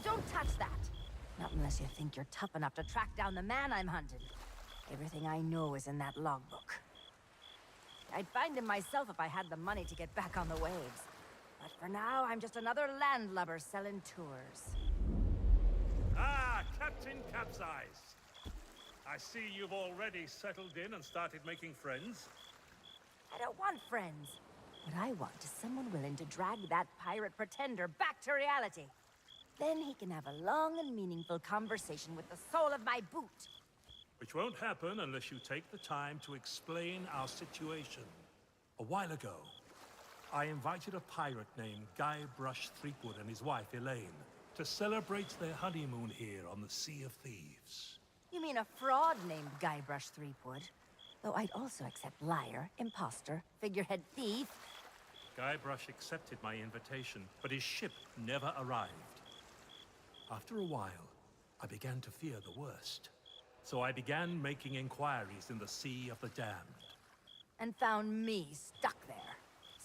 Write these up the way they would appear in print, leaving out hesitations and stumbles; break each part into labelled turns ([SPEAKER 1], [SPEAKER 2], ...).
[SPEAKER 1] don't touch that! Not unless you think you're tough enough to track down the man I'm hunting. Everything I know is in that logbook. I'd find him myself if I had the money to get back on the waves. But for now, I'm just another landlubber selling tours.
[SPEAKER 2] Ah, Captain Capsize. I see you've already settled in and started making friends.
[SPEAKER 1] I don't want friends. What I want is someone willing to drag that pirate pretender back to reality. Then he can have a long and meaningful conversation with the sole of my boot.
[SPEAKER 2] Which won't happen unless you take the time to explain our situation. A while ago, I invited a pirate named Guybrush Threepwood and his wife, Elaine, to celebrate their honeymoon here on the Sea of Thieves.
[SPEAKER 1] You mean a fraud named Guybrush Threepwood? Though I'd also accept liar, imposter, figurehead thief.
[SPEAKER 2] Guybrush accepted my invitation, but his ship never arrived. After a while, I began to fear the worst. So I began making inquiries in the Sea of the Damned.
[SPEAKER 1] And found me stuck there,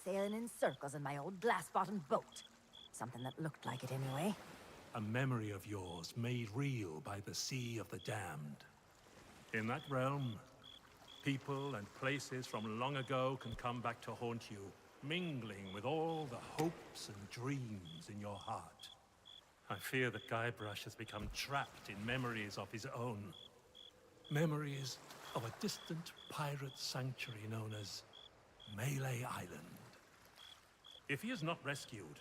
[SPEAKER 1] sailing in circles in my old glass-bottomed boat. Something that looked like it anyway.
[SPEAKER 2] A memory of yours made real by the Sea of the Damned. In that realm, people and places from long ago can come back to haunt you, mingling with all the hopes and dreams in your heart. I fear that Guybrush has become trapped in memories of his own. Memories of a distant pirate sanctuary known as Melee Island. If he is not rescued,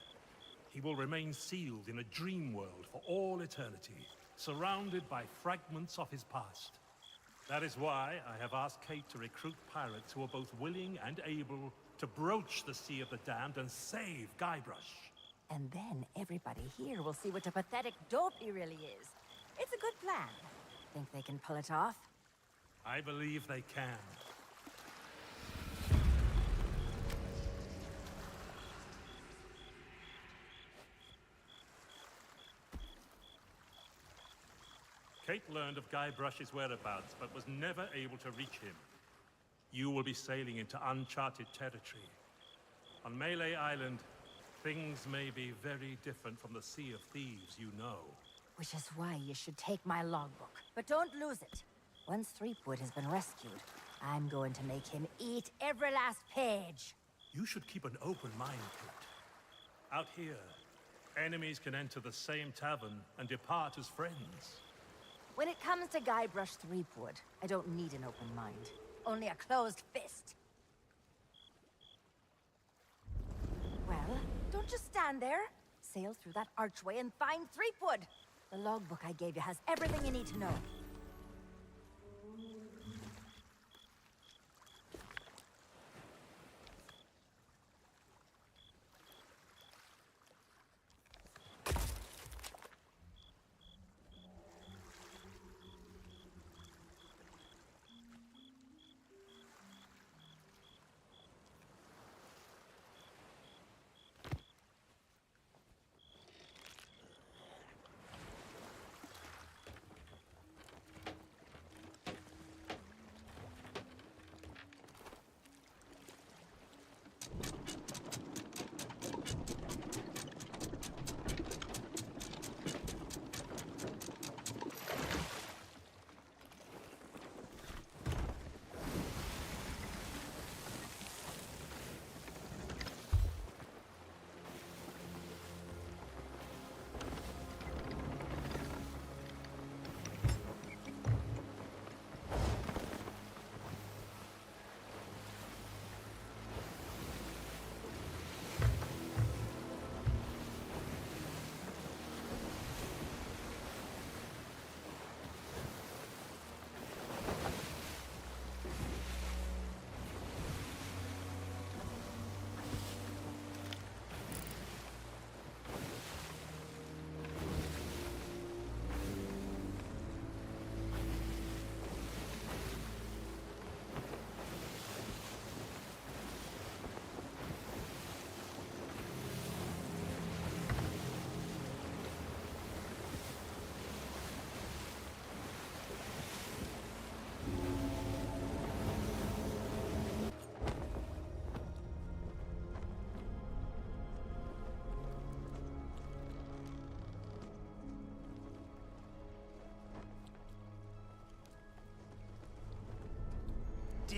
[SPEAKER 2] he will remain sealed in a dream world for all eternity, surrounded by fragments of his past. That is why I have asked Kate to recruit pirates who are both willing and able to broach the Sea of the Damned and save Guybrush.
[SPEAKER 1] And then everybody here will see what a pathetic dope he really is. It's a good plan. Think they can pull it off?
[SPEAKER 2] I believe they can. Kate learned of Guybrush's whereabouts, but was never able to reach him. You will be sailing into uncharted territory. On Melee Island, things may be very different from the Sea of Thieves you know.
[SPEAKER 1] Which is why you should take my logbook. But don't lose it. Once Threepwood has been rescued, I'm going to make him eat every last page.
[SPEAKER 2] You should keep an open mind, Kate. Out here, enemies can enter the same tavern and depart as friends.
[SPEAKER 1] When it comes to Guybrush Threepwood, I don't need an open mind. Only a closed fist. Well, don't just stand there. Sail through that archway and find Threepwood. The logbook I gave you has everything you need to know.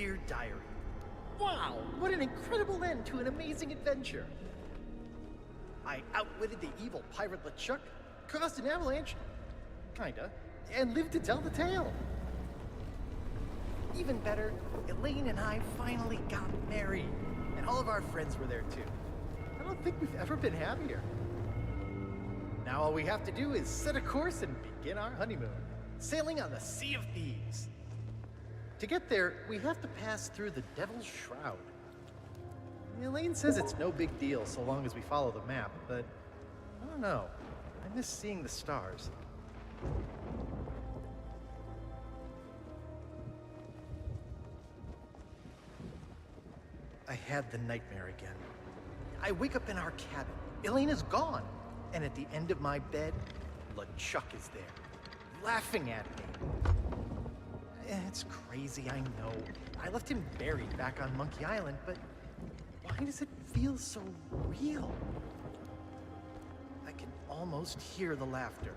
[SPEAKER 3] Dear Diary, wow, what an incredible end to an amazing adventure. I outwitted the evil pirate LeChuck, caused an avalanche, kinda, and lived to tell the tale. Even better, Elaine and I finally got married, and all of our friends were there too. I don't think we've ever been happier. Now all we have to do is set a course and begin our honeymoon, sailing on the Sea of Thieves. To get there, we have to pass through the Devil's Shroud. Elaine says it's no big deal so long as we follow the map, but I don't know. I miss seeing the stars. I had the nightmare again. I wake up in our cabin. Elaine is gone. And at the end of my bed, LeChuck is there, laughing at me. It's crazy, I know. I left him buried back on Monkey Island, but why does it feel so real? I can almost hear the laughter.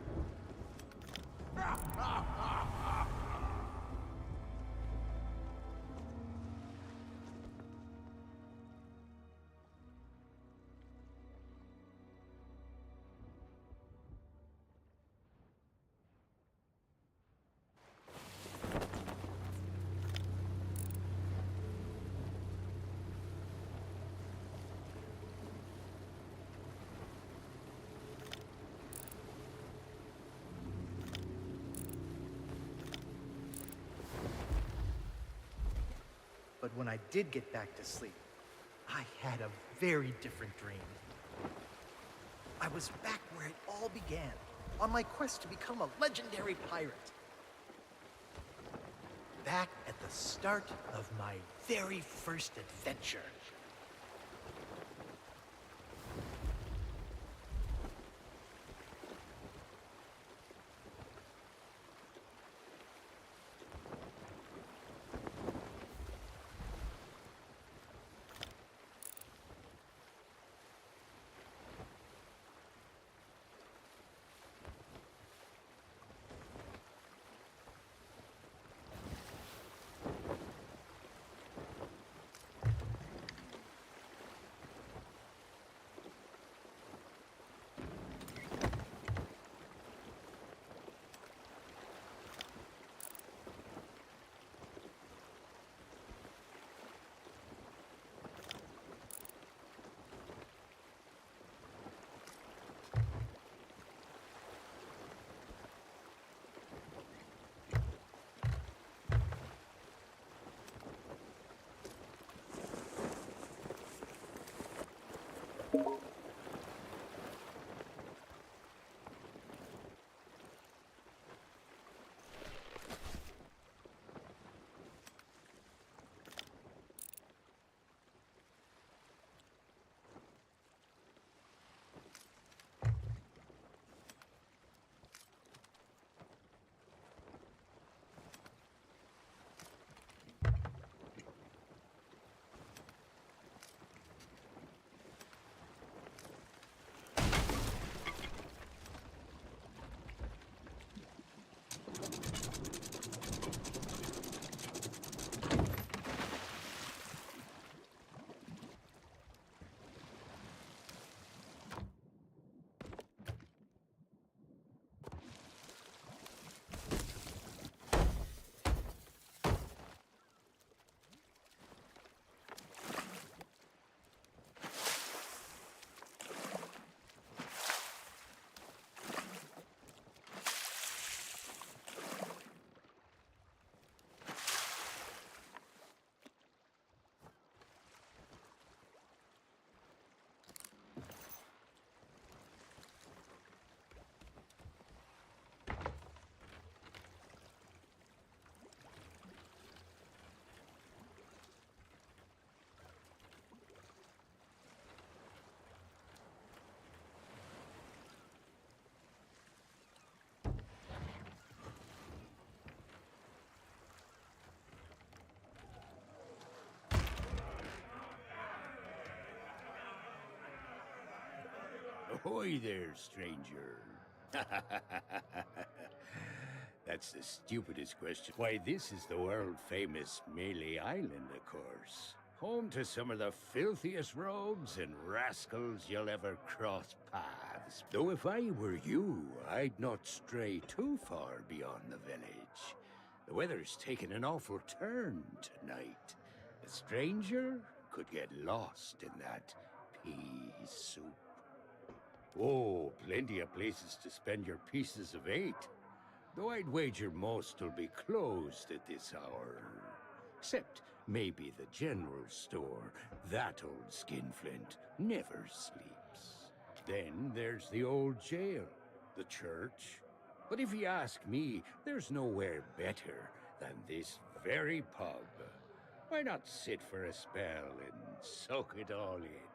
[SPEAKER 3] But when I did get back to sleep, I had a very different dream. I was back where it all began, on my quest to become a legendary pirate. Back at the start of my very first adventure.
[SPEAKER 4] Ahoy there, stranger. That's the stupidest question. Why, this is the world-famous Melee Island, of course. Home to some of the filthiest rogues and rascals you'll ever cross paths. Though if I were you, I'd not stray too far beyond the village. The weather's taken an awful turn tonight. A stranger could get lost in that pea soup. Oh, plenty of places to spend your pieces of 8. Though I'd wager most will be closed at this hour. Except maybe the general store. That old skinflint never sleeps. Then there's the old jail, the church. But if you ask me, there's nowhere better than this very pub. Why not sit for a spell and soak it all in?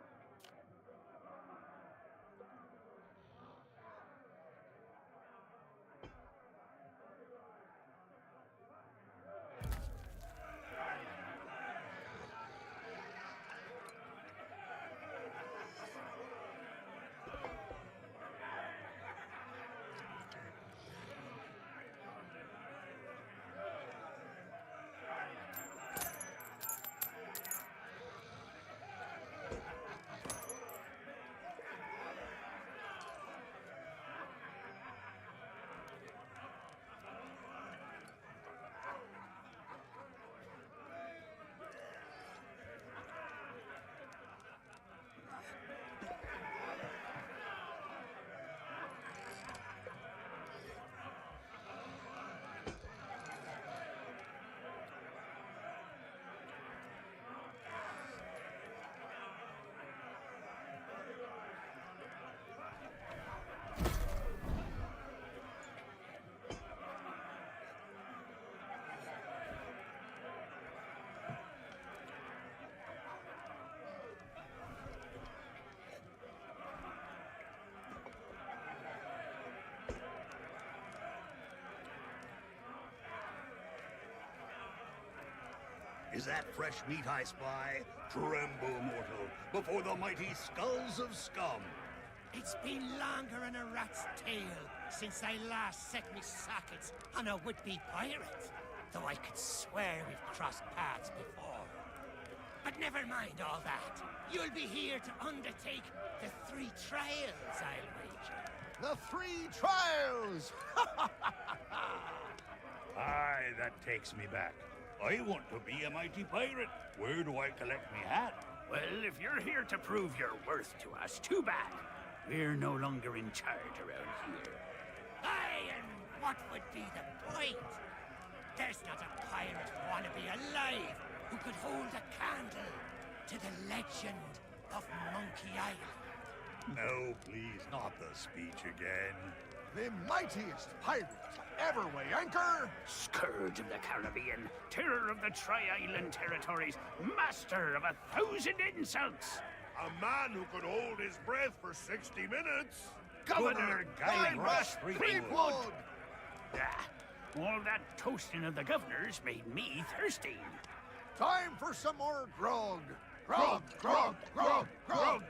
[SPEAKER 5] Is that fresh meat I spy? Tremble, mortal, before the mighty skulls of scum.
[SPEAKER 6] It's been longer than a rat's tail since I last set me sockets on a would-be pirate, though I could swear we've crossed paths before. But never mind all that. You'll be here to undertake the 3 trials, I'll wager.
[SPEAKER 5] The 3 trials!
[SPEAKER 7] Aye, that takes me back. I want to be a mighty pirate. Where do I collect me hat?
[SPEAKER 8] Well, if you're here to prove your worth to us, too bad. We're no longer in charge around here.
[SPEAKER 6] Aye, and what would be the point? There's not a pirate wannabe alive who could hold a candle to the legend of Monkey Island.
[SPEAKER 7] No, please, not the speech again.
[SPEAKER 5] The mightiest pirate to ever weigh anchor!
[SPEAKER 8] Scourge of the Caribbean, terror of the Tri-Island territories, master of 1,000 insults.
[SPEAKER 5] A man who could hold his breath for 60 minutes!
[SPEAKER 7] Governor Guy Rush Threepwood!
[SPEAKER 8] Ah, all that toasting of the governors made me thirsty.
[SPEAKER 5] Time for some more grog! Grog, grog, grog, grog!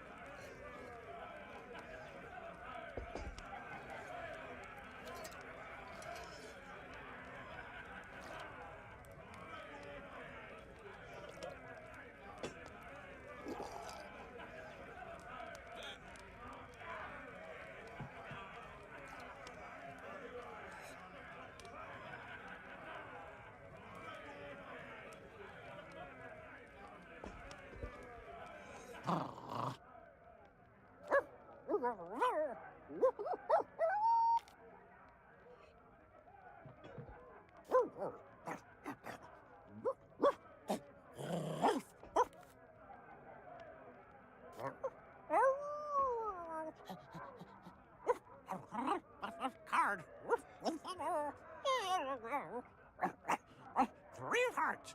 [SPEAKER 6] Card. 3 hearts.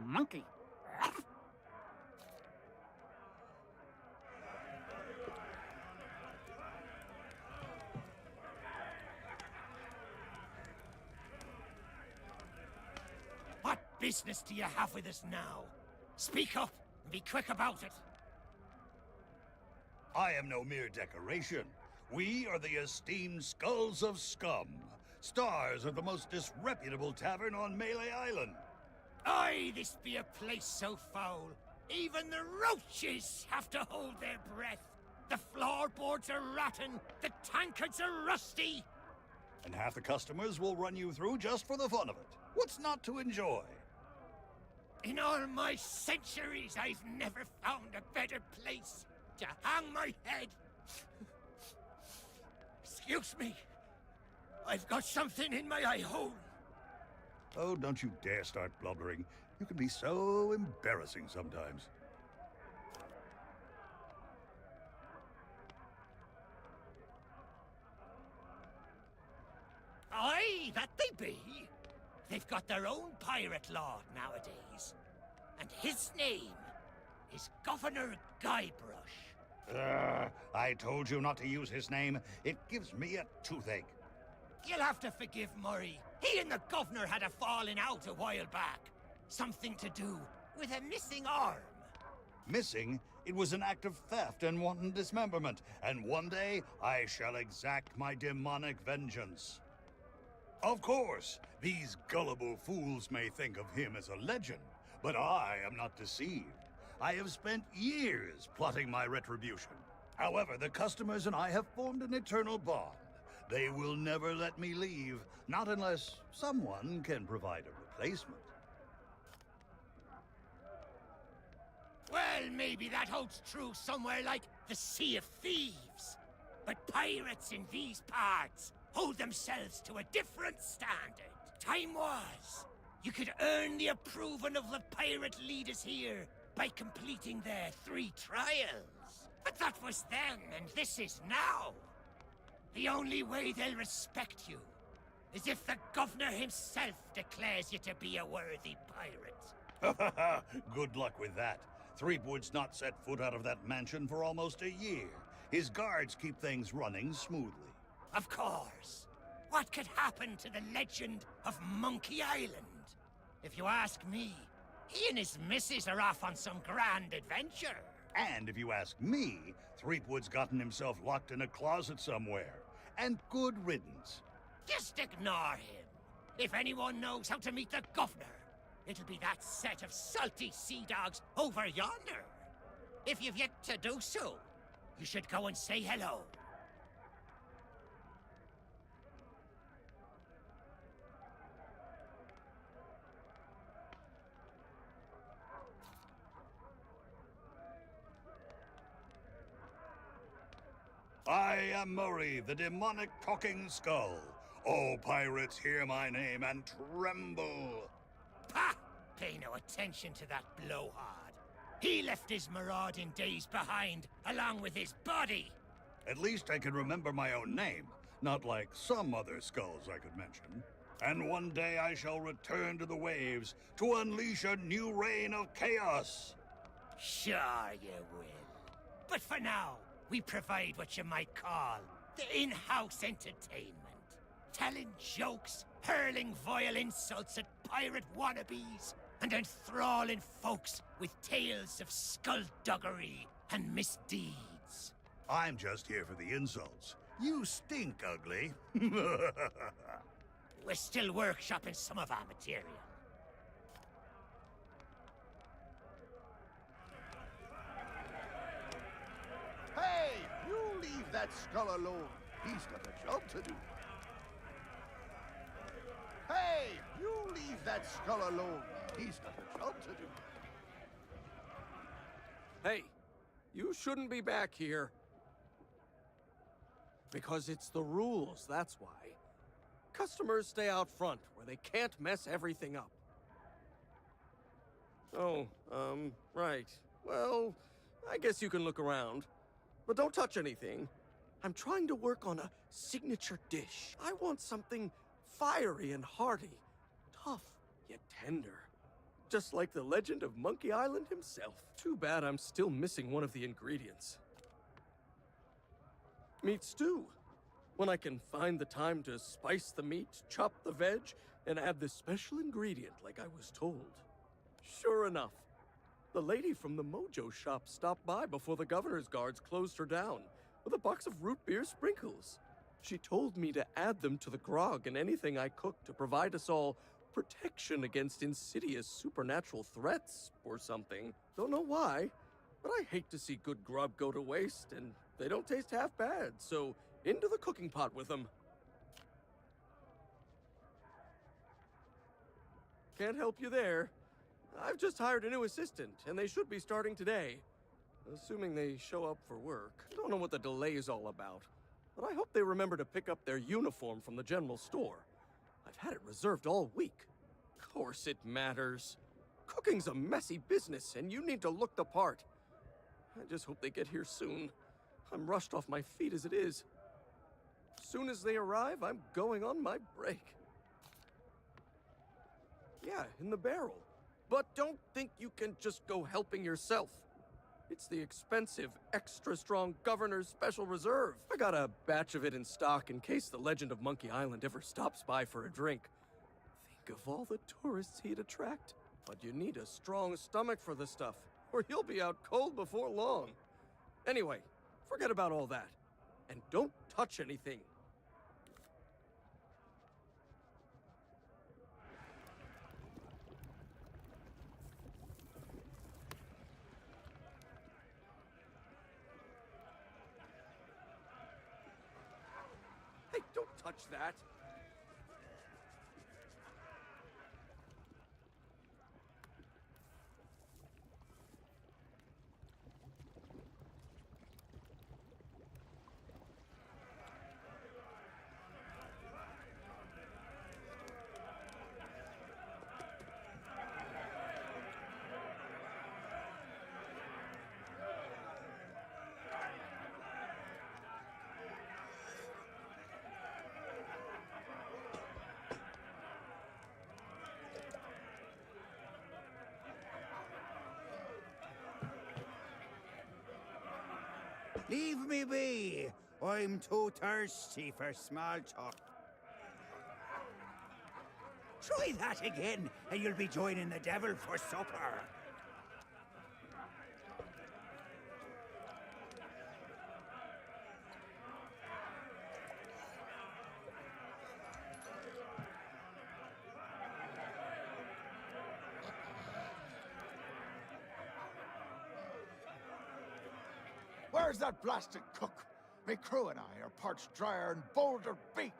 [SPEAKER 8] Monkey.
[SPEAKER 6] What business do you have with us now? Speak up and be quick about it.
[SPEAKER 5] I am no mere decoration. We are the esteemed Skulls of Scum, stars of the most disreputable tavern on Melee Island.
[SPEAKER 6] Aye, this be a place so foul. Even the roaches have to hold their breath. The floorboards are rotten, the tankards are rusty.
[SPEAKER 5] And half the customers will run you through just for the fun of it. What's not to enjoy?
[SPEAKER 6] In all my centuries, I've never found a better place to hang my head. Excuse me. I've got something in my eye hole.
[SPEAKER 5] Oh, don't you dare start blubbering. You can be so embarrassing sometimes.
[SPEAKER 6] Aye, that they be. They've got their own pirate lord nowadays. And his name is Governor Guybrush.
[SPEAKER 5] I told you not to use his name. It gives me a toothache.
[SPEAKER 6] You'll have to forgive Murray. He and the governor had a falling out a while back. Something to do with a missing arm.
[SPEAKER 5] Missing? It was an act of theft and wanton dismemberment, and one day I shall exact my demonic vengeance. Of course, these gullible fools may think of him as a legend, but I am not deceived. I have spent years plotting my retribution. However, the customers and I have formed an eternal bond. They will never let me leave, not unless someone can provide a replacement.
[SPEAKER 6] Well, maybe that holds true somewhere like the Sea of Thieves. But pirates in these parts hold themselves to a different standard. Time was, you could earn the approval of the pirate leaders here by completing their 3 trials. But that was then, and this is now. The only way they'll respect you is if the governor himself declares you to be a worthy pirate.
[SPEAKER 5] Good luck with that. Threepwood's not set foot out of that mansion for almost a year. His guards keep things running smoothly.
[SPEAKER 6] Of course. What could happen to the legend of Monkey Island? If you ask me, he and his missus are off on some grand adventure.
[SPEAKER 5] And if you ask me, Threepwood's gotten himself locked in a closet somewhere. And good riddance.
[SPEAKER 6] Just ignore him. If anyone knows how to meet the governor, it'll be that set of salty sea dogs over yonder. If you've yet to do so, you should go and say hello.
[SPEAKER 5] I am Murray, the demonic talking skull. Oh, pirates, hear my name and tremble.
[SPEAKER 6] Pah! Pay no attention to that blowhard. He left his marauding days behind, along with his body.
[SPEAKER 5] At least I can remember my own name, not like some other skulls I could mention. And one day I shall return to the waves to unleash a new reign of chaos.
[SPEAKER 6] Sure you will. But for now, we provide what you might call the in-house entertainment. Telling jokes, hurling vile insults at pirate wannabes, and enthralling folks with tales of skullduggery and misdeeds.
[SPEAKER 5] I'm just here for the insults. You stink, ugly.
[SPEAKER 6] We're still workshopping some of our material.
[SPEAKER 9] Hey, you leave that skull alone. He's got a job to do. Hey, you leave that skull alone. He's got a job to do.
[SPEAKER 10] Hey, you shouldn't be back here. Because it's the rules, that's why. Customers stay out front, where they can't mess everything up. Oh, right. Well, I guess you can look around. But don't touch anything. I'm trying to work on a signature dish. I want something fiery and hearty. Tough, yet tender. Just like the legend of Monkey Island himself. Too bad I'm still missing one of the ingredients. Meat stew. When I can find the time to spice the meat, chop the veg, and add this special ingredient like I was told. Sure enough, the lady from the Mojo shop stopped by before the governor's guards closed her down with a box of root beer sprinkles. She told me to add them to the grog and anything I cooked to provide us all protection against insidious supernatural threats or something. Don't know why, but I hate to see good grub go to waste, and they don't taste half bad, so into the cooking pot with them. Can't help you there. I've just hired a new assistant, and they should be starting today. Assuming they show up for work. Don't know what the delay is all about, but I hope they remember to pick up their uniform from the general store. I've had it reserved all week. Of course it matters. Cooking's a messy business, and you need to look the part. I just hope they get here soon. I'm rushed off my feet as it is. Soon as they arrive, I'm going on my break. Yeah, in the barrel. But don't think you can just go helping yourself. It's the expensive, extra-strong Governor's Special Reserve. I got a batch of it in stock in case the legend of Monkey Island ever stops by for a drink. Think of all the tourists he'd attract. But you need a strong stomach for the stuff, or you'll be out cold before long. Anyway, forget about all that. And don't touch anything. Hey, don't touch that.
[SPEAKER 4] Leave me be! I'm too thirsty for small talk. Try that again, and you'll be joining the devil for supper.
[SPEAKER 9] Where's that blasted cook? Me crew and I are parched drier in Boulder Beach.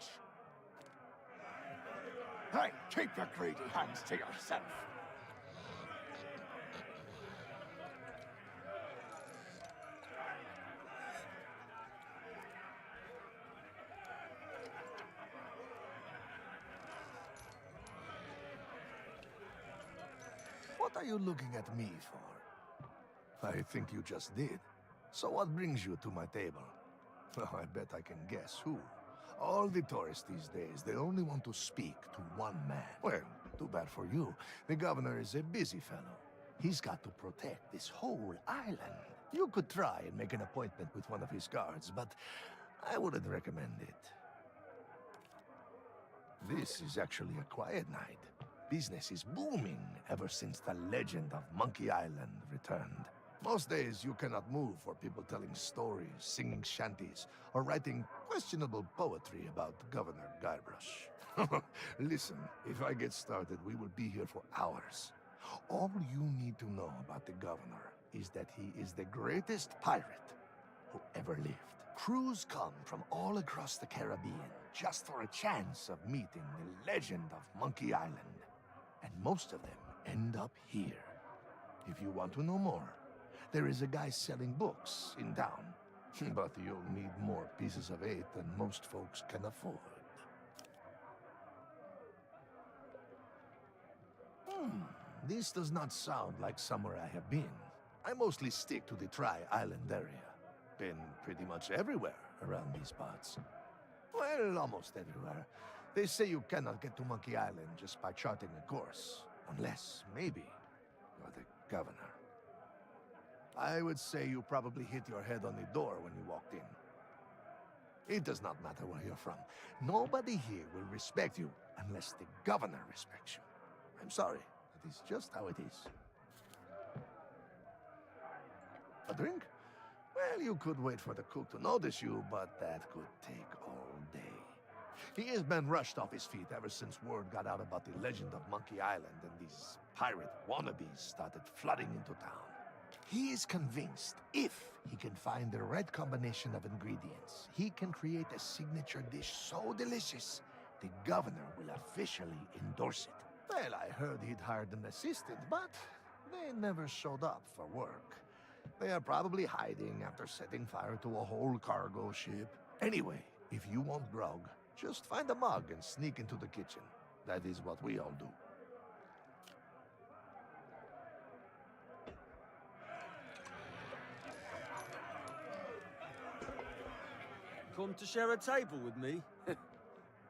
[SPEAKER 9] Hey, keep your greedy hands to yourself.
[SPEAKER 11] What are you looking at me for? I think you just did. So what brings you to my table? Well, I bet I can guess who. All the tourists these days, they only want to speak to one man. Well, too bad for you. The governor is a busy fellow. He's got to protect this whole island. You could try and make an appointment with one of his guards, but I wouldn't recommend it. This is actually a quiet night. Business is booming ever since the legend of Monkey Island returned. Most days you cannot move for people telling stories, singing shanties, or writing questionable poetry about Governor Guybrush. Listen, if I get started, we will be here for hours. All you need to know about the governor is that he is the greatest pirate who ever lived. Crews come from all across the Caribbean just for a chance of meeting the legend of Monkey Island. And most of them end up here. If you want to know more, there is a guy selling books in town. But you'll need more pieces of 8 than most folks can afford. This does not sound like somewhere I have been. I mostly stick to the Tri-Island area. Been pretty much everywhere around these parts. Well, almost everywhere. They say you cannot get to Monkey Island just by charting a course. Unless, maybe, you're the governor. I would say you probably hit your head on the door when you walked in. It does not matter where you're from. Nobody here will respect you unless the governor respects you. I'm sorry, that is just how it is. A drink? Well, you could wait for the cook to notice you, but that could take all day. He has been rushed off his feet ever since word got out about the legend of Monkey Island and these pirate wannabes started flooding into town. He is convinced if he can find the right combination of ingredients, he can create a signature dish so delicious, the governor will officially endorse it. Well, I heard he'd hired an assistant, but they never showed up for work. They are probably hiding after setting fire to a whole cargo ship. Anyway, if you want grog, just find a mug and sneak into the kitchen. That is what we all do.
[SPEAKER 12] Come to share a table with me?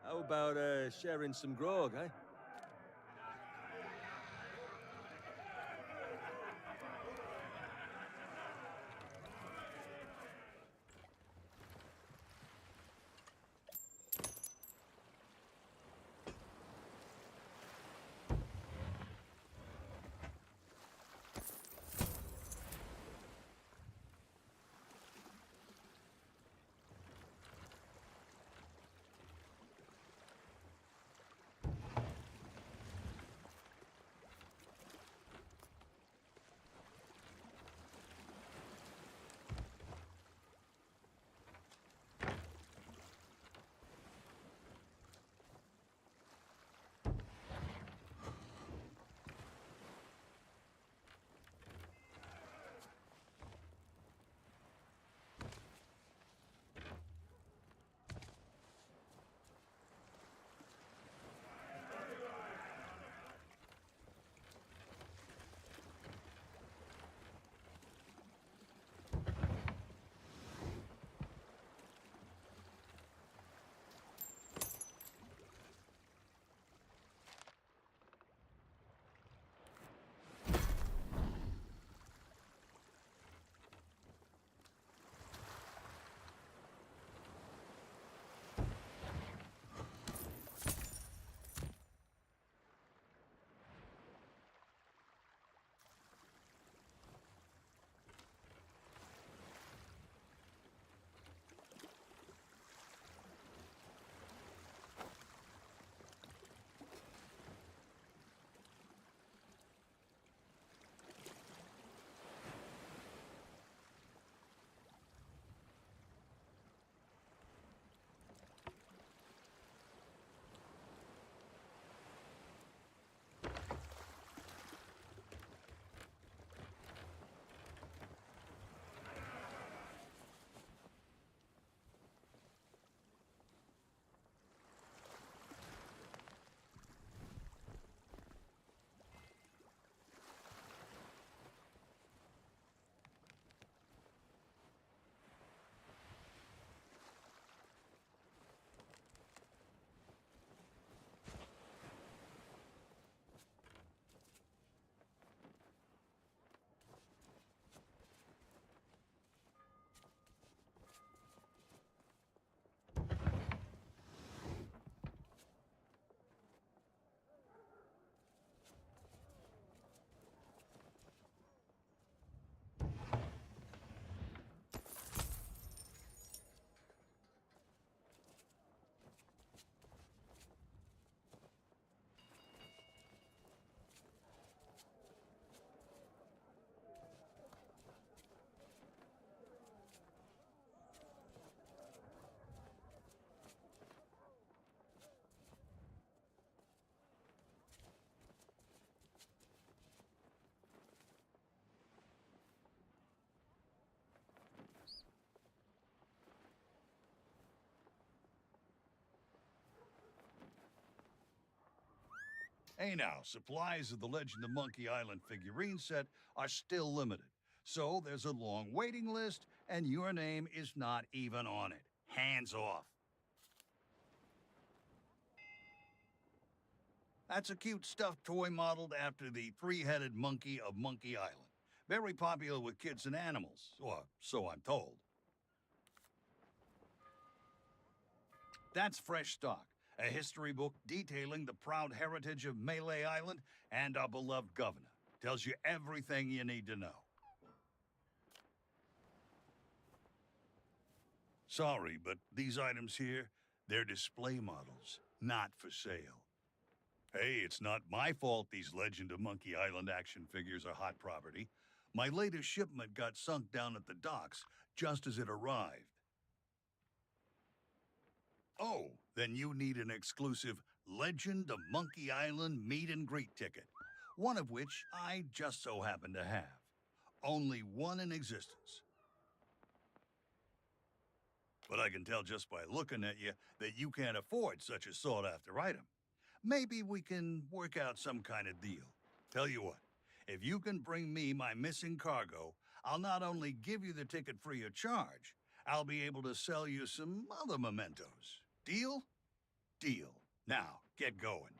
[SPEAKER 12] How about sharing some grog, eh?
[SPEAKER 5] Hey now, supplies of the Legend of Monkey Island figurine set are still limited. So there's a long waiting list, and your name is not even on it. Hands off. That's a cute stuffed toy modeled after the three-headed monkey of Monkey Island. Very popular with kids and animals, or so I'm told. That's fresh stock. A history book detailing the proud heritage of Melee Island and our beloved governor. Tells you everything you need to know. Sorry, but these items here, they're display models, not for sale. Hey, it's not my fault these Legend of Monkey Island action figures are hot property. My latest shipment got sunk down at the docks just as it arrived. Oh, then you need an exclusive Legend of Monkey Island meet and greet ticket, one of which I just so happen to have. Only one in existence. But I can tell just by looking at you that you can't afford such a sought-after item. Maybe we can work out some kind of deal. Tell you what, if you can bring me my missing cargo, I'll not only give you the ticket free of charge, I'll be able to sell you some other mementos. Deal? Deal. Now, get going.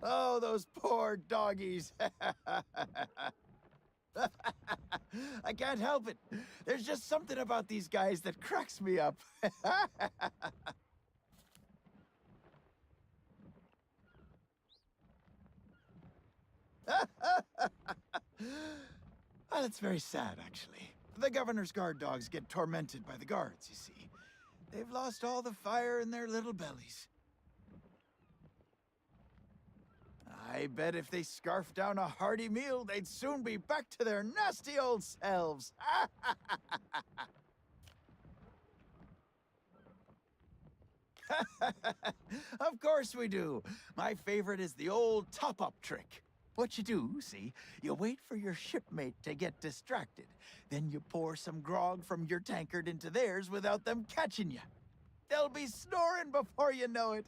[SPEAKER 9] Oh, those poor doggies. I can't help it. There's just something about these guys that cracks me up. Well, it's very sad, actually. The governor's guard dogs get tormented by the guards, you see. They've lost all the fire in their little bellies. I bet if they scarfed down a hearty meal, they'd soon be back to their nasty old selves. Of course we do. My favorite is the old top-up trick. What you do, see, you wait for your shipmate to get distracted. Then you pour some grog from your tankard into theirs without them catching you. They'll be snoring before you know it.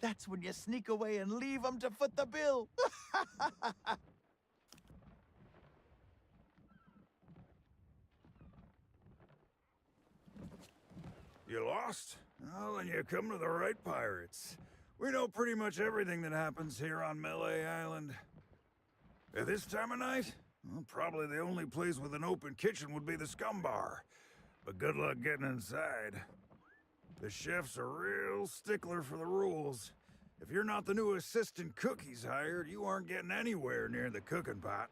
[SPEAKER 9] That's when you sneak away and leave them to foot the bill.
[SPEAKER 7] You lost? Well, then you come to the right pirates. We know pretty much everything that happens here on Melee Island. At this time of night, well, probably the only place with an open kitchen would be the Scum Bar. But good luck getting inside. The chef's a real stickler for the rules. If you're not the new assistant cook he's hired, you aren't getting anywhere near the cooking pot.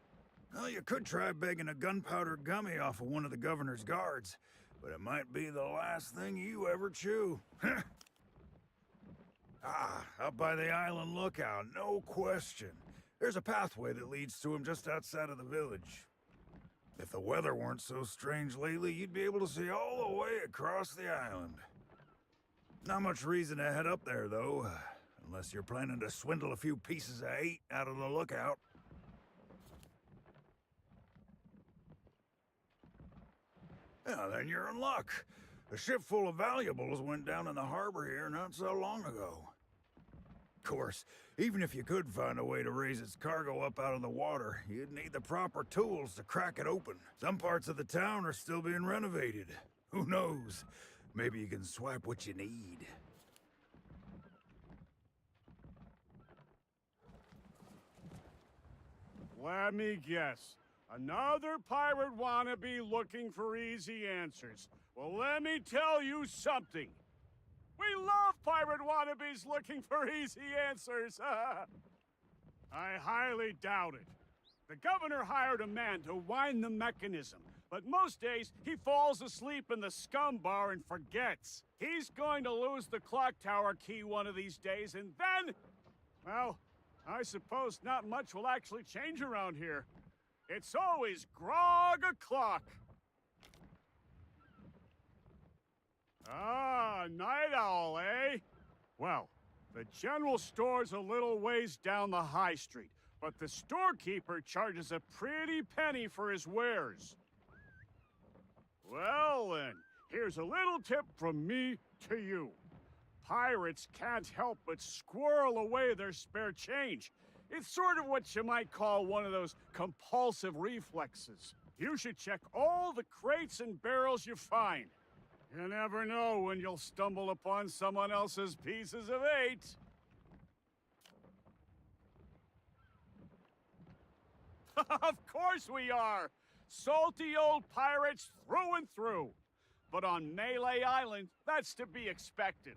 [SPEAKER 7] Well, you could try begging a gunpowder gummy off of one of the governor's guards, but it might be the last thing you ever chew. Up by the island lookout, no question. There's a pathway that leads to him just outside of the village. If the weather weren't so strange lately, you'd be able to see all the way across the island. Not much reason to head up there, though, unless you're planning to swindle a few pieces of 8 out of the lookout. Yeah, then you're in luck. A ship full of valuables went down in the harbor here not so long ago. Of course, even if you could find a way to raise its cargo up out of the water, you'd need the proper tools to crack it open. Some parts of the town are still being renovated. Who knows? Maybe you can swipe what you need.
[SPEAKER 13] Let me guess. Another pirate wannabe looking for easy answers. Well, let me tell you something. We love pirate wannabes looking for easy answers. I highly doubt it. The governor hired a man to wind the mechanism, but most days he falls asleep in the Scum Bar and forgets. He's going to lose the clock tower key one of these days, and then, well, I suppose not much will actually change around here. It's always grog o'clock. Ah, night owl, eh? Well, the general store's a little ways down the high street, but the storekeeper charges a pretty penny for his wares. Well then, here's a little tip from me to you. Pirates can't help but squirrel away their spare change. It's sort of what you might call one of those compulsive reflexes. You should check all the crates and barrels you find. You never know when you'll stumble upon someone else's pieces of 8. Of course we are! Salty old pirates through and through. But on Melee Island, that's to be expected.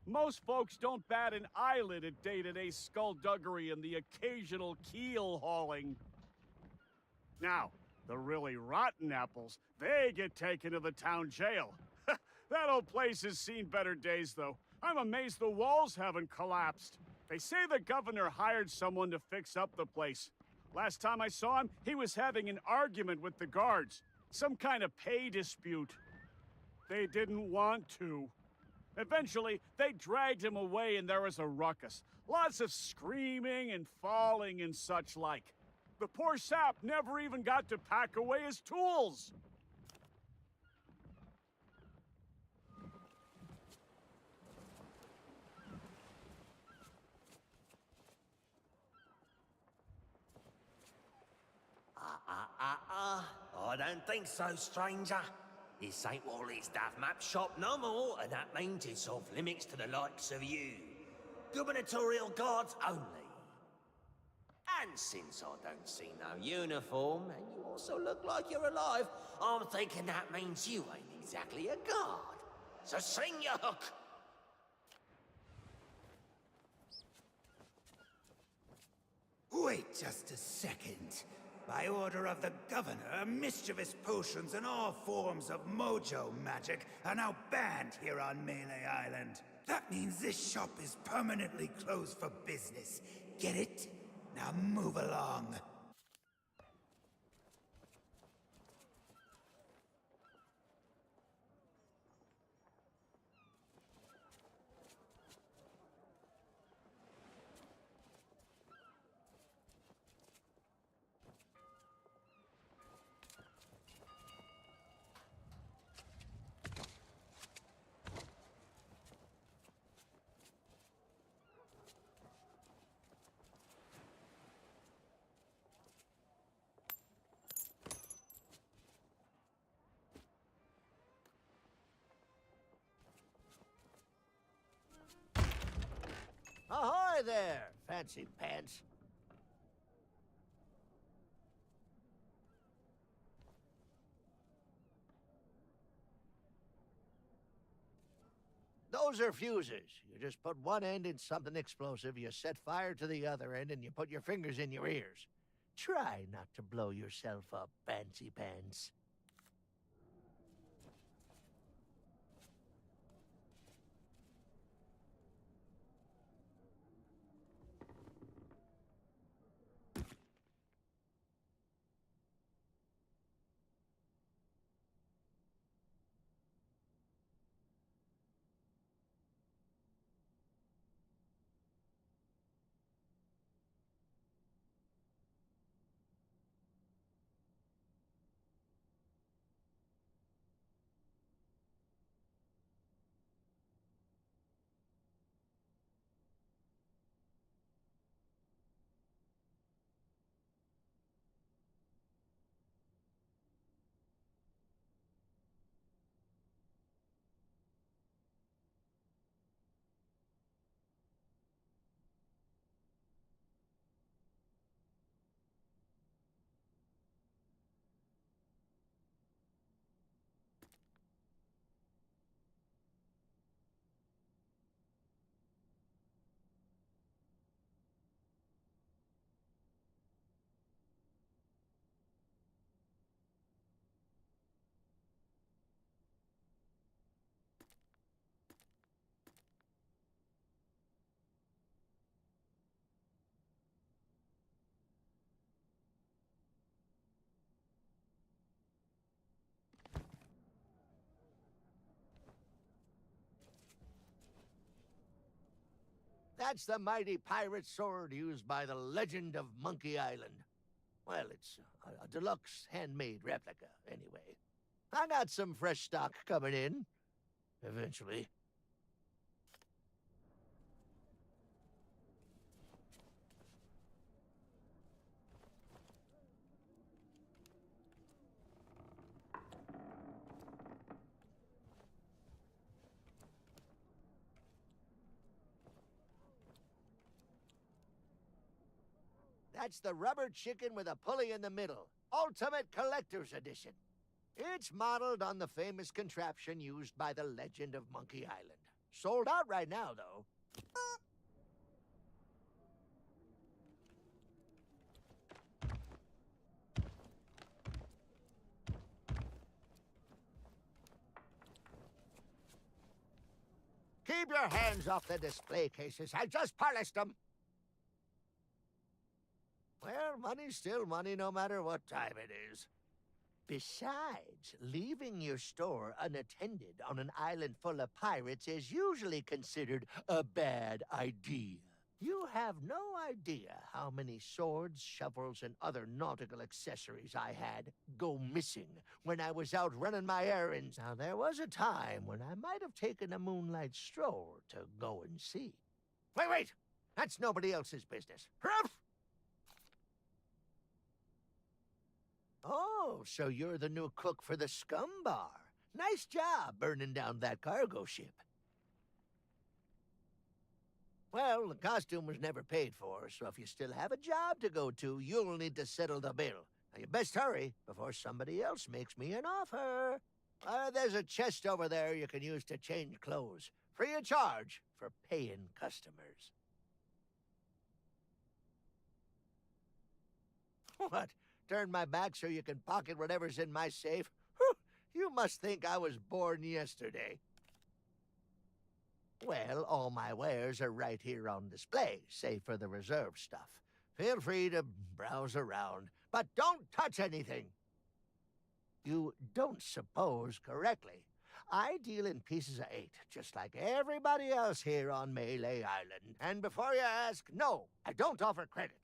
[SPEAKER 13] Most folks don't bat an eyelid at day-to-day skullduggery and the occasional keel hauling. Now, the really rotten apples, they get taken to the town jail. That old place has seen better days, though. I'm amazed the walls haven't collapsed. They say the governor hired someone to fix up the place. Last time I saw him, he was having an argument with the guards. Some kind of pay dispute. They didn't want to. Eventually, they dragged him away and there was a ruckus. Lots of screaming and falling and such like. The poor sap never even got to pack away his tools.
[SPEAKER 14] I don't think so, stranger. This ain't Wally's Duff Map shop no more, and that means it's off limits to the likes of you. Gubernatorial guards only. And since I don't see no uniform, and you also look like you're alive, I'm thinking that means you ain't exactly a guard. So sing your hook!
[SPEAKER 15] Wait just a second. By order of the governor, mischievous potions and all forms of mojo magic are now banned here on Melee Island. That means this shop is permanently closed for business. Get it? Now move along.
[SPEAKER 4] Ahoy there, fancy pants. Those are fuses. You just put one end in something explosive, you set fire to the other end, and you put your fingers in your ears. Try not to blow yourself up, fancy pants. That's the mighty pirate sword used by the legend of Monkey Island. Well, it's a deluxe handmade replica, anyway. I got some fresh stock coming in. Eventually. That's the rubber chicken with a pulley in the middle. Ultimate Collector's Edition. It's modeled on the famous contraption used by the legend of Monkey Island. Sold out right now, though. Keep your hands off the display cases. I just polished them. Well, money's still money no matter what time it is. Besides, leaving your store unattended on an island full of pirates is usually considered a bad idea. You have no idea how many swords, shovels, and other nautical accessories I had go missing when I was out running my errands. Now, there was a time when I might have taken a moonlight stroll to go and see. Wait! That's nobody else's business. Huff! Oh, so you're the new cook for the Scum Bar. Nice job burning down that cargo ship.
[SPEAKER 16] Well, the costume was never paid for, so if you still have a job to go to, you'll need to settle the bill. Now, you best hurry before somebody else makes me an offer. There's a chest over there you can use to change clothes. Free of charge for paying customers. What? Turn my back so you can pocket whatever's in my safe? Whew, you must think I was born yesterday. Well, all my wares are right here on display, save for the reserve stuff. Feel free to browse around, but don't touch anything. You don't suppose correctly. I deal in pieces of 8, just like everybody else here on Melee Island. And before you ask, no, I don't offer credit.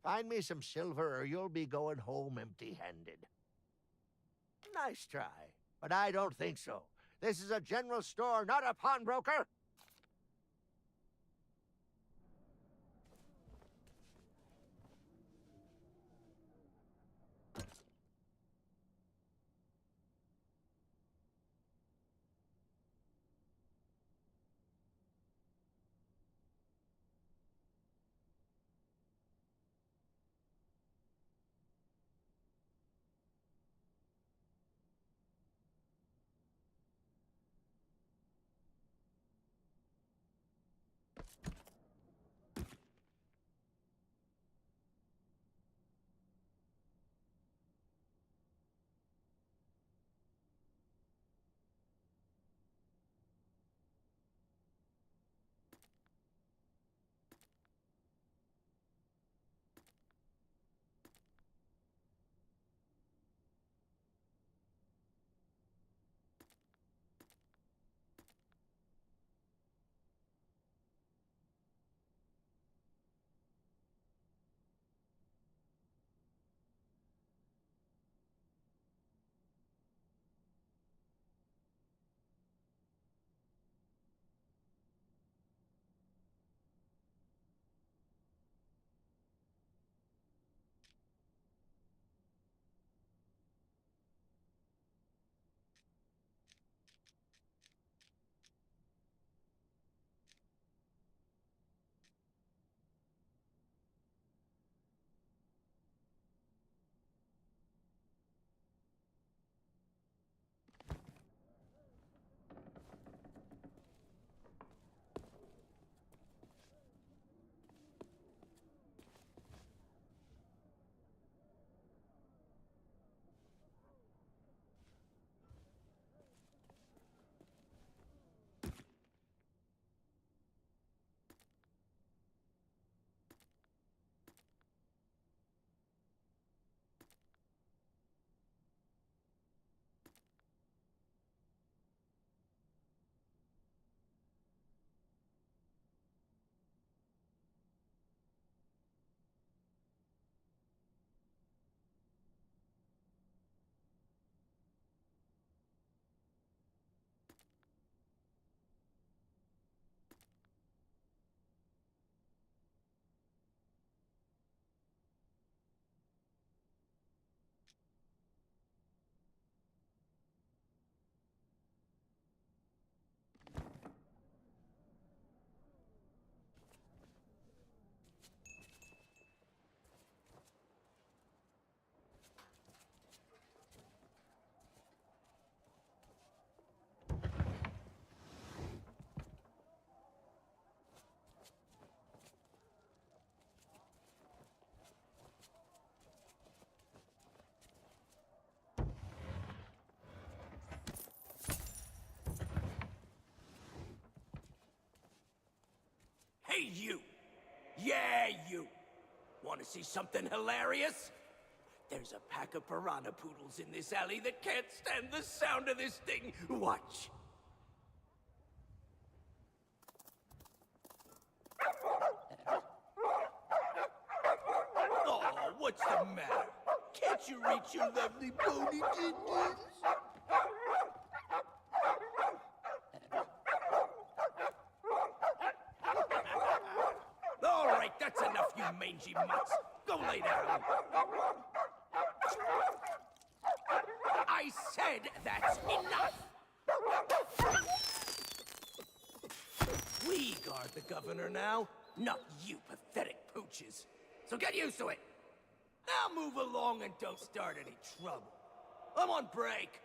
[SPEAKER 16] Find me some silver or you'll be going home empty-handed. Nice try, but I don't think so. This is a general store, not a pawnbroker.
[SPEAKER 14] Hey, you! Yeah, you! Want to see something hilarious? There's a pack of piranha poodles in this alley that can't stand the sound of this thing. Watch. Oh, what's the matter? Can't you reach your lovely bony tendons? All right, that's enough, you mangy mutts. Go lay down. I said that's enough. We guard the governor now. Not you pathetic pooches. So get used to it. Now move along and don't start any trouble. I'm on break.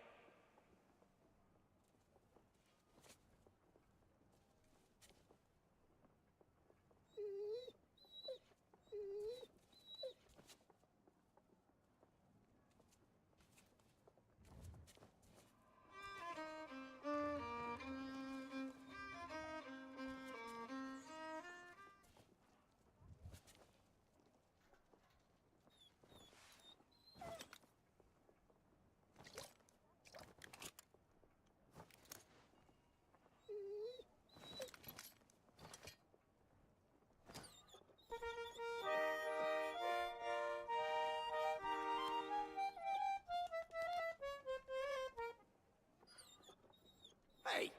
[SPEAKER 14] Hey,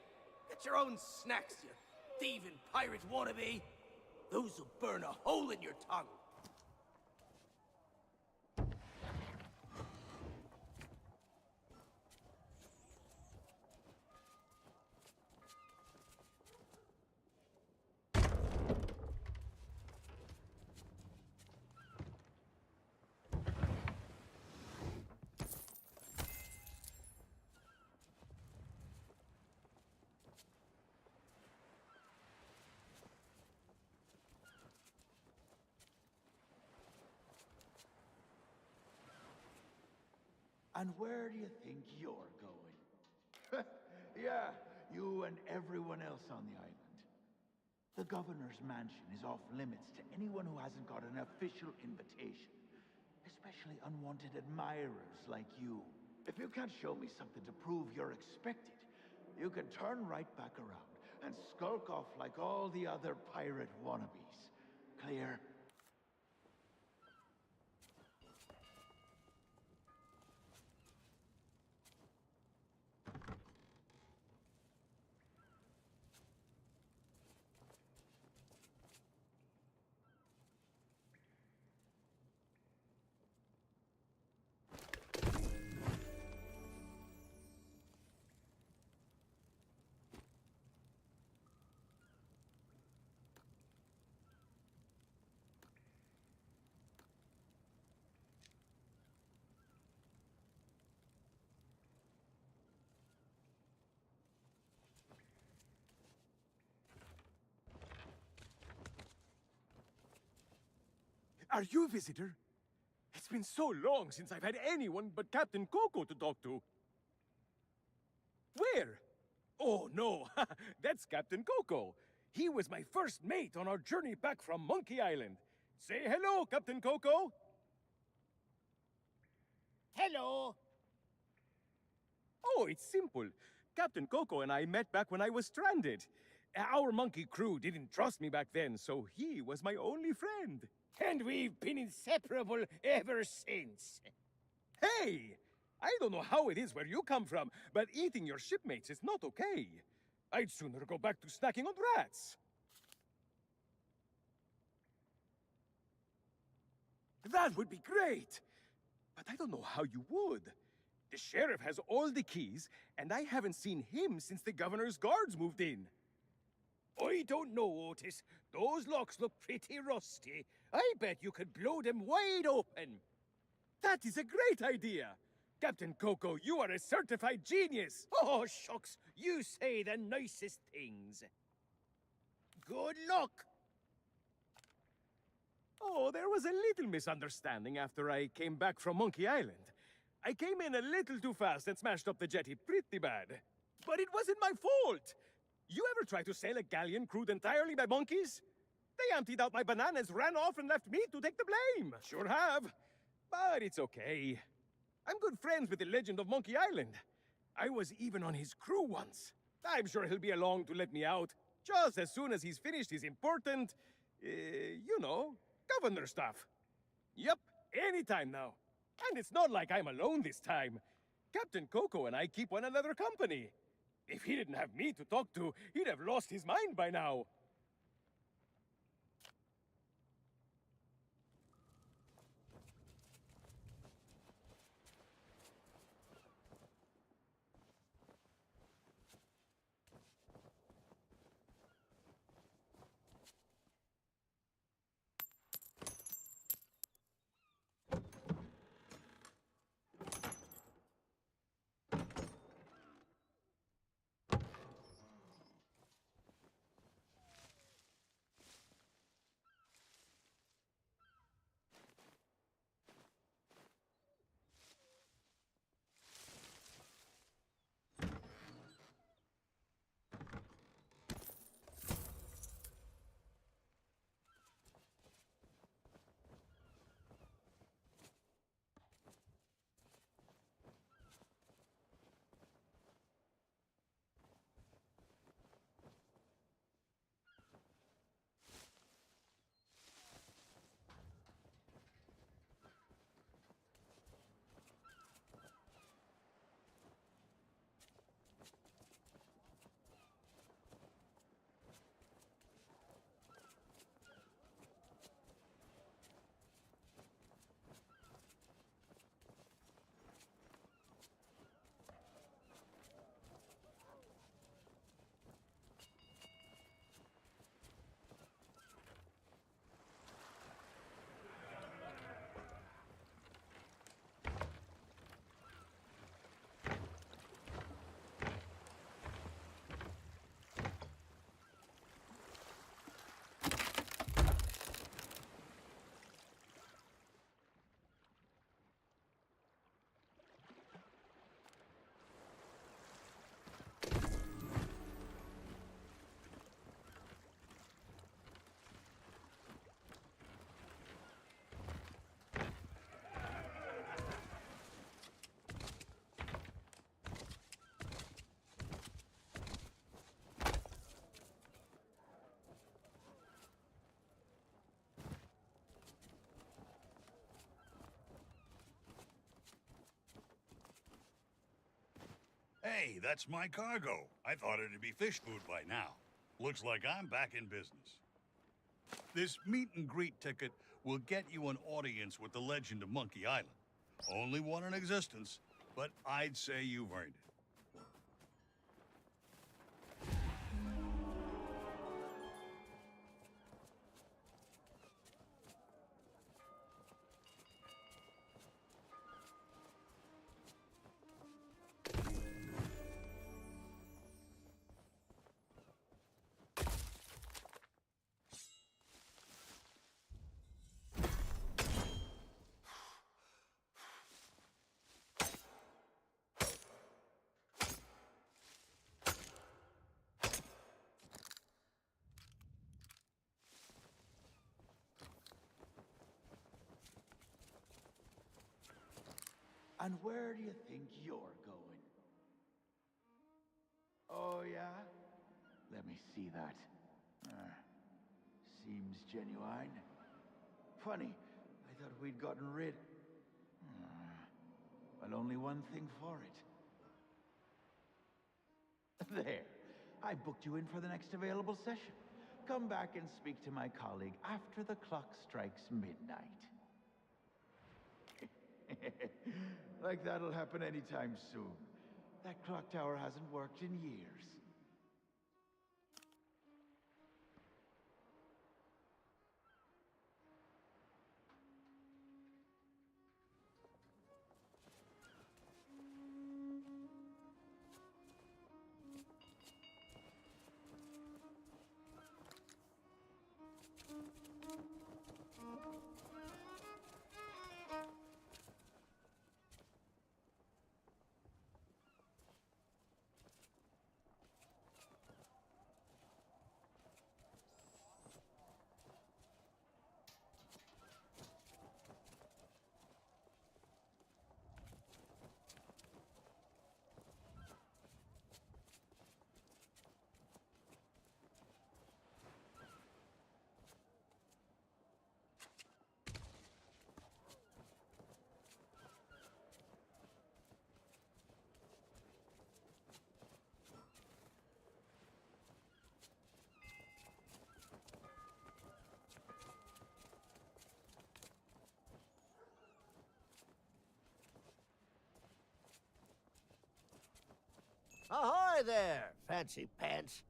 [SPEAKER 14] get your own snacks, you thieving pirate wannabe. Those'll burn a hole in your tongue.
[SPEAKER 9] And where do you think you're going? Yeah, you and everyone else on the island. The governor's mansion is off limits to anyone who hasn't got an official invitation. Especially unwanted admirers like you. If you can't show me something to prove you're expected, you can turn right back around and skulk off like all the other pirate wannabes. Clear?
[SPEAKER 17] Are you a visitor? It's been so long since I've had anyone but Captain Coco to talk to. Where? Oh, no. That's Captain Coco. He was my first mate on our journey back from Monkey Island. Say hello, Captain Coco.
[SPEAKER 8] Hello.
[SPEAKER 17] Oh, it's simple. Captain Coco and I met back when I was stranded. Our monkey crew didn't trust me back then, so he was my only friend.
[SPEAKER 8] And we've been inseparable ever since.
[SPEAKER 17] Hey! I don't know how it is where you come from, but eating your shipmates is not okay. I'd sooner go back to snacking on rats. That would be great! But I don't know how you would. The sheriff has all the keys, and I haven't seen him since the governor's guards moved in.
[SPEAKER 8] I don't know, Otis. Those locks look pretty rusty. I bet you could blow them wide open.
[SPEAKER 17] That is a great idea! Captain Coco, you are a certified genius!
[SPEAKER 8] Oh, shucks. You say the nicest things. Good luck!
[SPEAKER 17] Oh, there was a little misunderstanding after I came back from Monkey Island. I came in a little too fast and smashed up the jetty pretty bad. But it wasn't my fault! You ever try to sail a galleon crewed entirely by monkeys? They emptied out my bananas, ran off, and left me to take the blame. Sure have. But it's okay. I'm good friends with the legend of Monkey Island. I was even on his crew once. I'm sure he'll be along to let me out, just as soon as he's finished his important, you know, governor stuff. Yep, anytime now. And it's not like I'm alone this time. Captain Coco and I keep one another company. If he didn't have me to talk to, he'd have lost his mind by now.
[SPEAKER 5] Hey, that's my cargo. I thought it'd be fish food by now. Looks like I'm back in business. This meet and greet ticket will get you an audience with the legend of Monkey Island. Only one in existence, but I'd say you've earned it.
[SPEAKER 9] And where do you think you're going? Oh, yeah? Let me see that. Seems genuine. Funny, I thought we'd gotten rid... Well, only one thing for it. There. I booked you in for the next available session. Come back and speak to my colleague after the clock strikes midnight. Like that'll happen anytime soon. That clock tower hasn't worked in years.
[SPEAKER 16] Ahoy there, fancy pants.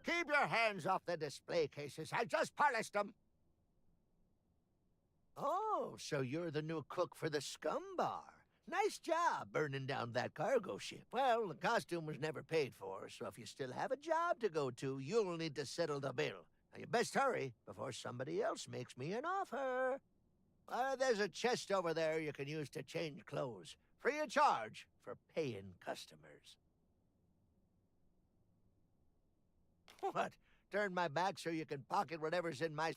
[SPEAKER 16] Keep your hands off the display cases. I just polished them. Oh, so you're the new cook for the Scum Bar. Nice job burning down that cargo ship. Well, the costume was never paid for, so if you still have a job to go to, you'll need to settle the bill. Now, you best hurry before somebody else makes me an offer. There's a chest over there you can use to change clothes. Free of charge for paying customers. What? Turn my back so you can pocket whatever's in my...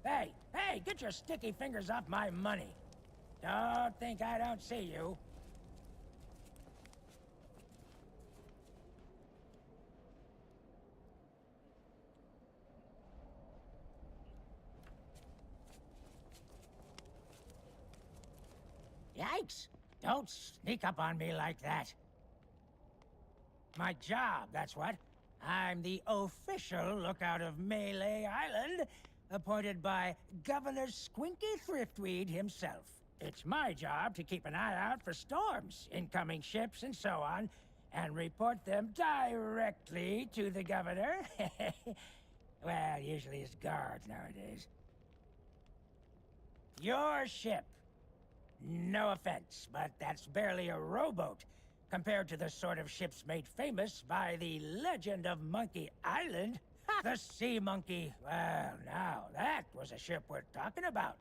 [SPEAKER 18] Hey, hey, get your sticky fingers off my money. Don't think I don't see you. Yikes! Don't sneak up on me like that. My job, that's what. I'm the official lookout of Melee Island, appointed by Governor Squinky Thriftweed himself. It's my job to keep an eye out for storms, incoming ships, and so on, and report them directly to the governor. Well, usually his guards nowadays. Your ship. No offense, but that's barely a rowboat compared to the sort of ships made famous by the legend of Monkey Island. The Sea Monkey. Well, now, that was a ship worth talking about.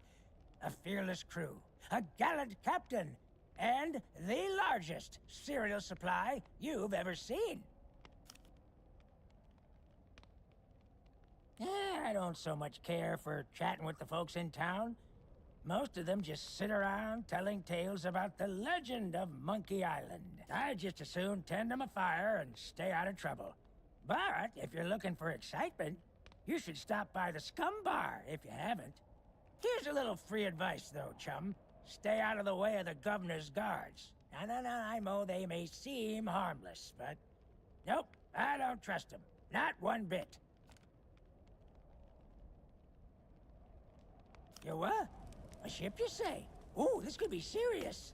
[SPEAKER 18] A fearless crew, a gallant captain, and the largest cereal supply you've ever seen. I don't so much care for chatting with the folks in town. Most of them just sit around telling tales about the legend of Monkey Island. I'd just as soon tend them a fire and stay out of trouble. But if you're looking for excitement, you should stop by the Scum Bar if you haven't. Here's a little free advice, though, chum. Stay out of the way of the governor's guards. No, I know they may seem harmless, but... Nope, I don't trust them. Not one bit. You what? A ship, you say? Ooh, this could be serious.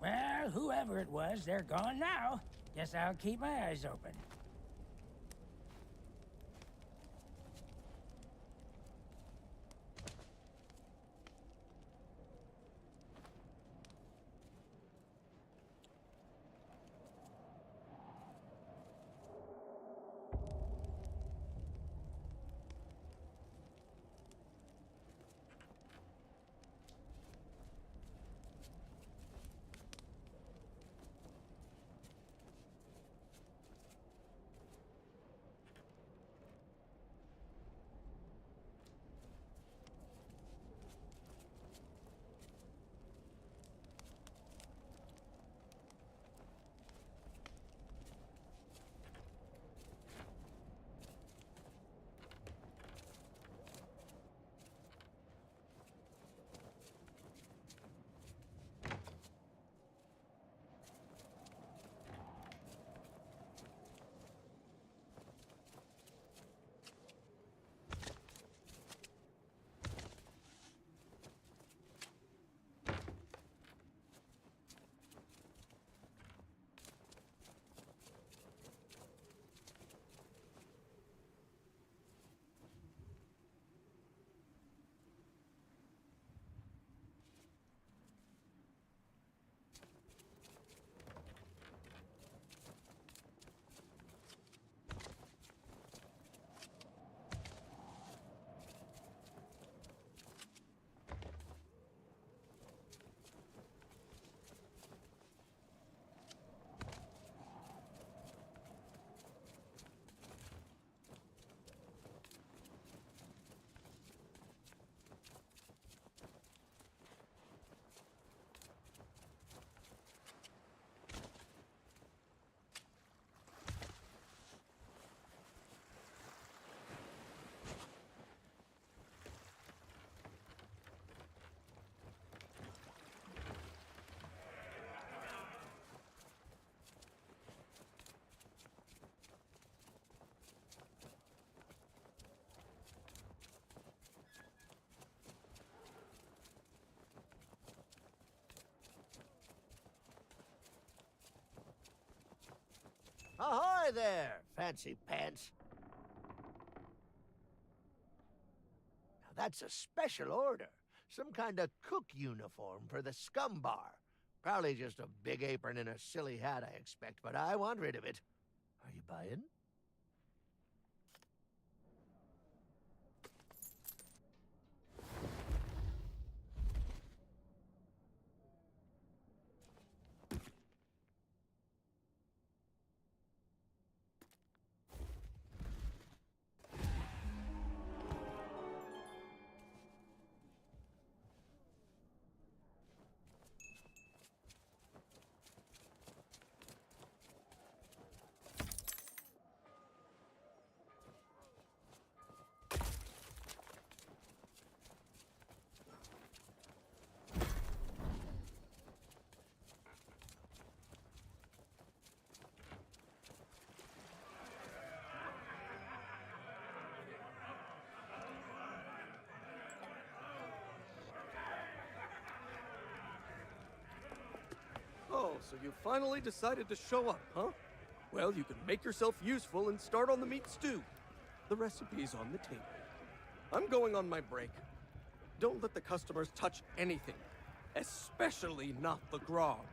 [SPEAKER 18] Well, whoever it was, they're gone now. Guess I'll keep my eyes open.
[SPEAKER 16] Ahoy there, fancy pants. Now that's a special order. Some kind of cook uniform for the Scum Bar. Probably just a big apron and a silly hat, I expect, but I want rid of it. Are you buying?
[SPEAKER 10] So you finally decided to show up, huh? Well, you can make yourself useful and start on the meat stew. The recipe's on the table. I'm going on my break. Don't let the customers touch anything, especially not the grog.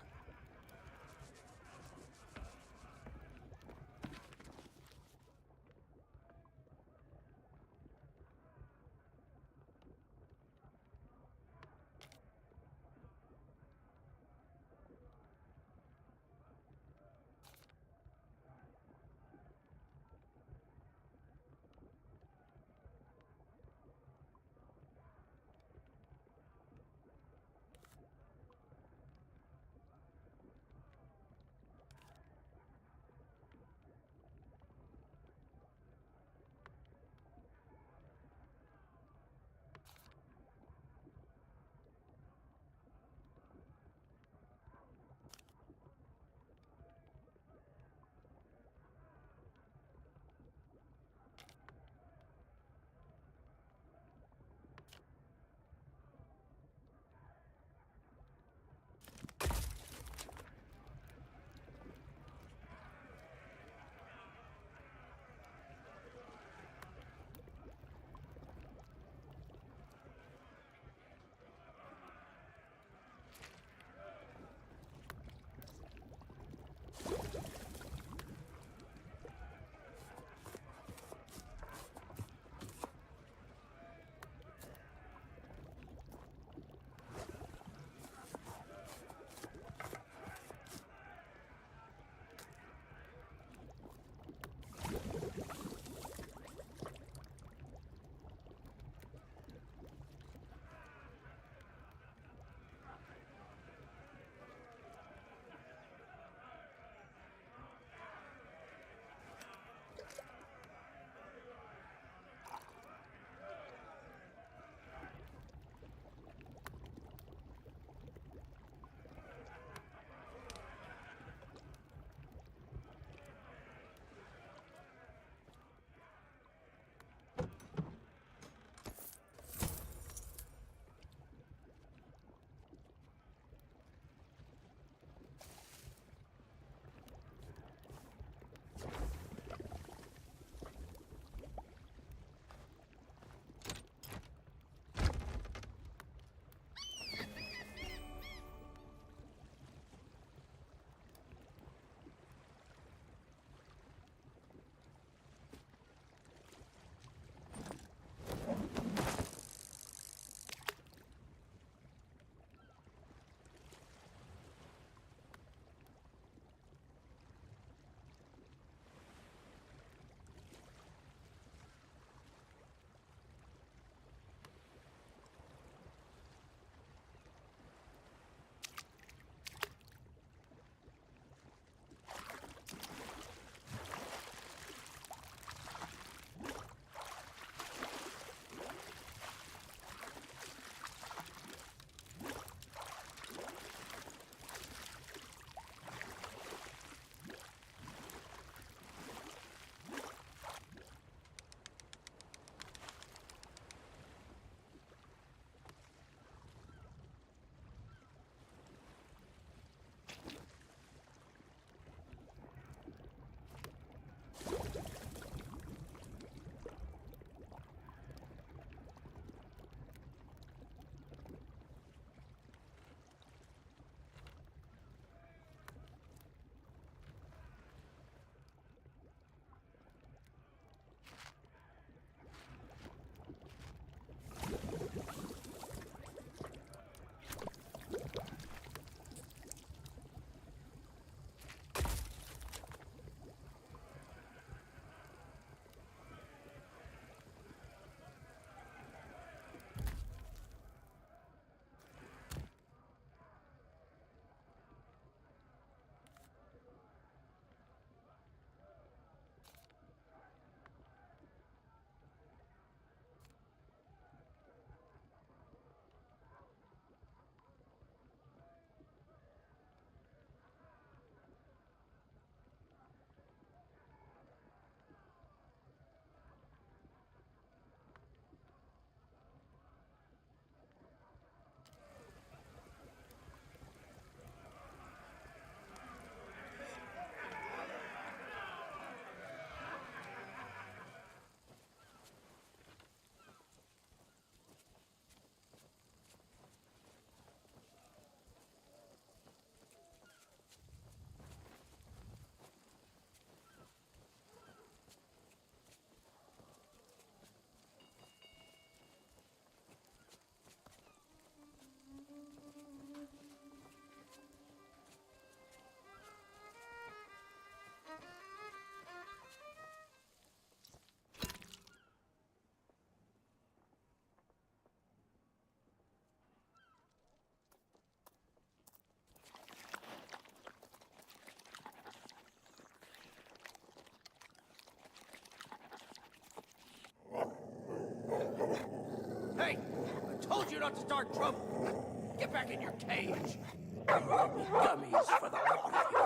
[SPEAKER 14] you not to start trouble. Get back in your cage. Gummies for the lot of you.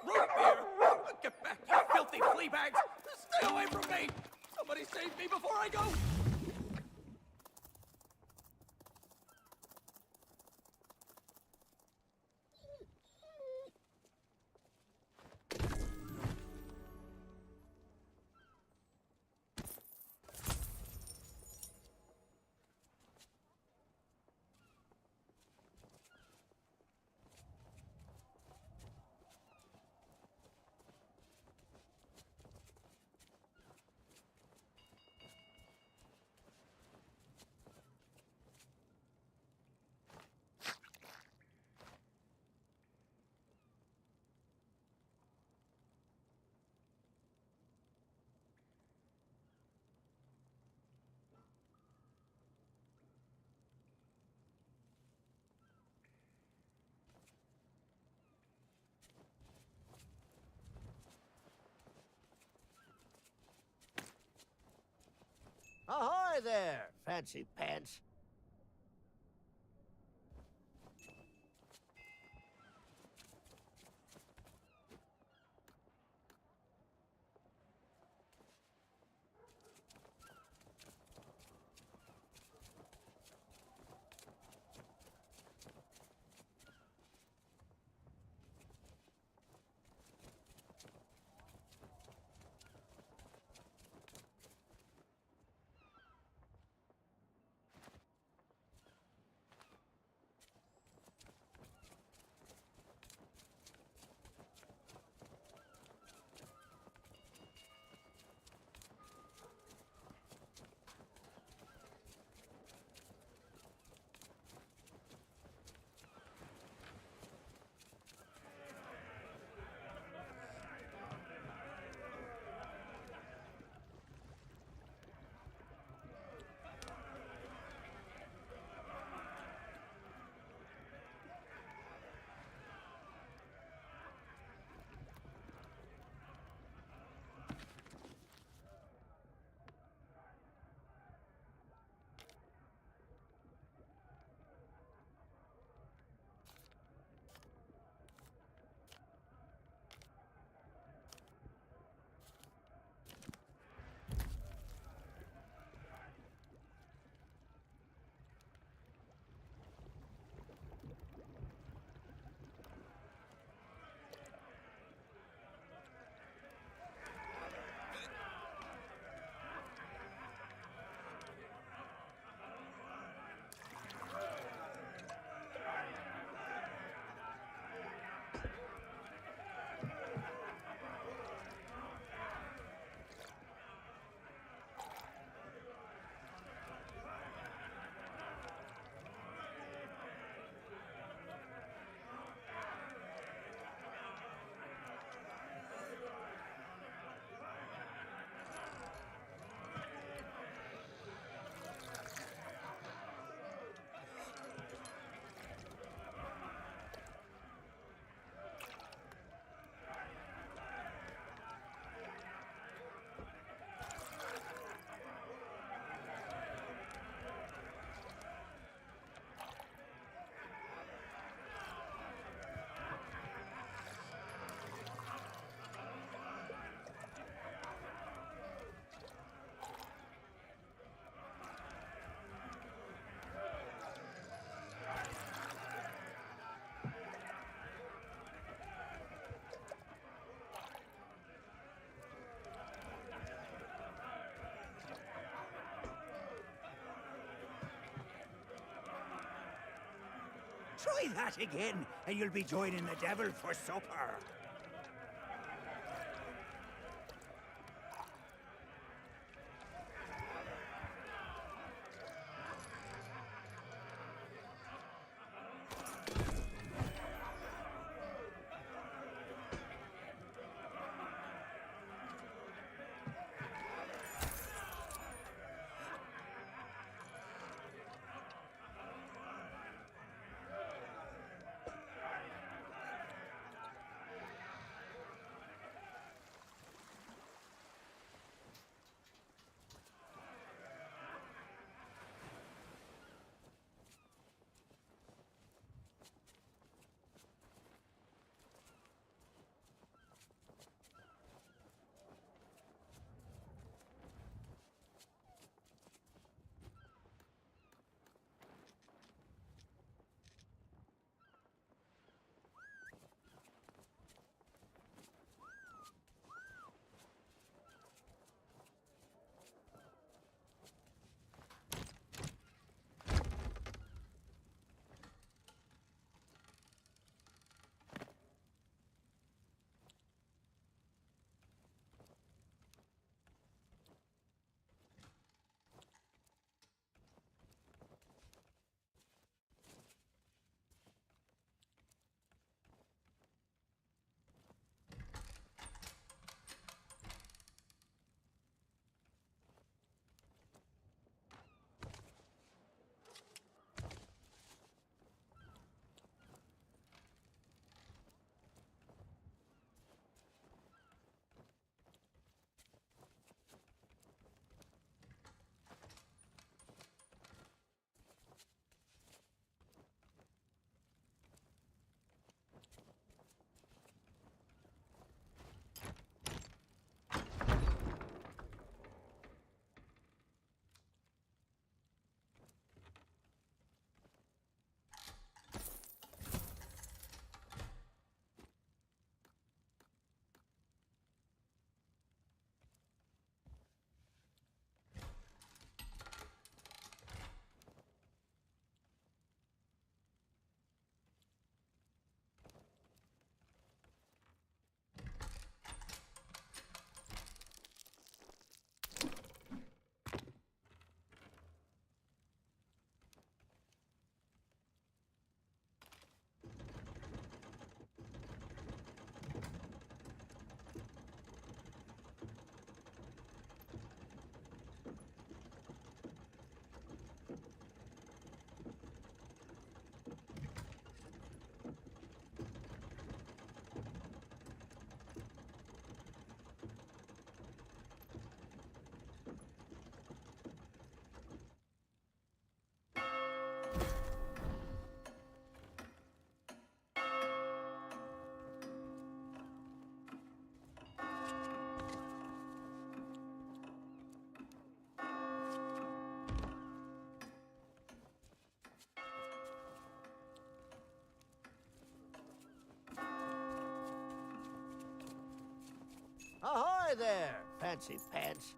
[SPEAKER 14] Root beer? Get back, you filthy flea bags! Stay away from me! Somebody save me before I go!
[SPEAKER 16] Ahoy there, fancy pants.
[SPEAKER 15] Try that again, and you'll be joining the devil for supper.
[SPEAKER 16] Ahoy there, fancy pants.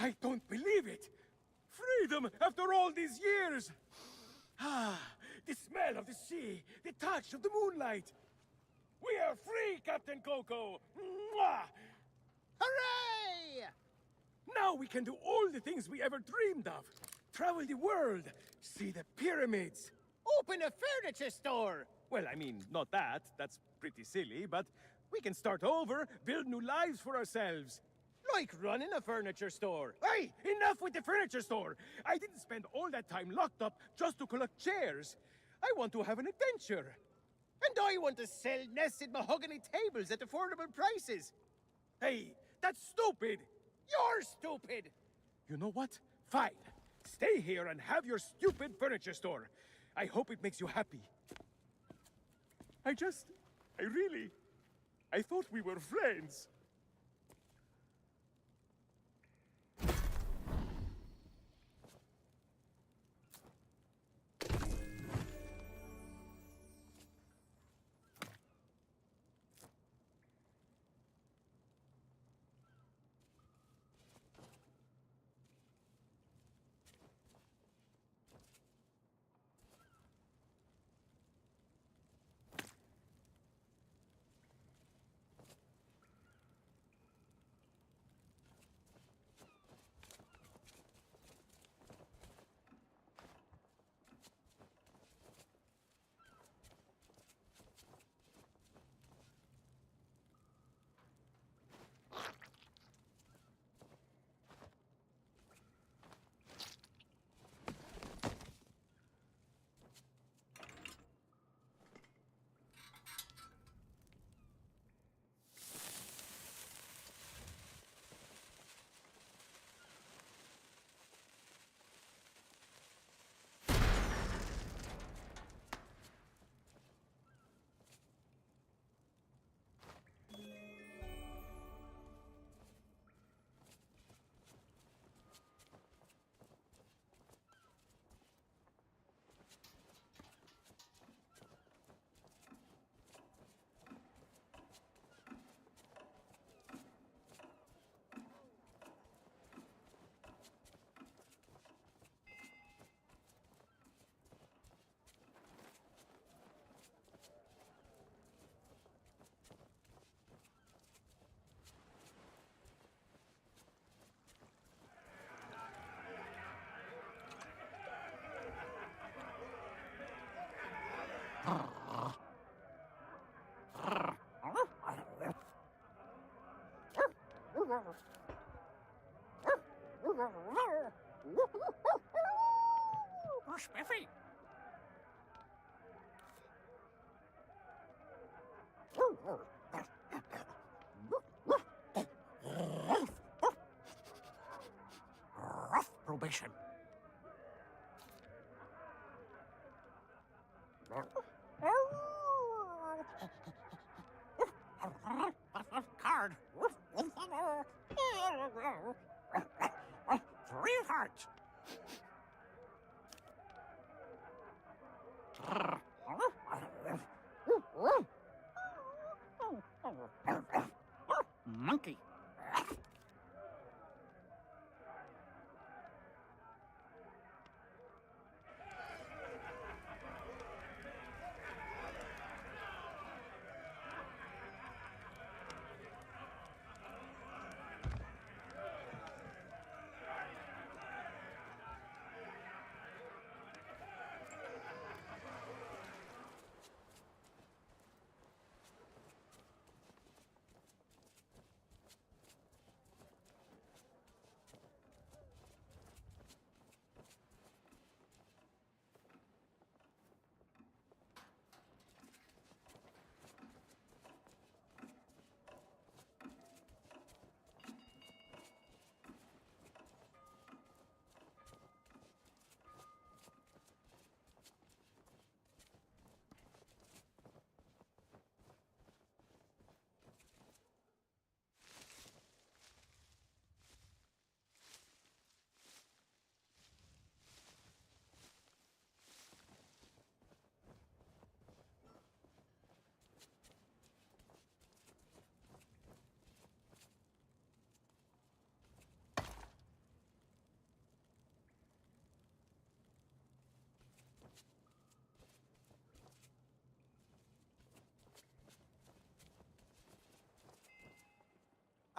[SPEAKER 17] I don't believe it! Freedom after all these years! Ah, the smell of the sea, the touch of the moonlight. We are free, Captain Coco! Mwah!
[SPEAKER 8] Hooray!
[SPEAKER 17] Now we can do all the things we ever dreamed of. Travel the world, see the pyramids.
[SPEAKER 8] Open a furniture store!
[SPEAKER 17] Well, I mean, not that. That's pretty silly, but we can start over, build new lives for ourselves.
[SPEAKER 8] Like running a furniture store.
[SPEAKER 17] Hey, enough with the furniture store! I didn't spend all that time locked up just to collect chairs. I want to have an adventure.
[SPEAKER 8] And I want to sell nested mahogany tables at affordable prices.
[SPEAKER 17] Hey, that's stupid!
[SPEAKER 8] You're stupid!
[SPEAKER 17] You know what? Fine. Stay here and have your stupid furniture store. I hope it makes you happy. I thought we were friends.
[SPEAKER 14] Spiffy! Rough probation. Card. 3 hearts. Monkey.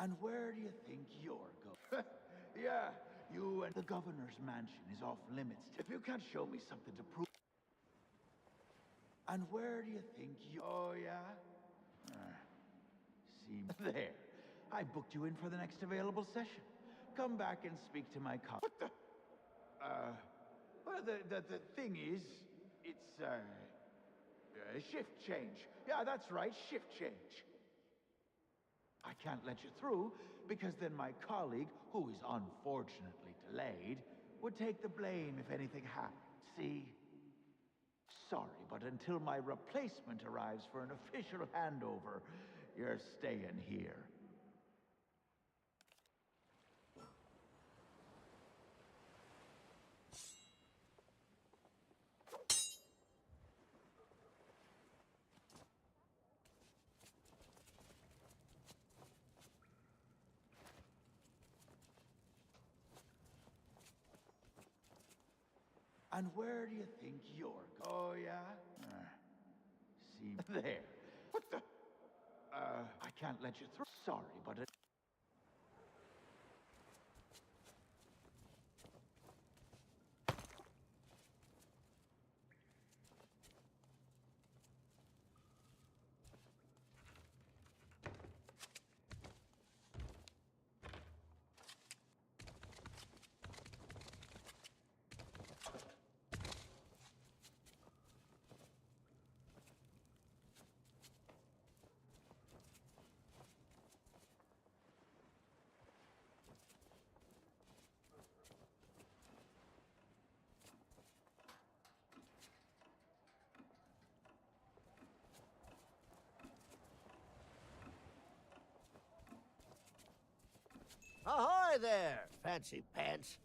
[SPEAKER 9] And where do you think you're going? Yeah, you and the governor's mansion is off limits. If you can't show me something to prove... And where do you think you... Oh, yeah? See, there. I booked you in for the next available session. Come back and speak to my What the... Well, the thing is, it's, shift change. Yeah, that's right, shift change. I can't let you through, because then my colleague, who is unfortunately delayed, would take the blame if anything happened. See? Sorry, but until my replacement arrives for an official handover, you're staying here. And where do you think you're going? Oh, yeah? See, there. What the... I can't let you through. Sorry, but it...
[SPEAKER 16] Ahoy there, fancy pants.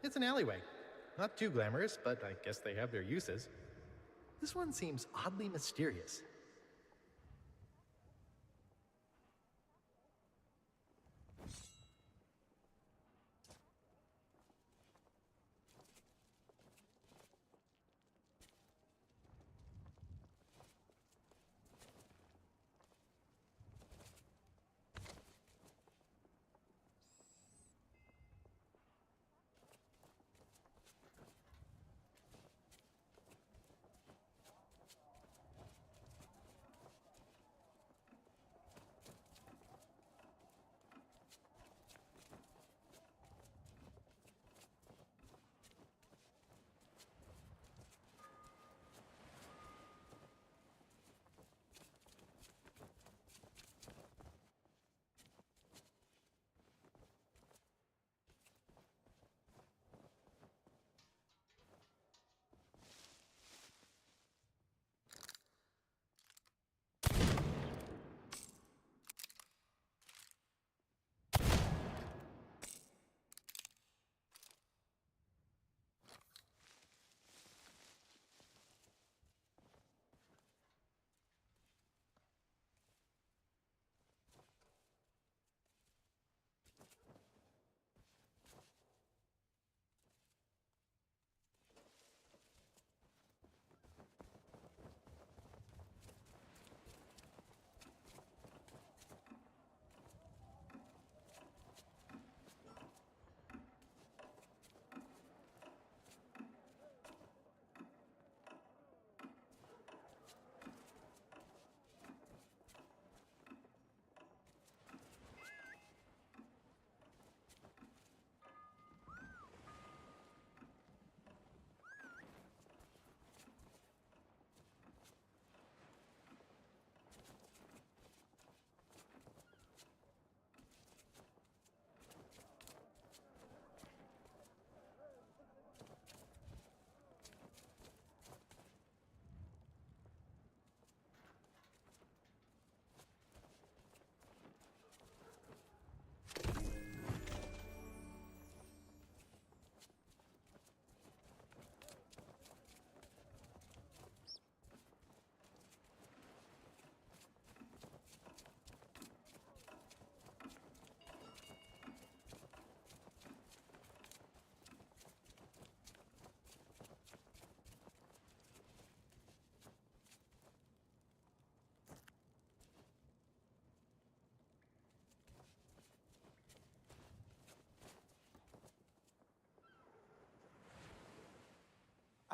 [SPEAKER 3] It's an alleyway. Not too glamorous, but I guess they have their uses. This one seems oddly mysterious.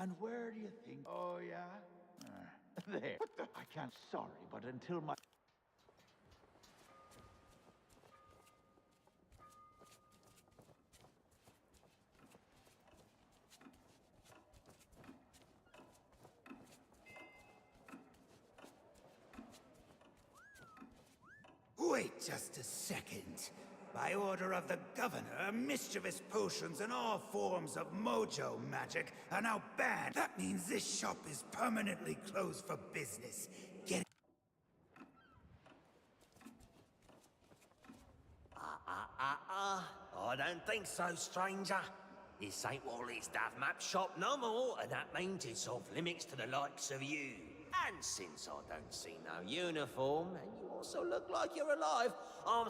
[SPEAKER 9] And where do you think? Oh, yeah? There. What the? I can't. Sorry, but until my.
[SPEAKER 15] Wait just a second. By order of the governor, mischievous potions and all forms of mojo magic are now banned. That means this shop is permanently closed for business. Get
[SPEAKER 14] I don't think so, stranger. This ain't Wally's Dove Map shop no more, and that means it's off limits to the likes of you. And since I don't see no uniform, and you also look like you're alive, I'm...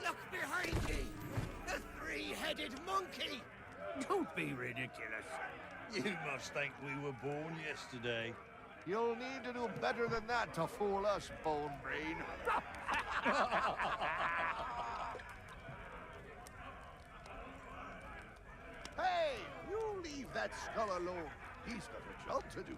[SPEAKER 6] Look behind ye! The three-headed monkey!
[SPEAKER 4] Don't be ridiculous. You must think we were born yesterday.
[SPEAKER 11] You'll need to do better than that to fool us, Bone Brain. Hey, you leave that skull alone. He's got a job to do.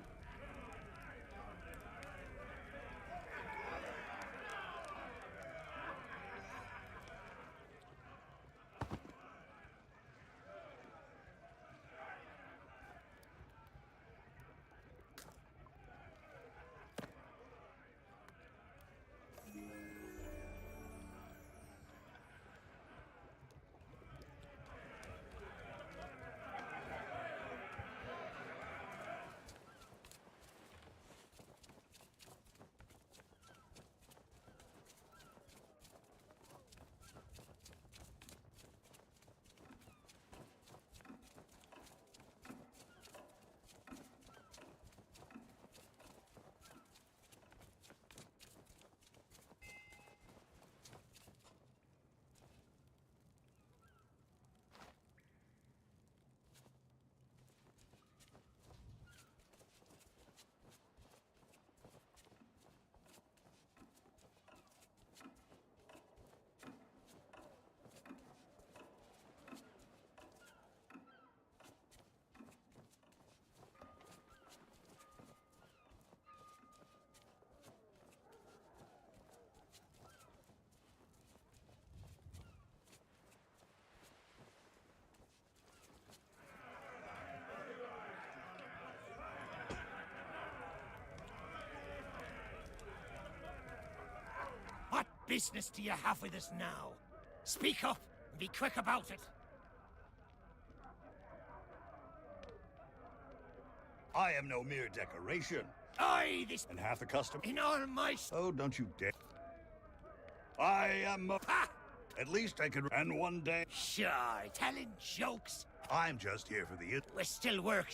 [SPEAKER 6] business do you have with us now? Speak up and be quick about it.
[SPEAKER 5] I am no mere decoration.
[SPEAKER 6] I, this...
[SPEAKER 5] And half the custom...
[SPEAKER 6] In all my...
[SPEAKER 5] Oh, don't you dare. I am a...
[SPEAKER 6] Ha!
[SPEAKER 5] At least I could... And one day...
[SPEAKER 6] Sure, telling jokes.
[SPEAKER 5] I'm just here for the...
[SPEAKER 6] We're still work...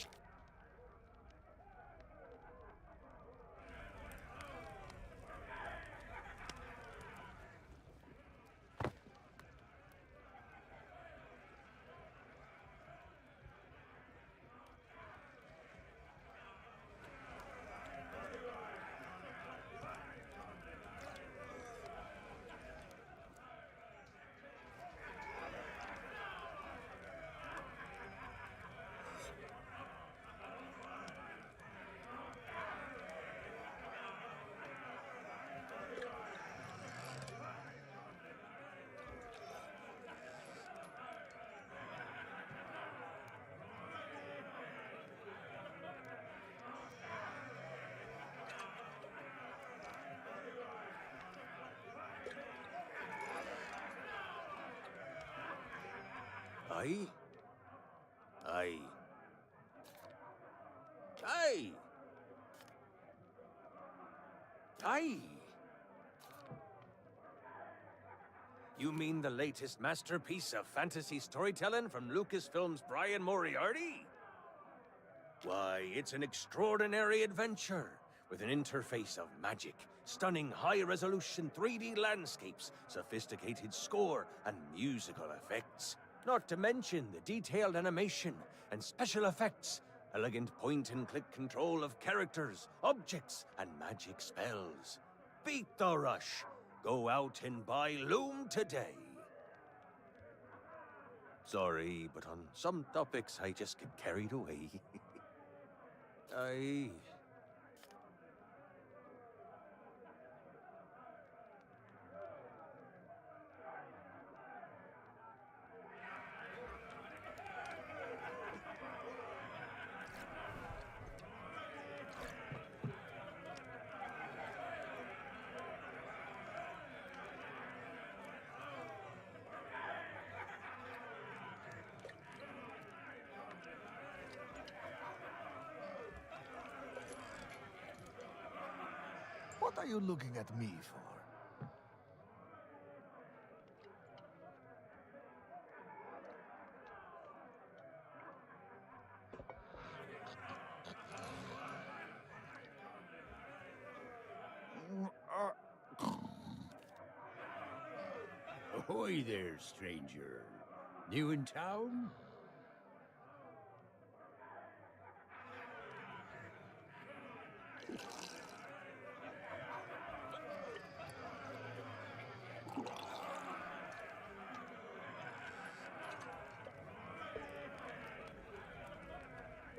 [SPEAKER 12] Aye? Aye. Aye! Aye! You mean the latest masterpiece of fantasy storytelling from Lucasfilm's Brian Moriarty? Why, it's an extraordinary adventure with an interface of magic, stunning high-resolution 3D landscapes, sophisticated score, and musical effects. Not to mention the detailed animation and special effects, elegant point-and-click control of characters, objects, and magic spells. Beat the rush. Go out and buy Loom today. Sorry, but on some topics I just get carried away. Aye.
[SPEAKER 11] What are you looking at me for?
[SPEAKER 4] Ahoy there, stranger. New in town?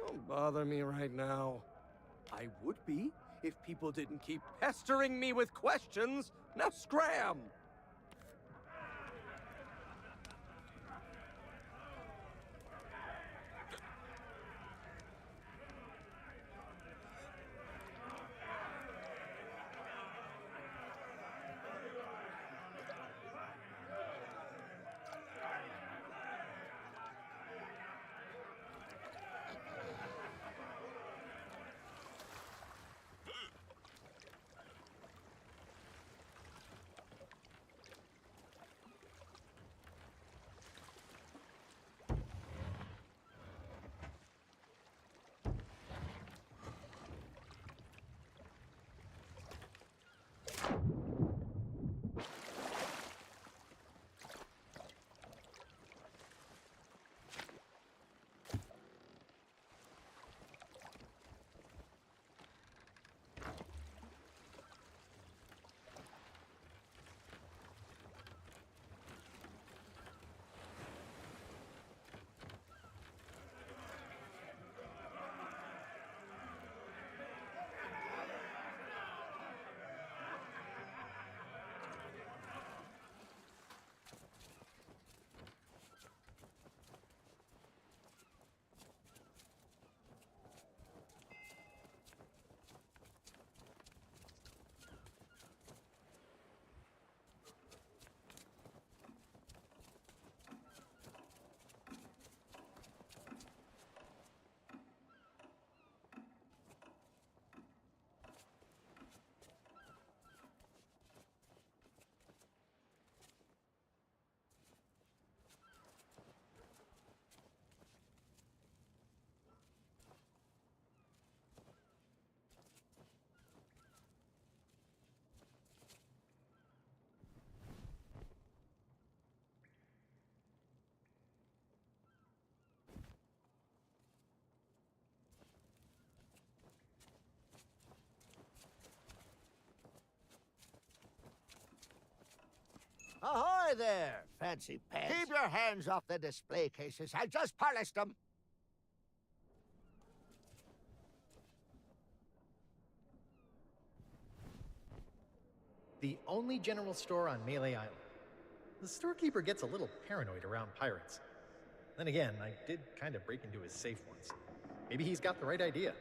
[SPEAKER 10] Don't bother me right now. I would be if people didn't keep pestering me with questions. Now scram!
[SPEAKER 16] Ahoy there, fancy pants. Keep your hands off the display cases. I just polished them.
[SPEAKER 3] The only general store on Melee Island. The storekeeper gets a little paranoid around pirates. Then again, I did kind of break into his safe once. Maybe he's got the right idea.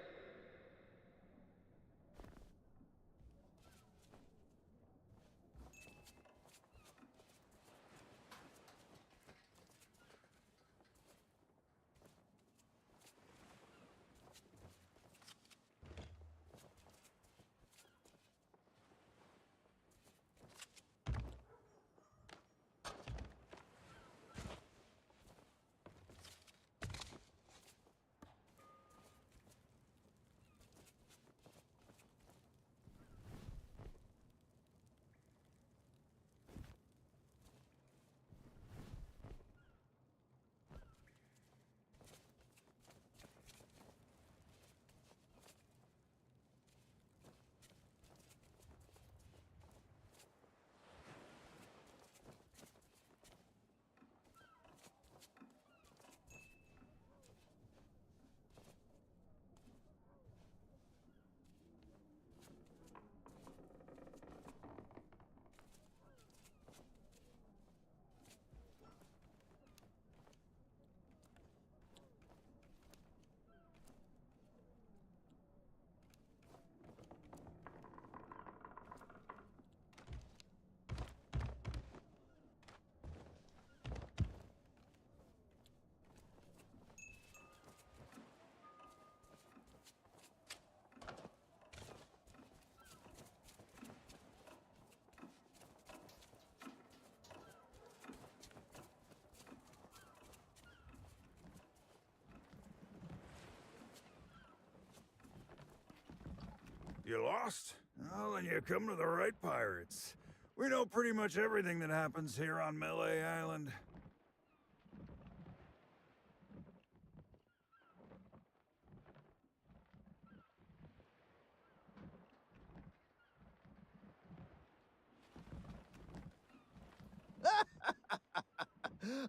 [SPEAKER 7] You lost? Well, then you come to the right pirates. We know pretty much everything that happens here on Melee Island.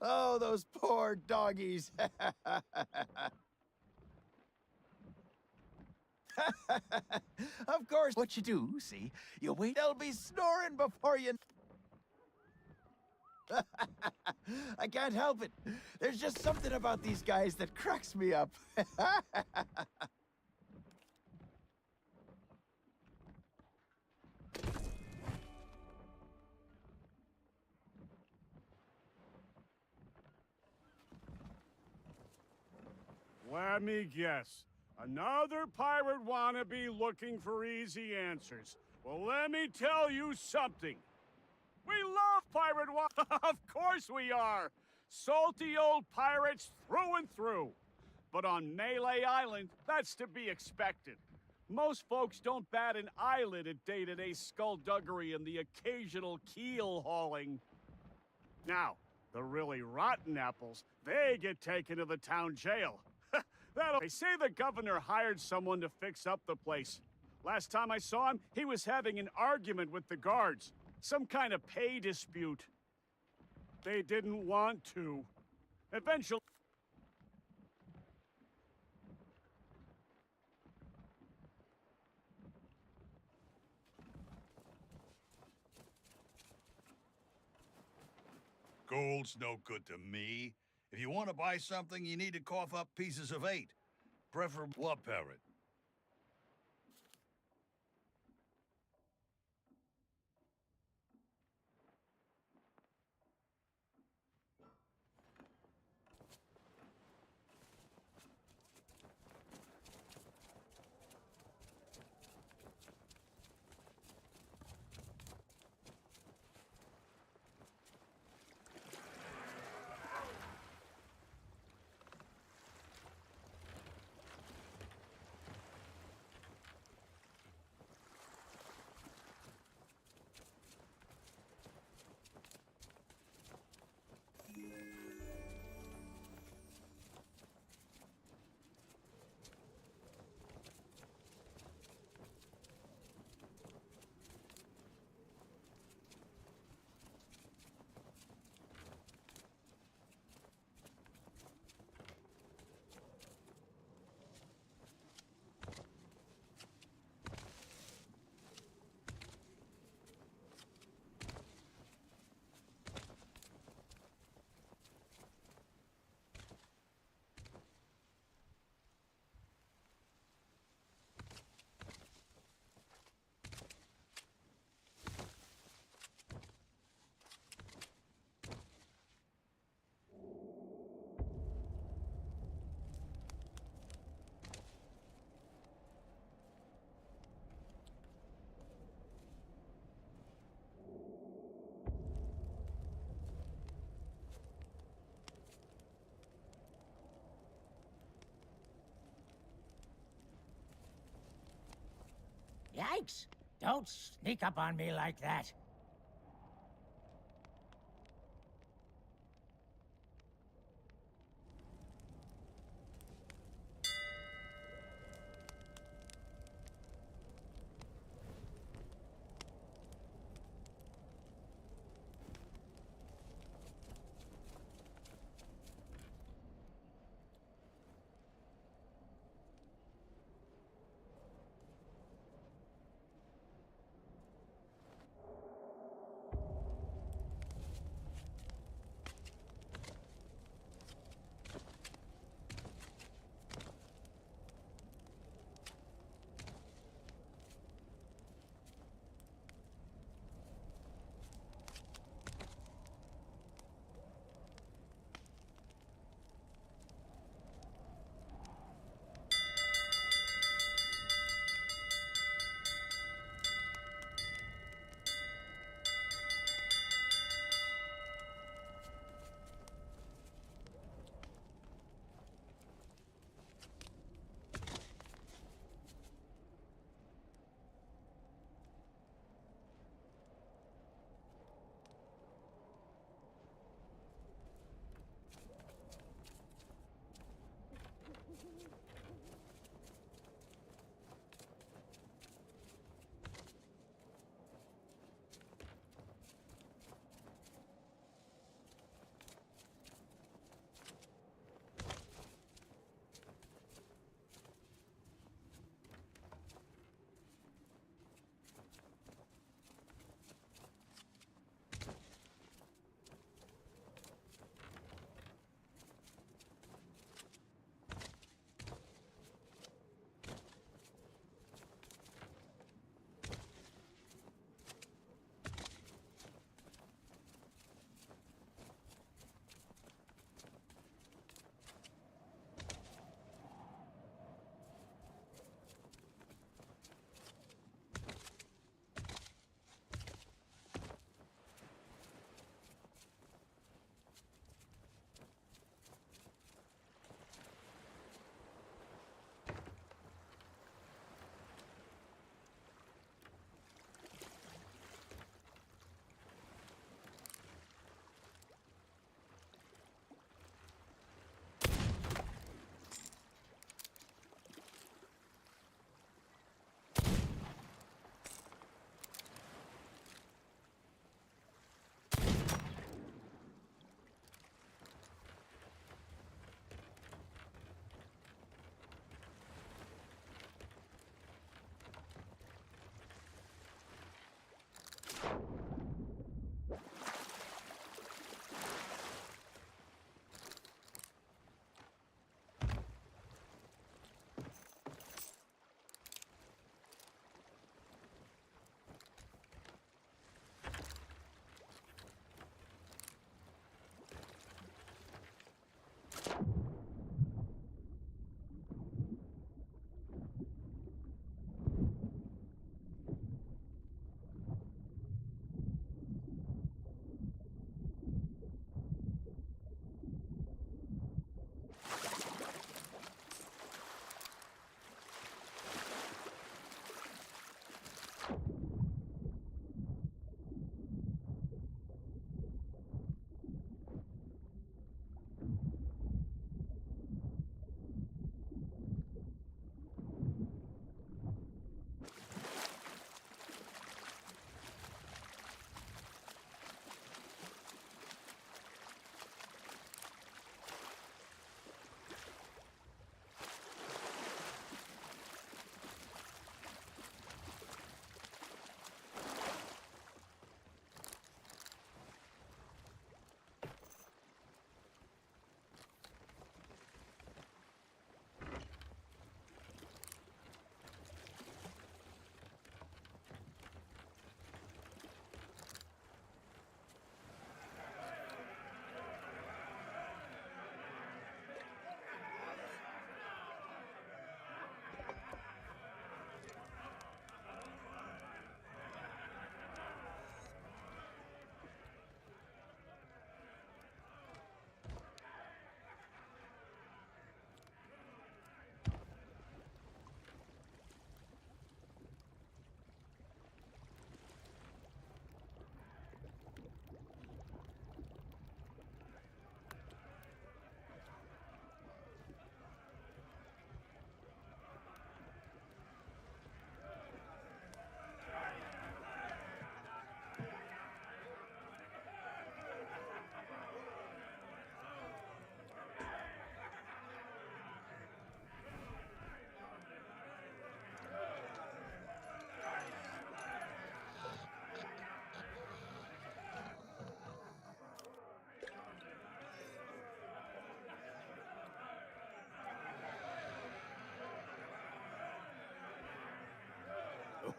[SPEAKER 9] Oh, those poor doggies. Of course, what you do, see, you wait, they'll be snoring before you... I can't help it. There's just something about these guys that cracks me up.
[SPEAKER 13] Let me guess. Another pirate wannabe looking for easy answers. Well, let me tell you something. We love pirate Of course we are. Salty old pirates through and through. But on Melee Island, that's to be expected. Most folks don't bat an eyelid at day-to-day skullduggery and the occasional keel hauling. Now, the really rotten apples, they get taken to the town jail. They say the governor hired someone to fix up the place. Last time I saw him, he was having an argument with the guards. Some kind of pay dispute. They didn't want to. Eventually...
[SPEAKER 5] Gold's no good to me. If you want to buy something, you need to cough up pieces of 8. Preferably blood parrot.
[SPEAKER 18] Yikes! Don't sneak up on me like that.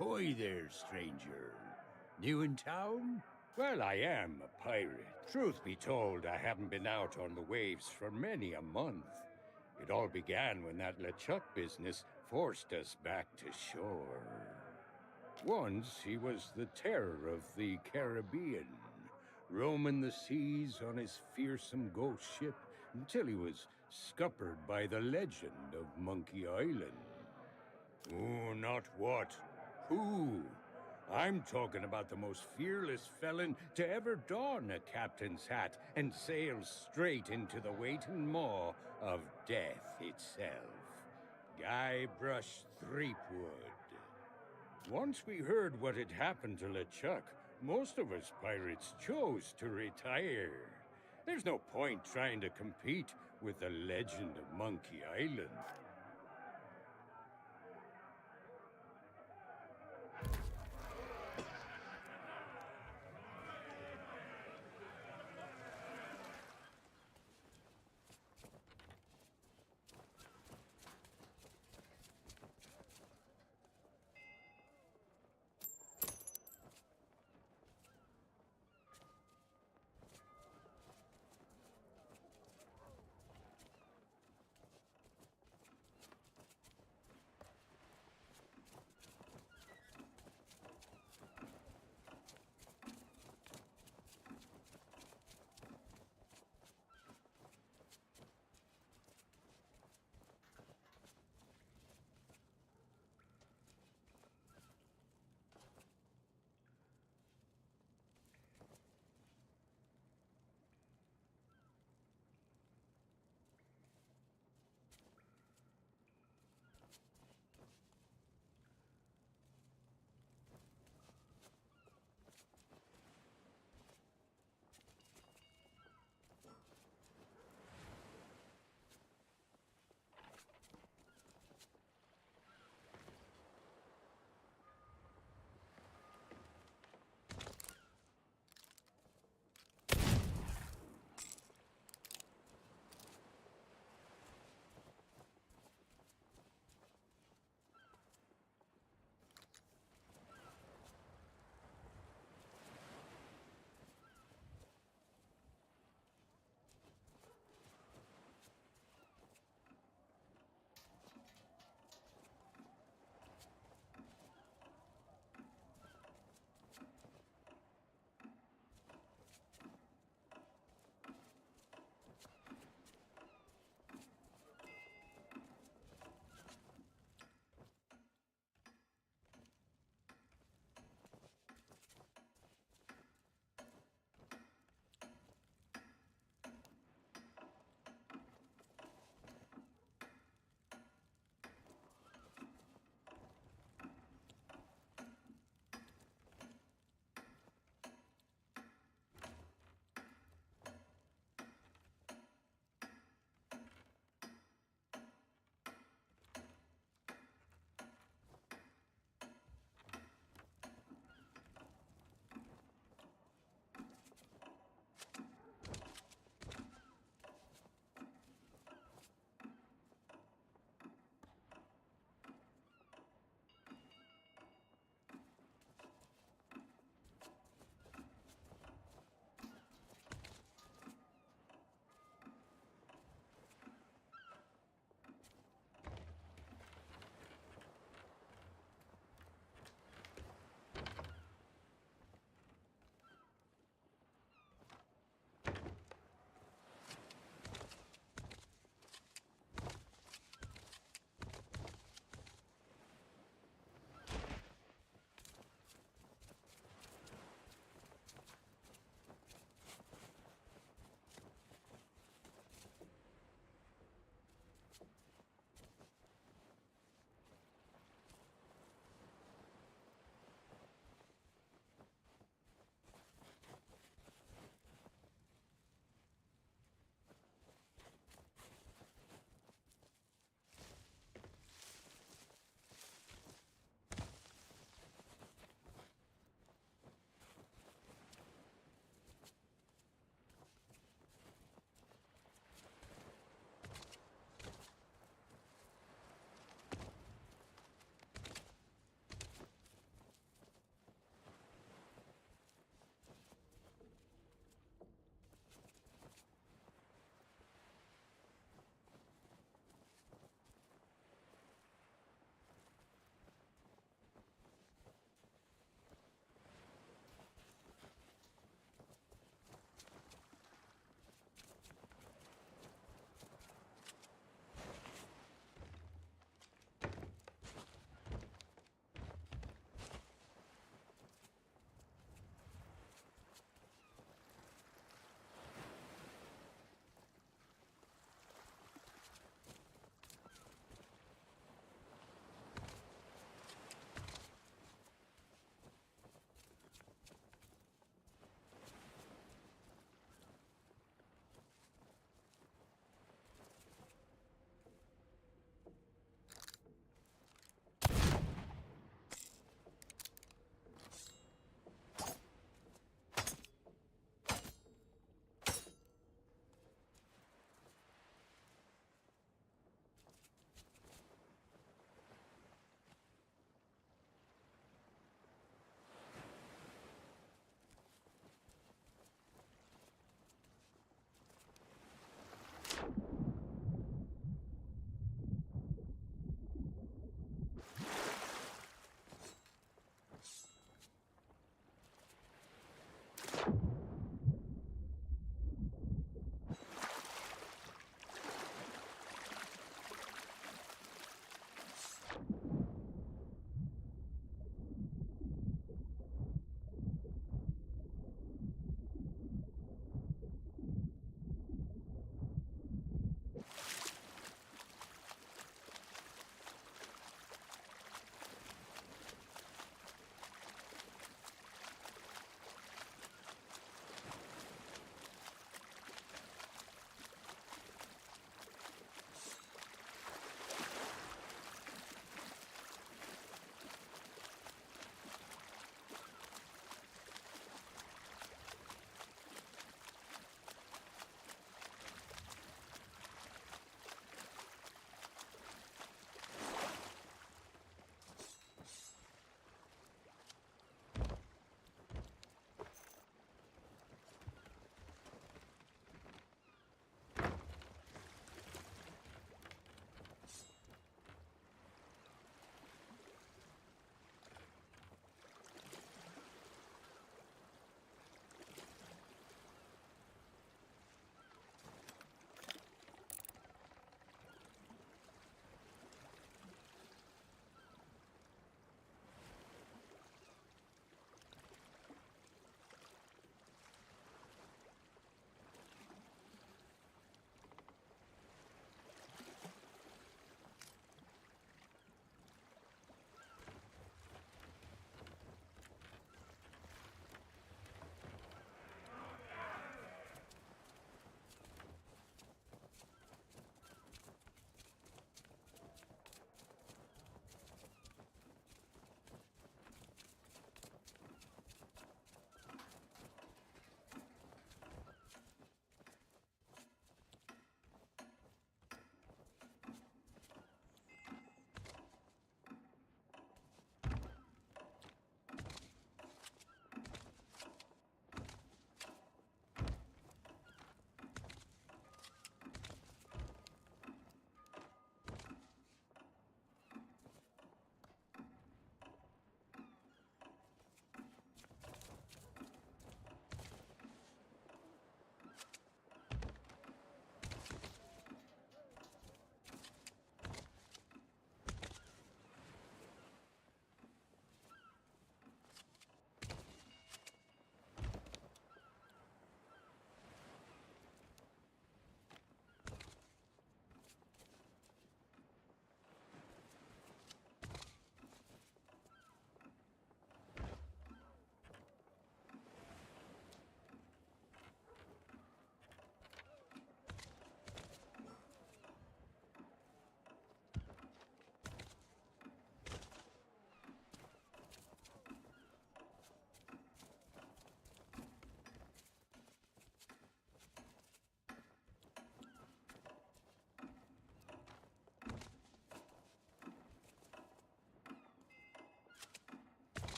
[SPEAKER 4] Ahoy there, stranger. New in town? Well, I am a pirate. Truth be told, I haven't been out on the waves for many a month. It all began when that LeChuck business forced us back to shore. Once, he was the terror of the Caribbean, roaming the seas on his fearsome ghost ship until he was scuppered by the legend of Monkey Island. Oh, not what. Who? I'm talking about the most fearless felon to ever don a captain's hat and sail straight into the waiting maw of death itself. Guybrush Threepwood. Once we heard what had happened to LeChuck, most of us pirates chose to retire. There's no point trying to compete with the legend of Monkey Island.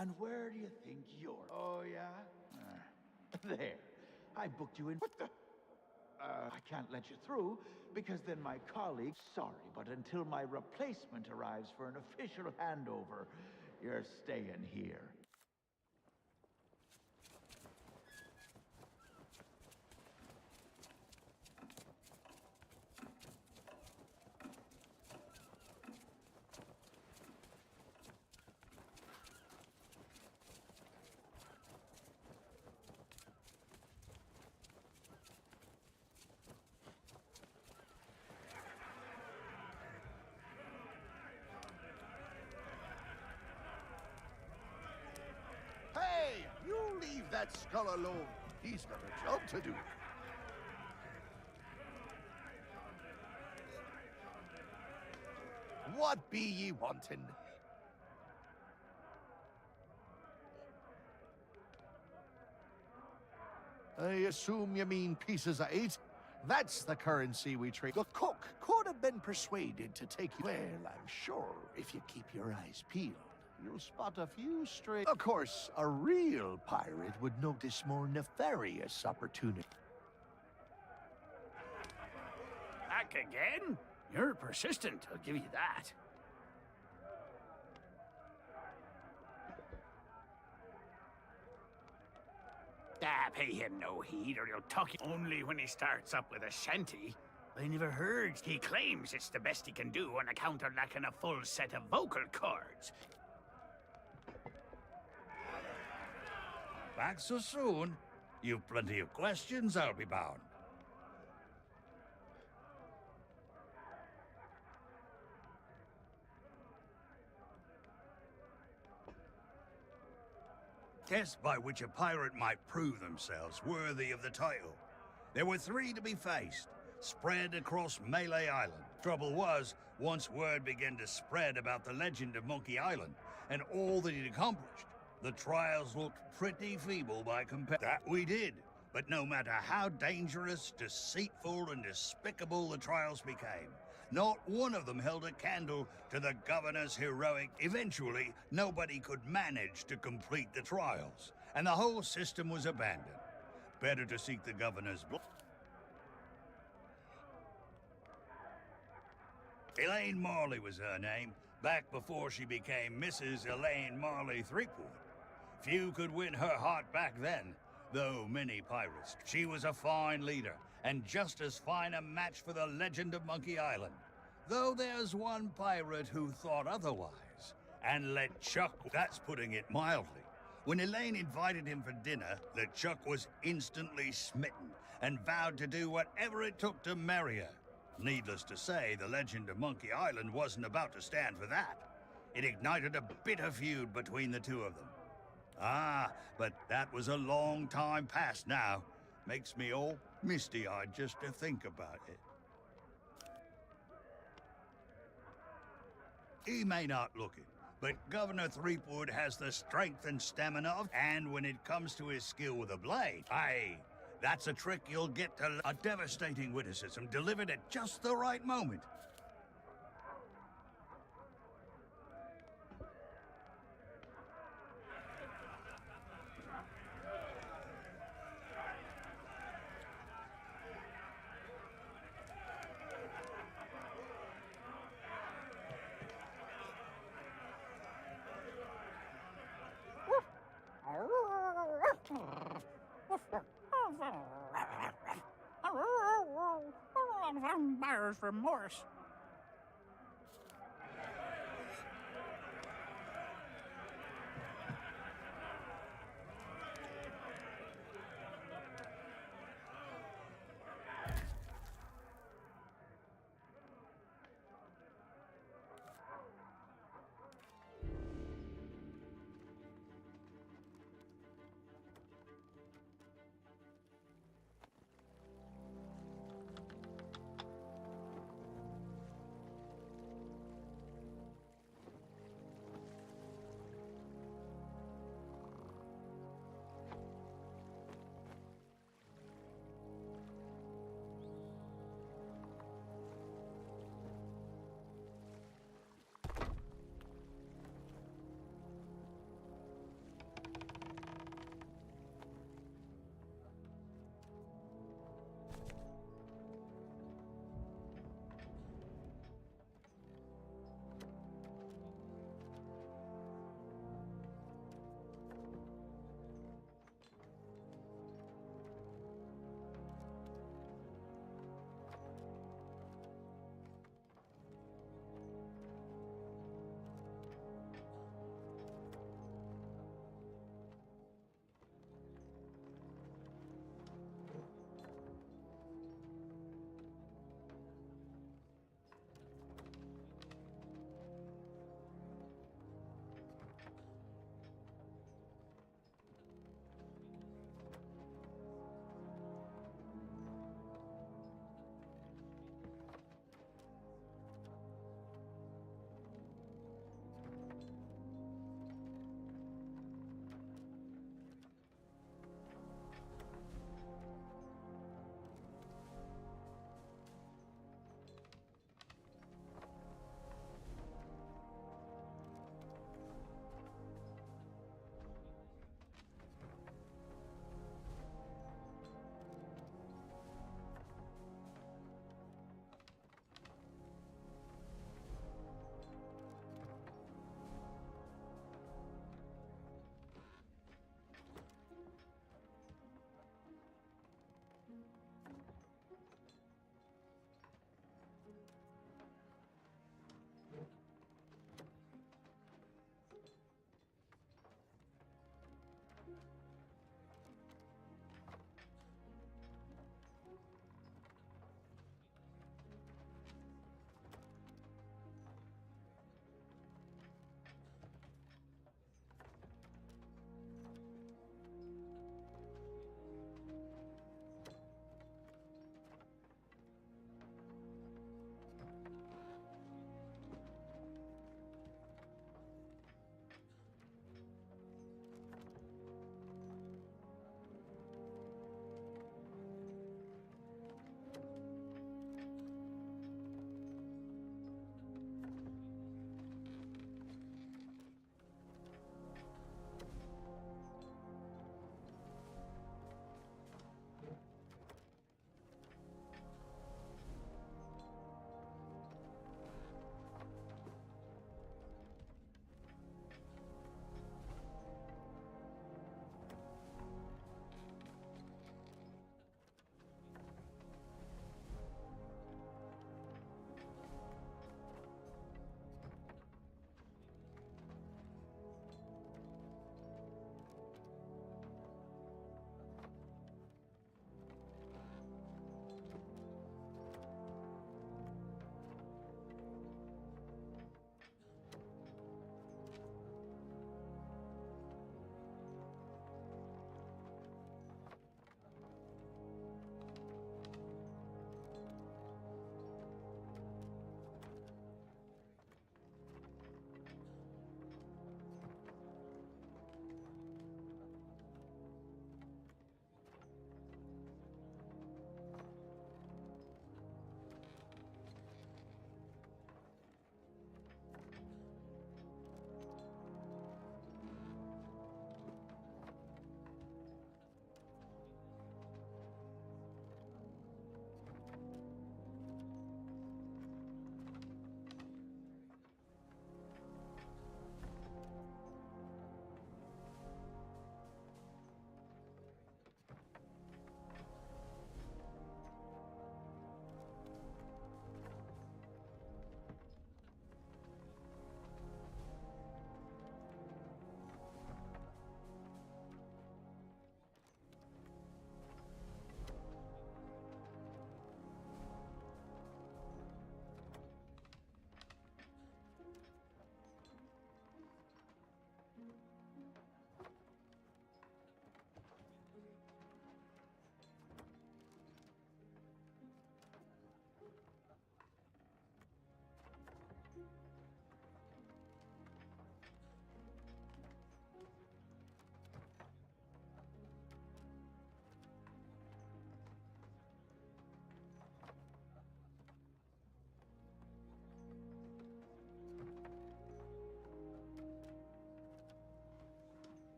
[SPEAKER 9] And where do you think you're? Oh, yeah? There. I booked you in. What the? I can't let you through because then my colleague. Sorry, but until my replacement arrives for an official handover, you're staying here.
[SPEAKER 11] Hey, you leave that skull alone. He's got a job to do. What be ye wanting? I assume you mean pieces of 8? That's the currency we trade. The cook could have been persuaded to take you. Well, I'm sure if you keep your eyes peeled, you'll spot a few stray. Of course, a real pirate would notice more nefarious opportunity.
[SPEAKER 19] Back again? You're persistent, I'll give you that. Ah, pay him no heed or he'll talk only when he starts up with a shanty. I never heard. He claims it's the best he can do on account of lacking a full set of vocal cords.
[SPEAKER 5] Back so soon? You've plenty of questions, I'll be bound. Tests by which a pirate might prove themselves worthy of the title. There were 3 to be faced, spread across Melee Island. Trouble was, once word began to spread about the legend of Monkey Island and all that he'd accomplished, the trials looked pretty feeble by comparison. That we did, but no matter how dangerous, deceitful, and despicable the trials became, not one of them held a candle to the governor's heroic. Eventually, nobody could manage to complete the trials, and the whole system was abandoned. Better to seek the governor's blood. Elaine Marley was her name, back before she became Mrs. Elaine Marley Threepwood. Few could win her heart back then, though many pirates. She was a fine leader, and just as fine a match for the legend of Monkey Island. Though there's one pirate who thought otherwise, and LeChuck, that's putting it mildly. When Elaine invited him for dinner, LeChuck was instantly smitten, and vowed to do whatever it took to marry her. Needless to say, the legend of Monkey Island wasn't about to stand for that. It ignited a bitter feud between the two of them. Ah, but that was a long time past now. Makes me all misty-eyed just to think about it. He may not look it, but Governor Threepwood has the strength and stamina of, and when it comes to his skill with a blade, aye, that's a trick you'll get to a devastating witticism delivered at just the right moment.
[SPEAKER 19] Buyer's remorse.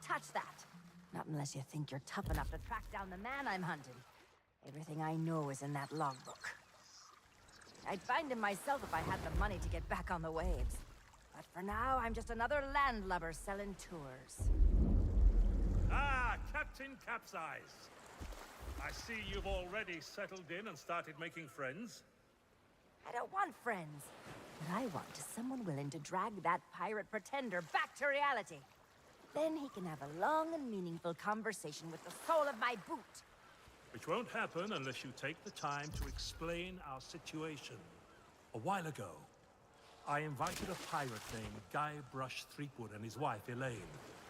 [SPEAKER 1] touch that. Not unless you think you're tough enough to track down the man I'm hunting. Everything I know is in that logbook. I'd find him myself if I had the money to get back on the waves. But for now, I'm just another landlubber selling tours.
[SPEAKER 2] Ah, Captain Capsize. I see you've already settled in and started making friends.
[SPEAKER 1] I don't want friends. What I want is someone willing to drag that pirate pretender back to reality. Then he can have a long and meaningful conversation with the sole of my boot.
[SPEAKER 2] Which won't happen unless you take the time to explain our situation. A while ago, I invited a pirate named Guybrush Threepwood and his wife Elaine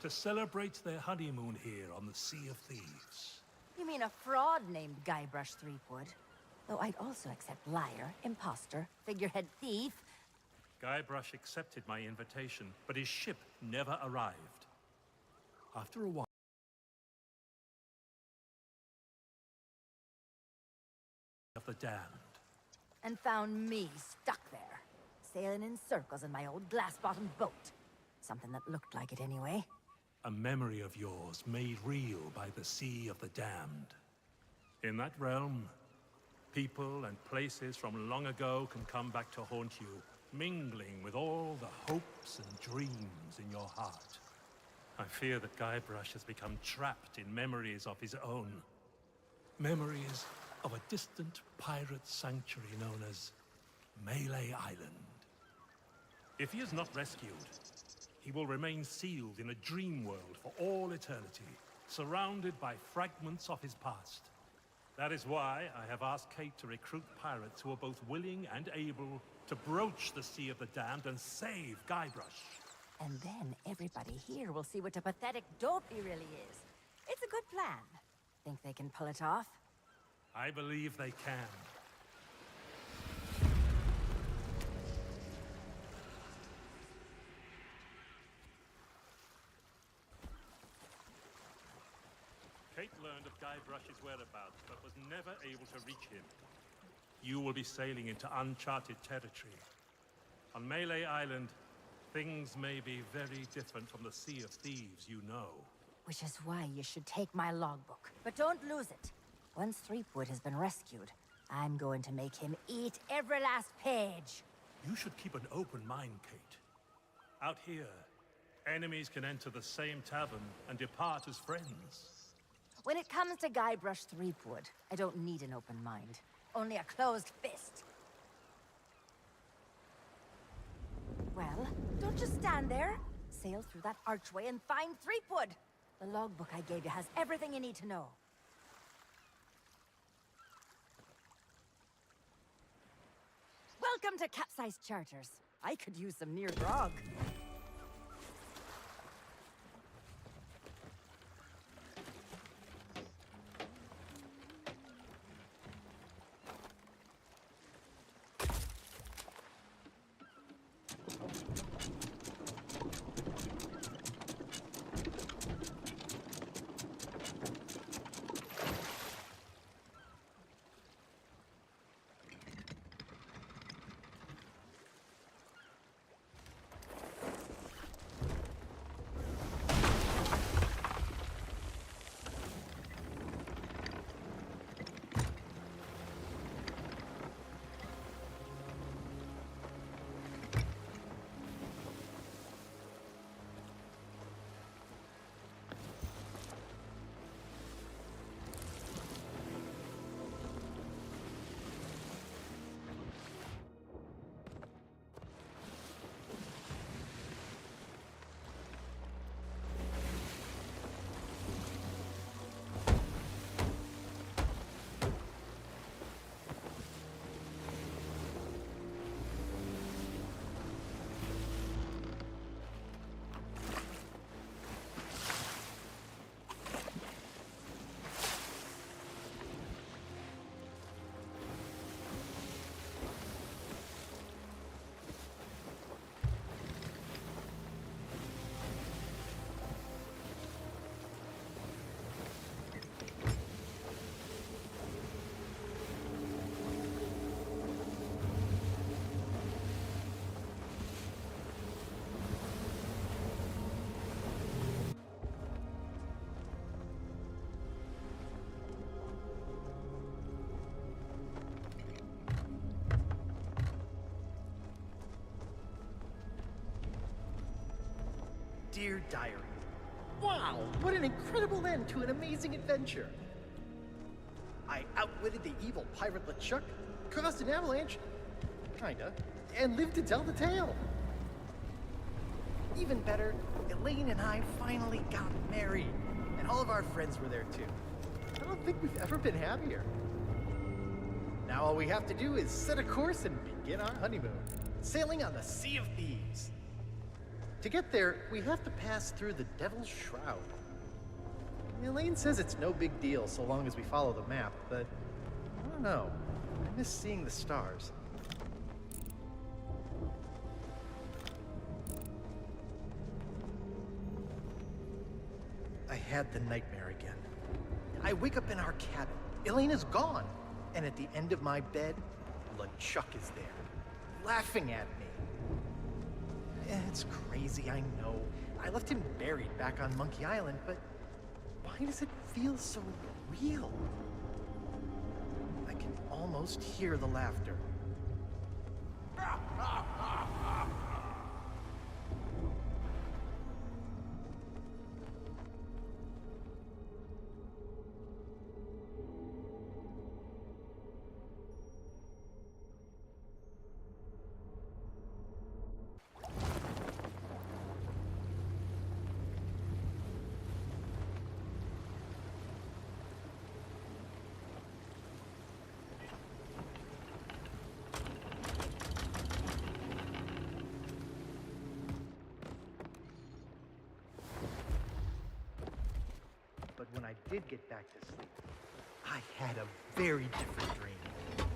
[SPEAKER 2] to celebrate their honeymoon here on the Sea of Thieves.
[SPEAKER 1] You mean a fraud named Guybrush Threepwood? Though I'd also accept liar, imposter, figurehead thief.
[SPEAKER 2] Guybrush accepted my invitation, but his ship never arrived. After a while, of the damned.
[SPEAKER 1] And found me stuck there, sailing in circles in my old glass-bottomed boat. Something that looked like it anyway.
[SPEAKER 2] A memory of yours made real by the Sea of the Damned. In that realm, people and places from long ago can come back to haunt you, mingling with all the hopes and dreams in your heart. I fear that Guybrush has become trapped in memories of his own. Memories of a distant pirate sanctuary known as Melee Island. If he is not rescued, he will remain sealed in a dream world for all eternity, surrounded by fragments of his past. That is why I have asked Kate to recruit pirates who are both willing and able to broach the Sea of the Damned and save Guybrush.
[SPEAKER 1] And then everybody here will see what a pathetic dope he really is. It's a good plan. Think they can pull it off?
[SPEAKER 2] I believe they can. Kate learned of Guybrush's whereabouts, but was never able to reach him. You will be sailing into uncharted territory. On Melee Island, things may be very different from the Sea of Thieves you know.
[SPEAKER 1] Which is why you should take my logbook. But don't lose it. Once Threepwood has been rescued, I'm going to make him eat every last page.
[SPEAKER 2] You should keep an open mind, Kate. Out here, enemies can enter the same tavern and depart as friends.
[SPEAKER 1] When it comes to Guybrush Threepwood, I don't need an open mind. Only a closed fist. Well, don't just stand there. Sail through that archway and find Threepwood. The logbook I gave you has everything you need to know. Welcome to Capsize Charters. I could use some near grog.
[SPEAKER 3] Dear Diary. Wow, what an incredible end to an amazing adventure. I outwitted the evil pirate LeChuck, caused an avalanche, kinda, and lived to tell the tale. Even better, Elaine and I finally got married, and all of our friends were there too. I don't think we've ever been happier. Now all we have to do is set a course and begin our honeymoon, sailing on the Sea of Thieves. To get there, we have to pass through the Devil's Shroud. Elaine says it's no big deal so long as we follow the map, but I don't know. I miss seeing the stars. I had the nightmare again. I wake up in our cabin. Elaine is gone. And at the end of my bed, LeChuck is there, laughing at me. It's crazy, I know. I left him buried back on Monkey Island, but why does it feel so real? I can almost hear the laughter. But when I did get back to sleep, I had a very different dream.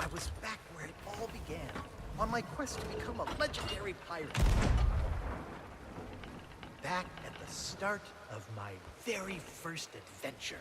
[SPEAKER 3] I was back where it all began, on my quest to become a legendary pirate. Back at the start of my very first adventure.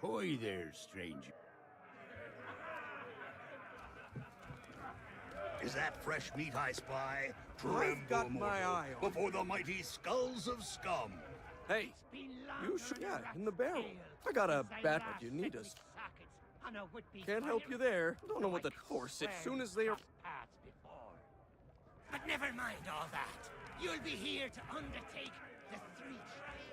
[SPEAKER 4] Ahoy there, stranger.
[SPEAKER 5] Is that fresh meat I spy?
[SPEAKER 10] I've got
[SPEAKER 5] Tremble,
[SPEAKER 10] my
[SPEAKER 5] mortal,
[SPEAKER 10] eye on
[SPEAKER 5] before the mighty skulls of scum.
[SPEAKER 10] Hey, you should, yeah, in the barrel. I got a bat, but you need us. Can't help you there. Don't know what the course as soon as they are.
[SPEAKER 6] But never mind all that. You'll be here to undertake the three trials.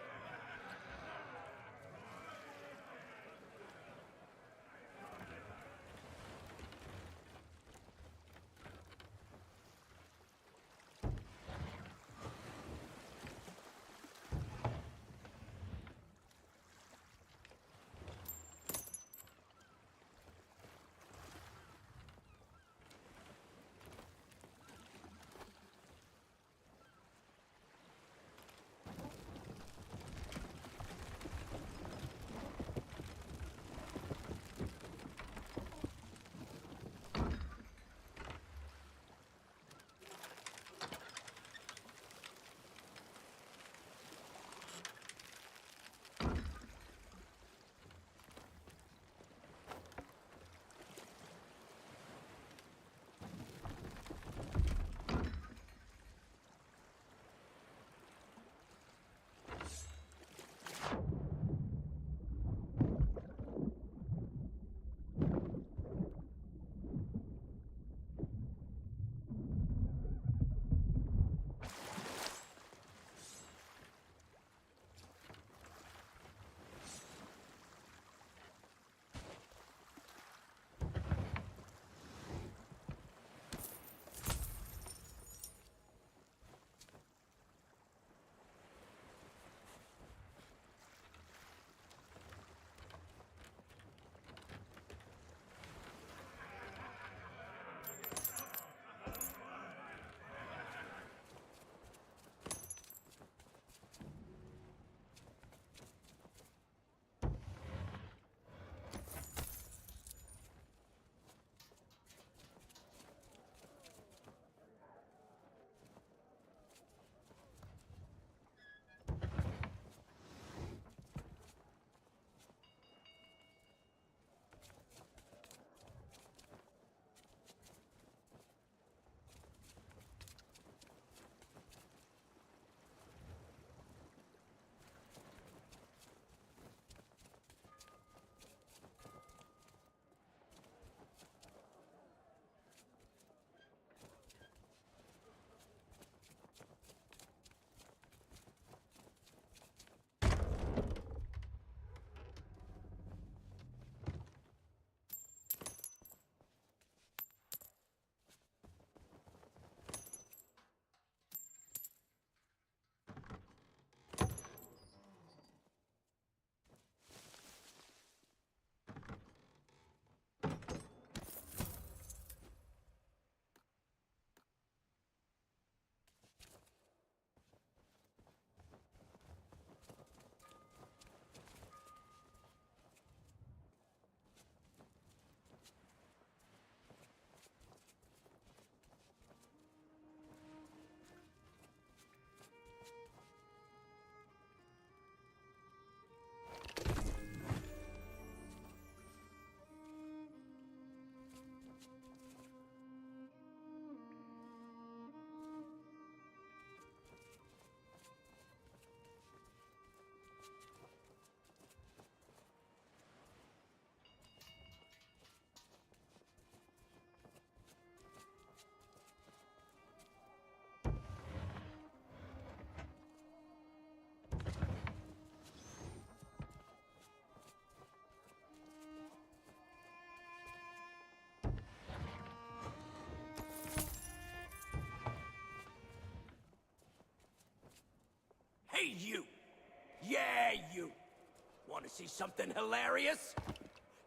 [SPEAKER 14] see something hilarious?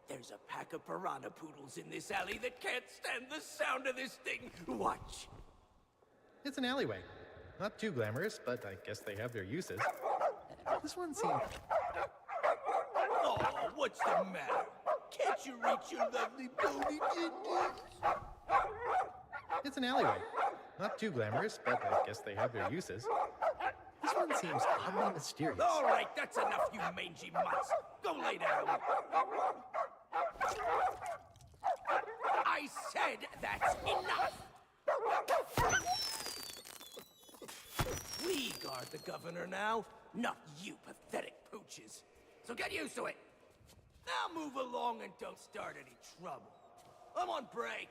[SPEAKER 14] There's a pack of piranha poodles in this alley that can't stand the sound of this thing. Watch.
[SPEAKER 3] It's an alleyway. Not too glamorous, but I guess they have their uses. This one seems...
[SPEAKER 14] Oh, what's the matter? Can't you reach your lovely bony digits?
[SPEAKER 3] It's an alleyway. Not too glamorous, but I guess they have their uses. This one seems oddly mysterious.
[SPEAKER 14] All right, that's enough, you mangy mutts. Go lay down. I said that's enough. We guard the governor now, not you pathetic pooches. So get used to it. Now move along and don't start any trouble. I'm on break.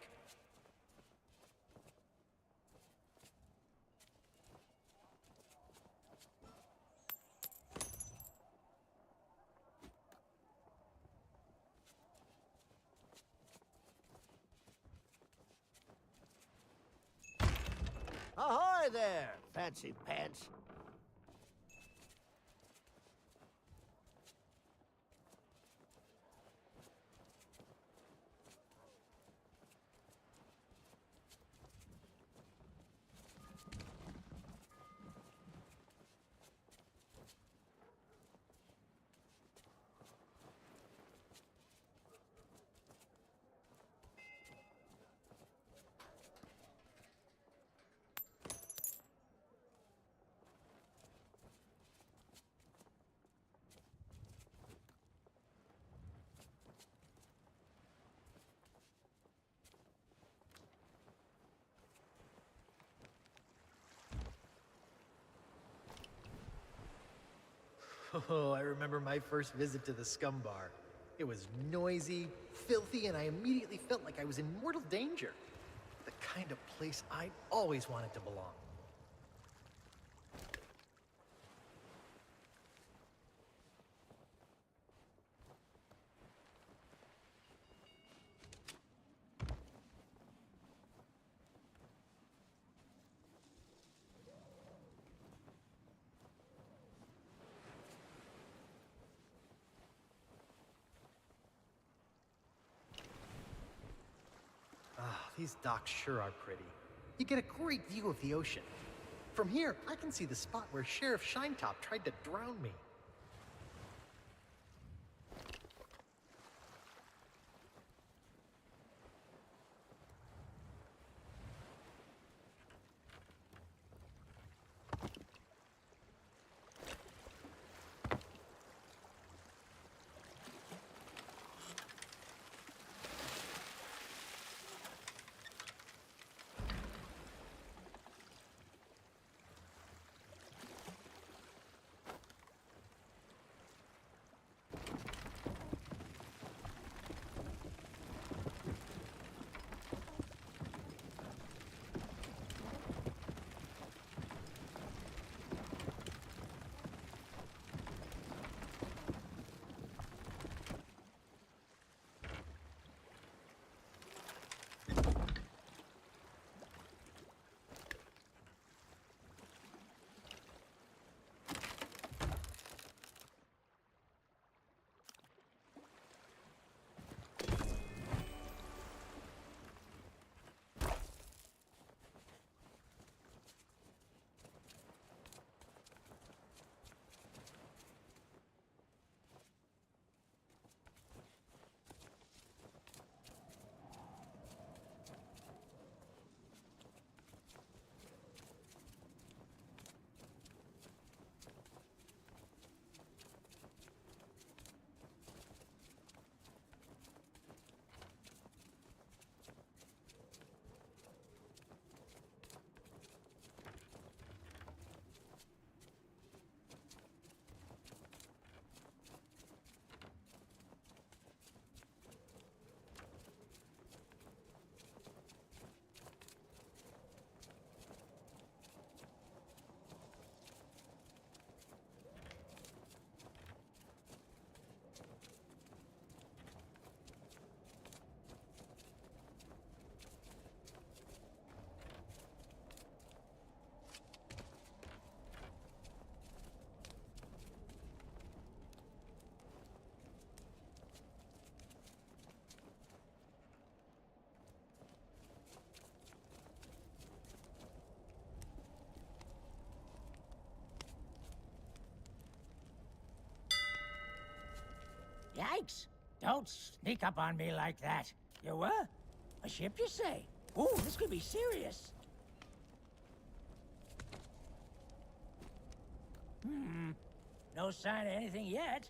[SPEAKER 16] Ahoy there, fancy pants.
[SPEAKER 3] Oh, I remember my first visit to the Scum Bar. It was noisy, filthy, and I immediately felt like I was in mortal danger. The kind of place I always wanted to belong. These docks sure are pretty. You get a great view of the ocean. From here, I can see the spot where Sheriff Shinetop tried to drown me.
[SPEAKER 18] Yikes! Don't sneak up on me like that. You what? A ship, you say? Ooh, this could be serious. No sign of anything yet.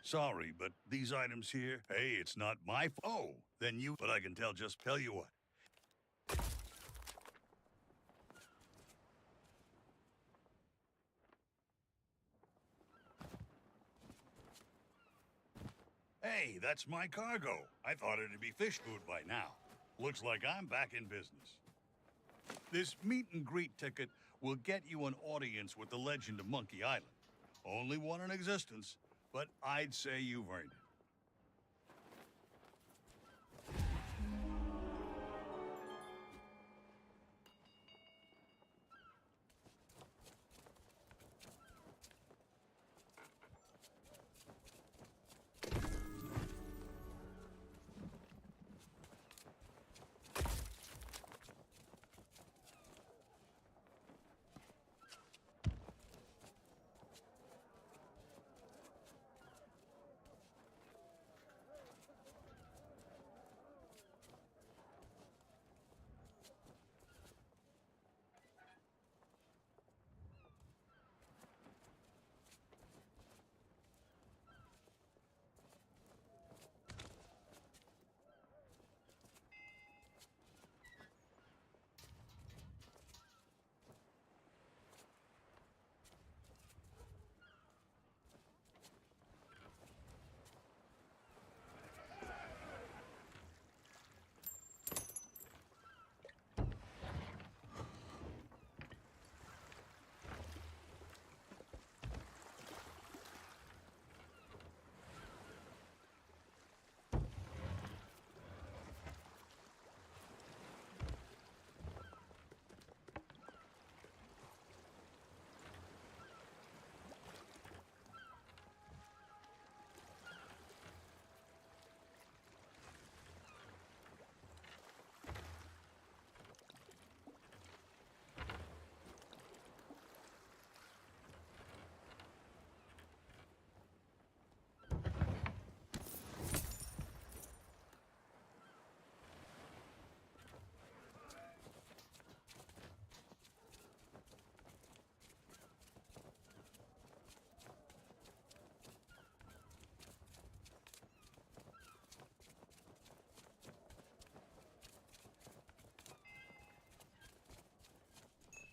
[SPEAKER 5] Sorry, but these items here, hey, it's not my Oh, then you, but I can tell you what. Hey, that's my cargo. I thought it'd be fish food by now. Looks like I'm back in business. This meet and greet ticket will get you an audience with the legend of Monkey Island. Only one in existence, but I'd say you've earned it.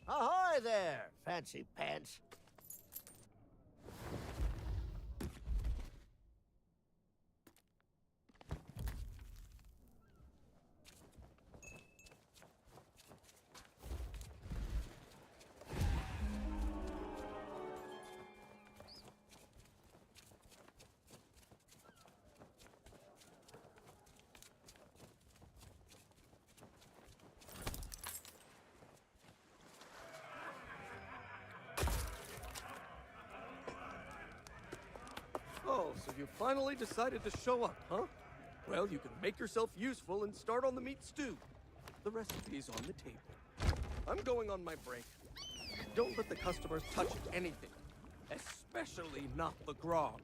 [SPEAKER 16] Ahoy there, fancy pants.
[SPEAKER 10] Oh, so you finally decided to show up, huh? Well, you can make yourself useful and start on the meat stew. The recipe's on the table. I'm going on my break. Don't let the customers touch anything. Especially not the grog.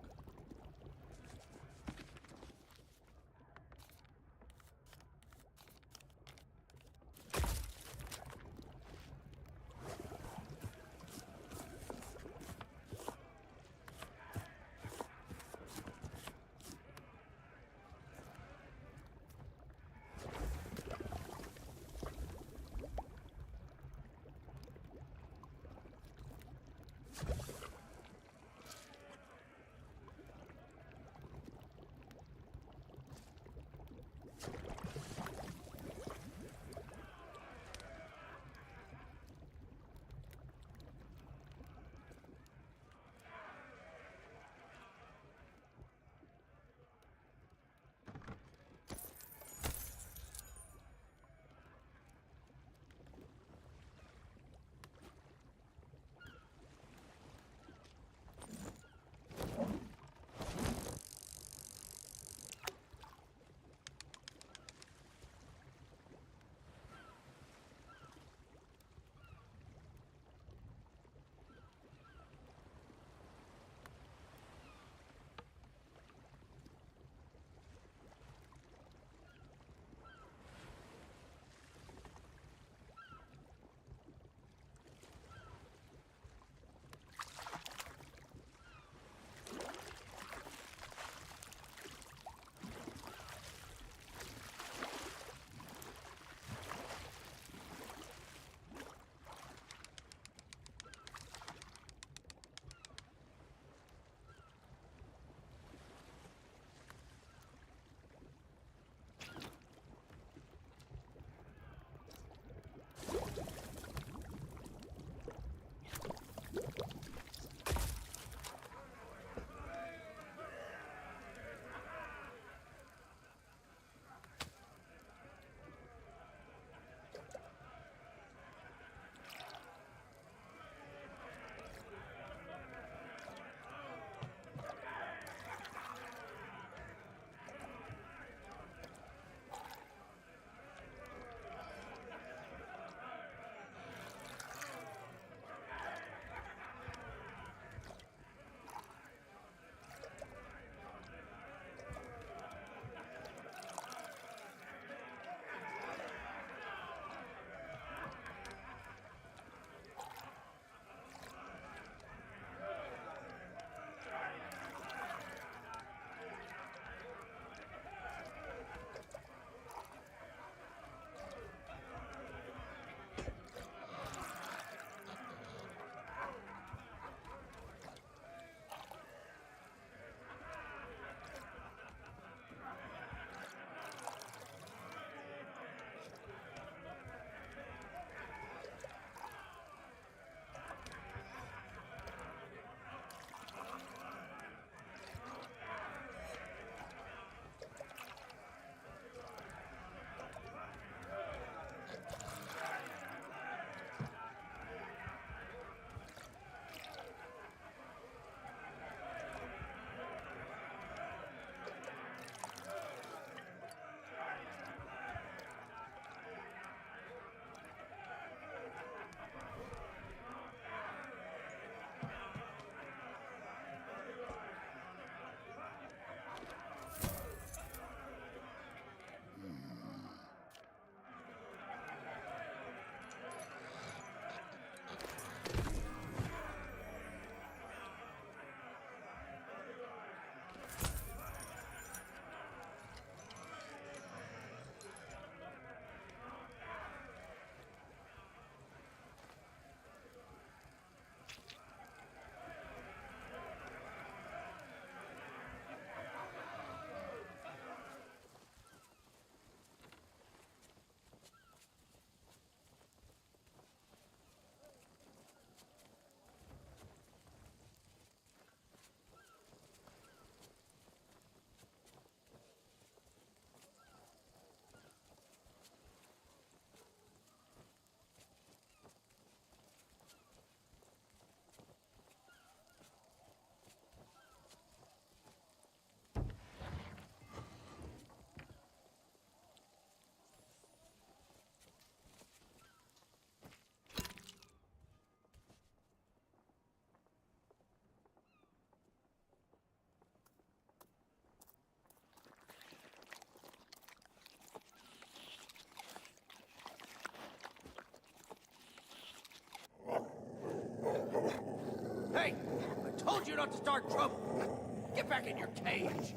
[SPEAKER 14] not to start trouble. Get back in your cage.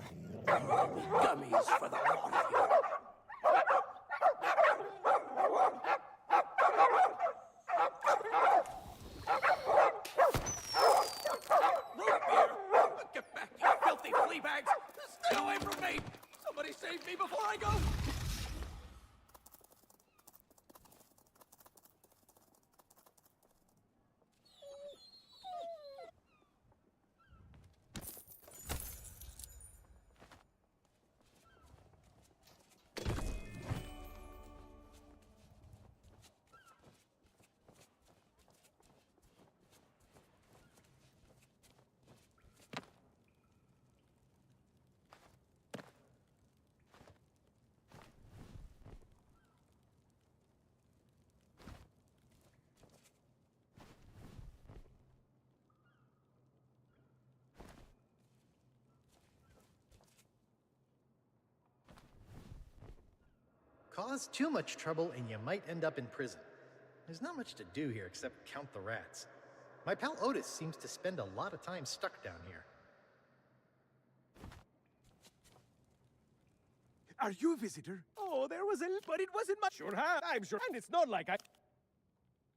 [SPEAKER 14] Gummies for the lot of you. Root beer? Get back, you filthy flea bags! Stay away from me! Somebody save me before I go!
[SPEAKER 3] Cause too much trouble and you might end up in prison. There's not much to do here except count the rats. My pal Otis seems to spend a lot of time stuck down here.
[SPEAKER 17] Are you a visitor? Oh, there was a... But it wasn't much. Sure have. I'm sure. And it's not like I...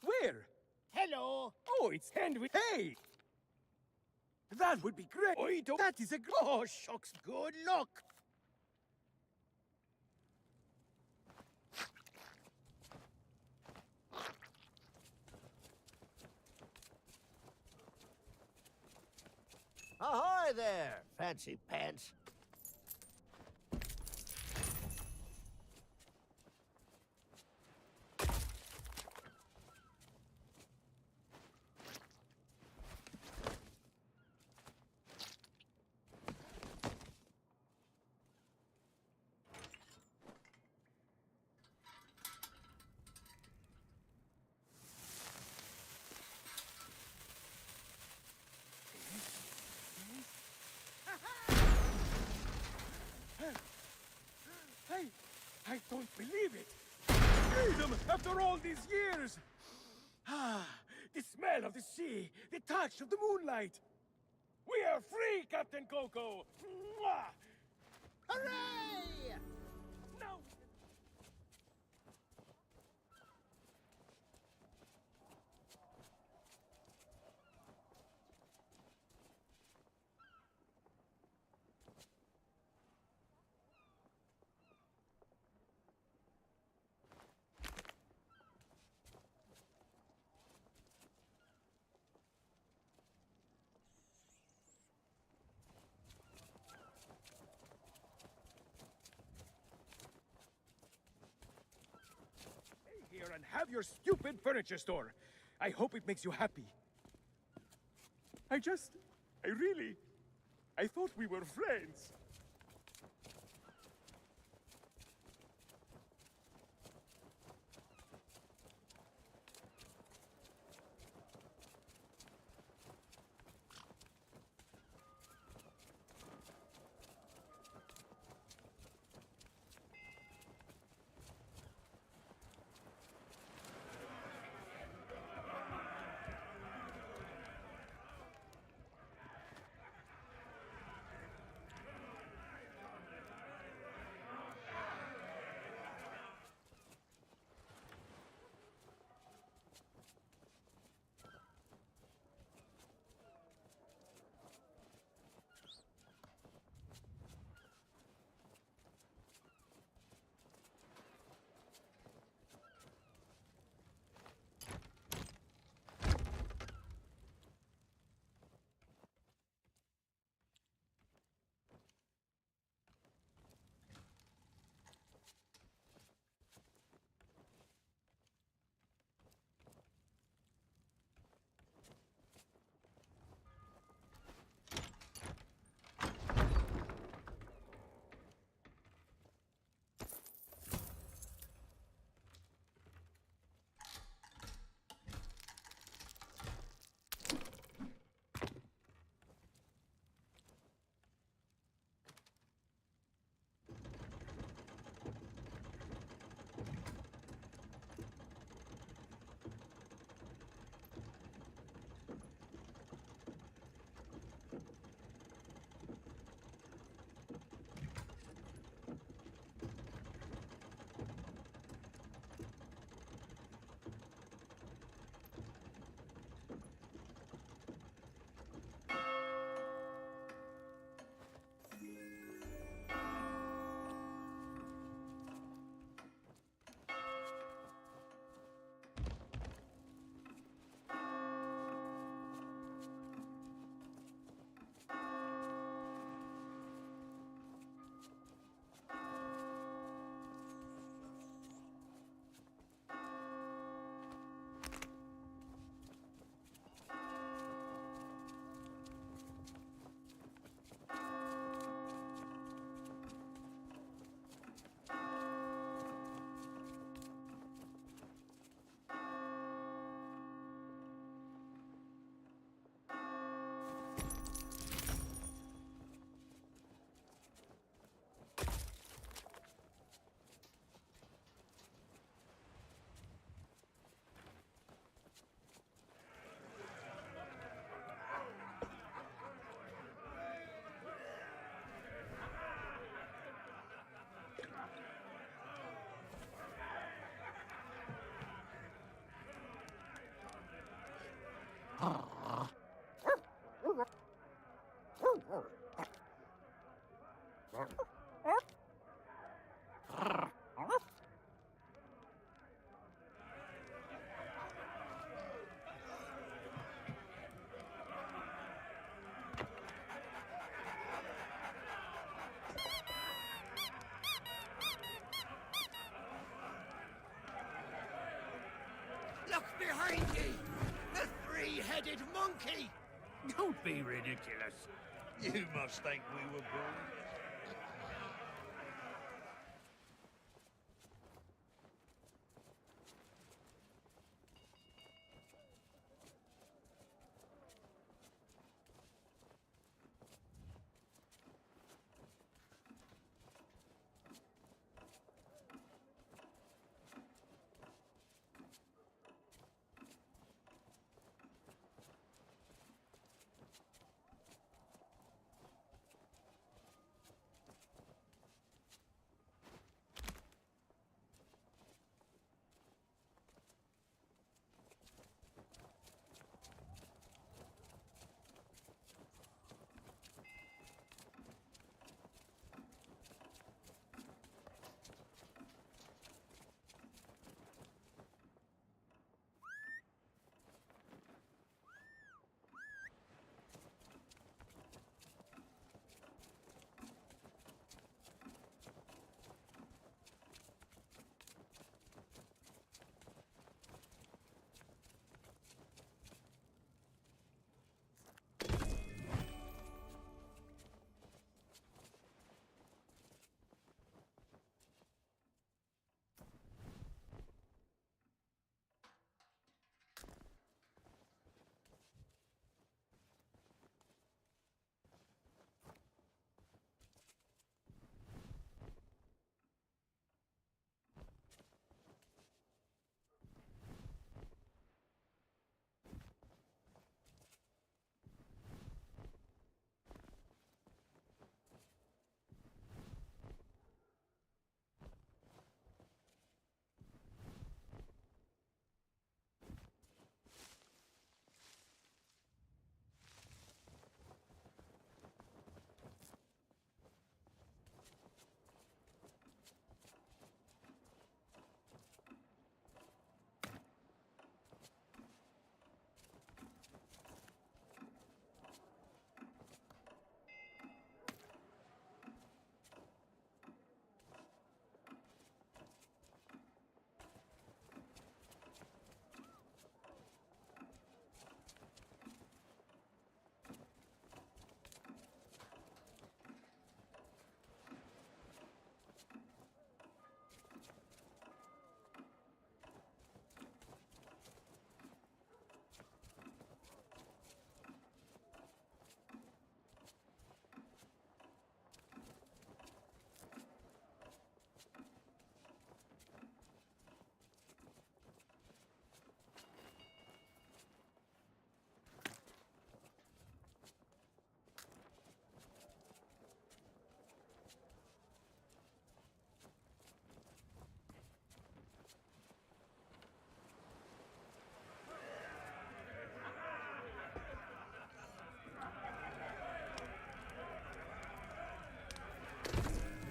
[SPEAKER 17] Where? Hello. Oh, it's Henry. Hey! That would be great. I don't... That is a... Oh, shucks. Good luck.
[SPEAKER 16] Ahoy there, fancy pants.
[SPEAKER 17] I don't believe it! Freedom after all these years! Ah, the smell of the sea, the touch of the moonlight! We are free, Captain Coco! Mwah! Hooray! Now... Here and have your stupid furniture store. I hope it makes you happy. I thought we were friends.
[SPEAKER 6] Find ye! The three-headed monkey!
[SPEAKER 19] Don't be ridiculous.
[SPEAKER 5] You must think we were born.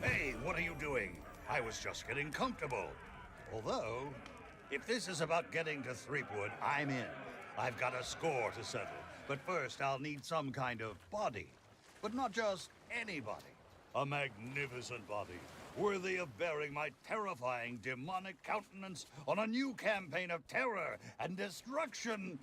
[SPEAKER 5] Hey, what are you doing? I was just getting comfortable. Although, if this is about getting to Threepwood, I'm in. I've got a score to settle. But first, I'll need some kind of body. But not just anybody. A magnificent body, worthy of bearing my terrifying demonic countenance on a new campaign of terror and destruction.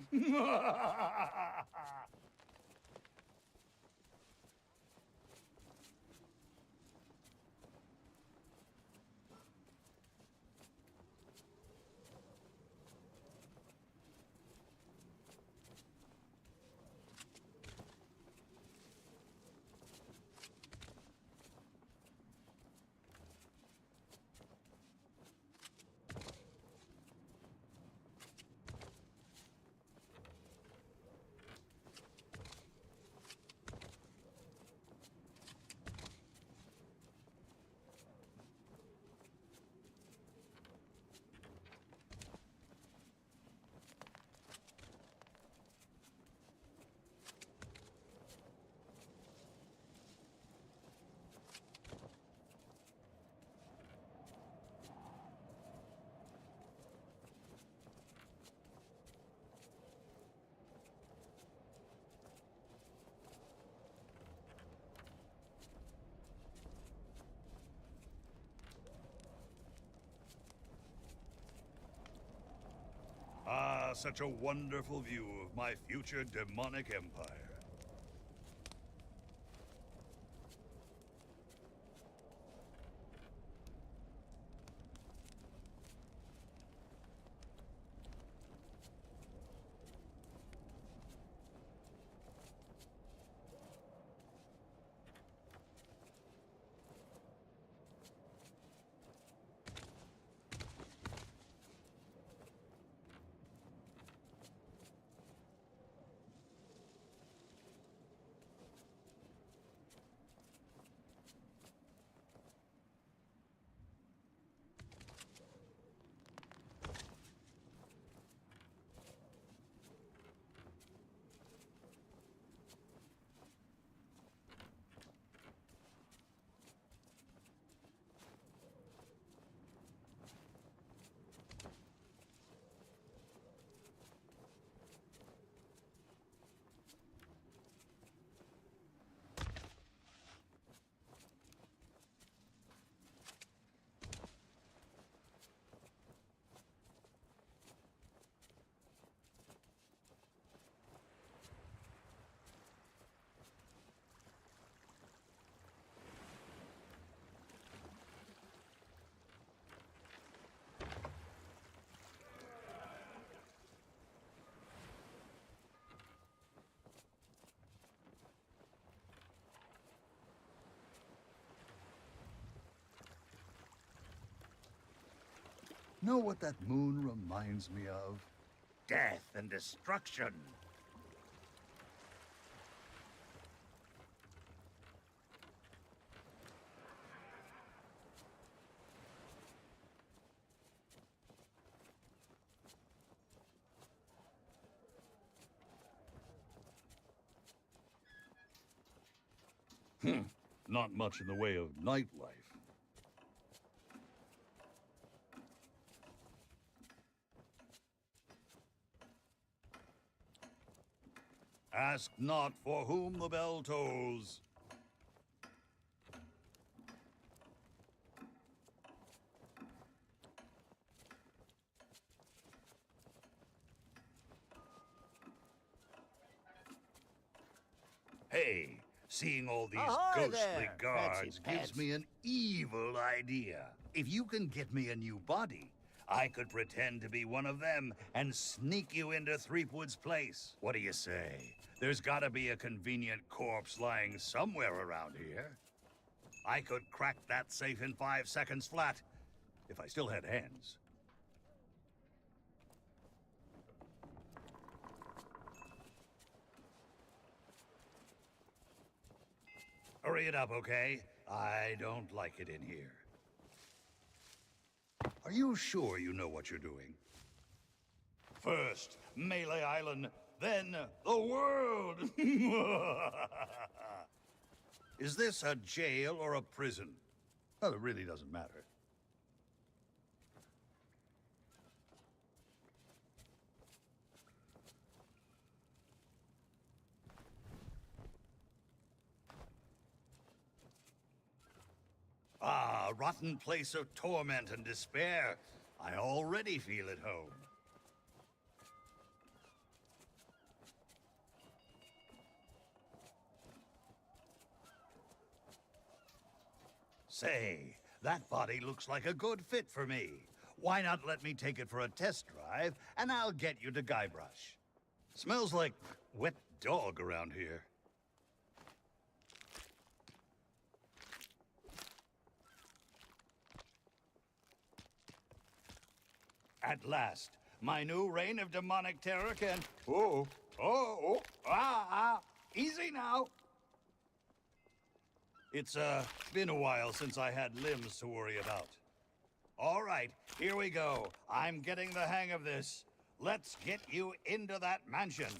[SPEAKER 5] such a wonderful view of my future demonic empire. Know what that moon reminds me of? Death and destruction. Not much in the way of nightlife. Ask not for whom the bell tolls. Hey, seeing all these
[SPEAKER 16] Ahoy
[SPEAKER 5] ghostly
[SPEAKER 16] there,
[SPEAKER 5] guards
[SPEAKER 16] fancy
[SPEAKER 5] gives
[SPEAKER 16] pants.
[SPEAKER 5] me an evil idea. If you can get me a new body, I could pretend to be one of them and sneak you into Threepwood's place. What do you say? There's gotta be a convenient corpse lying somewhere around here. I could crack that safe in 5 seconds flat, if I still had hands. Hurry it up, okay? I don't like it in here. Are you sure you know what you're doing? First, Melee Island, then the world! Is this a jail or a prison? Well, it really doesn't matter. Ah, rotten place of torment and despair. I already feel at home. Say, that body looks like a good fit for me. Why not let me take it for a test drive, and I'll get you to Guybrush. Smells like wet dog around here. At last, my new reign of demonic terror can... Easy now! It's, been a while since I had limbs to worry about. All right, here we go. I'm getting the hang of this. Let's get you into that mansion.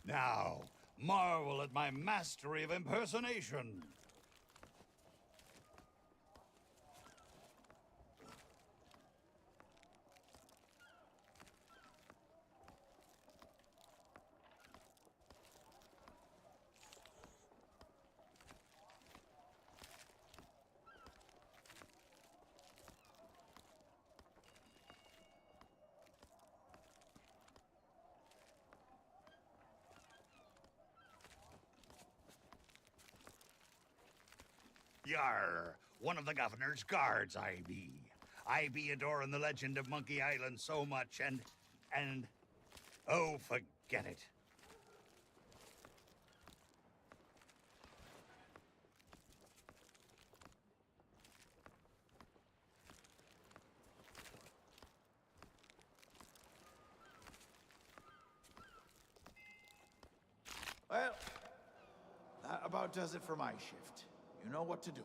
[SPEAKER 5] Now, marvel at my mastery of impersonation. Yar, one of the governor's guards I be. I be adoring the legend of Monkey Island so much, and... Oh, forget it.
[SPEAKER 9] Well, that about does it for my shift. You know what to do.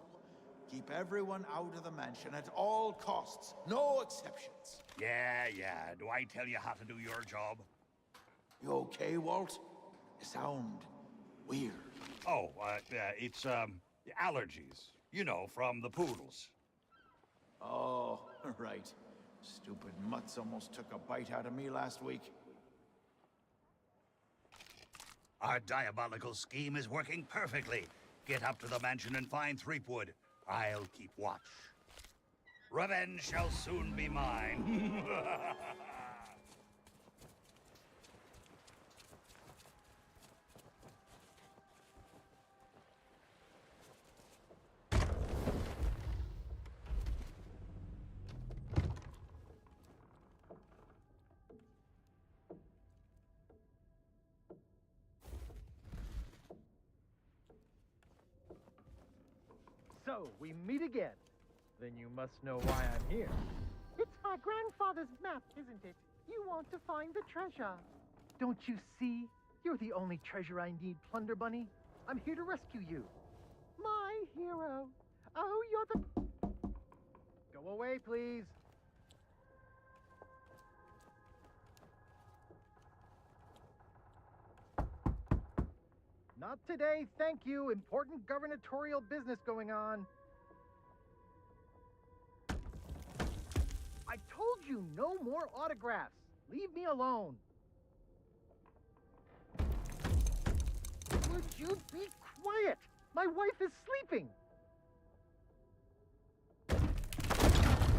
[SPEAKER 9] Keep everyone out of the mansion at all costs. No exceptions.
[SPEAKER 5] Yeah. Do I tell you how to do your job?
[SPEAKER 9] You okay, Walt? You sound weird.
[SPEAKER 5] Oh, it's, allergies. You know, from the poodles.
[SPEAKER 9] Oh, right. Stupid mutts almost took a bite out of me last week.
[SPEAKER 5] Our diabolical scheme is working perfectly. Get up to the mansion and find Threepwood. I'll keep watch. Revenge shall soon be mine.
[SPEAKER 3] So, we meet again. Then you must know why I'm here.
[SPEAKER 20] It's my grandfather's map, isn't it? You want to find the treasure.
[SPEAKER 3] Don't you see? You're the only treasure I need, Plunder Bunny. I'm here to rescue you.
[SPEAKER 20] My hero. Oh, you're the...
[SPEAKER 3] Go away, please. Not today, thank you. Important gubernatorial business going on. I told you no more autographs. Leave me alone. Would you be quiet? My wife is sleeping.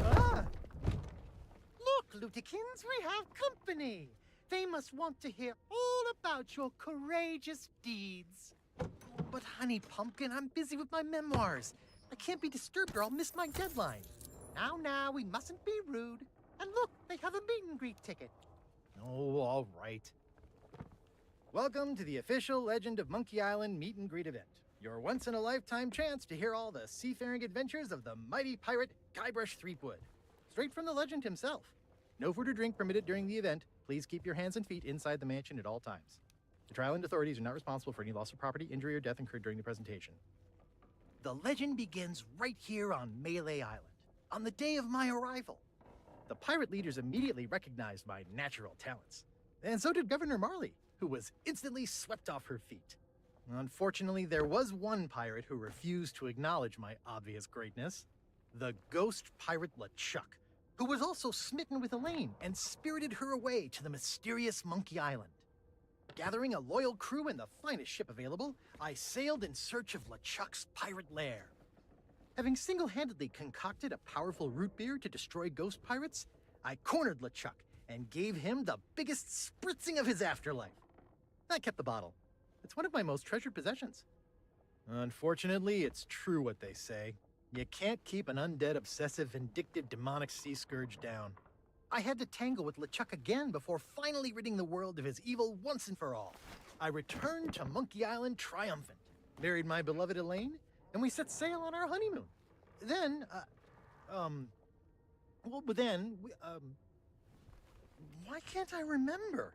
[SPEAKER 20] Ah! Look, Lutikins, we have company. They must want to hear all about your courageous deeds.
[SPEAKER 3] But honey pumpkin, I'm busy with my memoirs. I can't be disturbed or I'll miss my deadline.
[SPEAKER 20] Now, we mustn't be rude. And look, they have a meet and greet ticket.
[SPEAKER 3] Oh, all right. Welcome to the official Legend of Monkey Island meet and greet event. Your once-in-a-lifetime chance to hear all the seafaring adventures of the mighty pirate Guybrush Threepwood. Straight from the legend himself. No food or drink permitted during the event. Please keep your hands and feet inside the mansion at all times. The Trial and authorities are not responsible for any loss of property, injury, or death incurred during the presentation. The legend begins right here on Melee Island, on the day of my arrival. The pirate leaders immediately recognized my natural talents. And so did Governor Marley, who was instantly swept off her feet. Unfortunately, there was one pirate who refused to acknowledge my obvious greatness. The ghost pirate LeChuck, who was also smitten with Elaine and spirited her away to the mysterious Monkey Island. Gathering a loyal crew and the finest ship available, I sailed in search of LeChuck's pirate lair. Having single-handedly concocted a powerful root beer to destroy ghost pirates, I cornered LeChuck and gave him the biggest spritzing of his afterlife. I kept the bottle. It's one of my most treasured possessions. Unfortunately, it's true what they say. You can't keep an undead, obsessive, vindictive, demonic sea scourge down. I had to tangle with LeChuck again before finally ridding the world of his evil once and for all. I returned to Monkey Island triumphant, married my beloved Elaine, and we set sail on our honeymoon. Then, why can't I remember?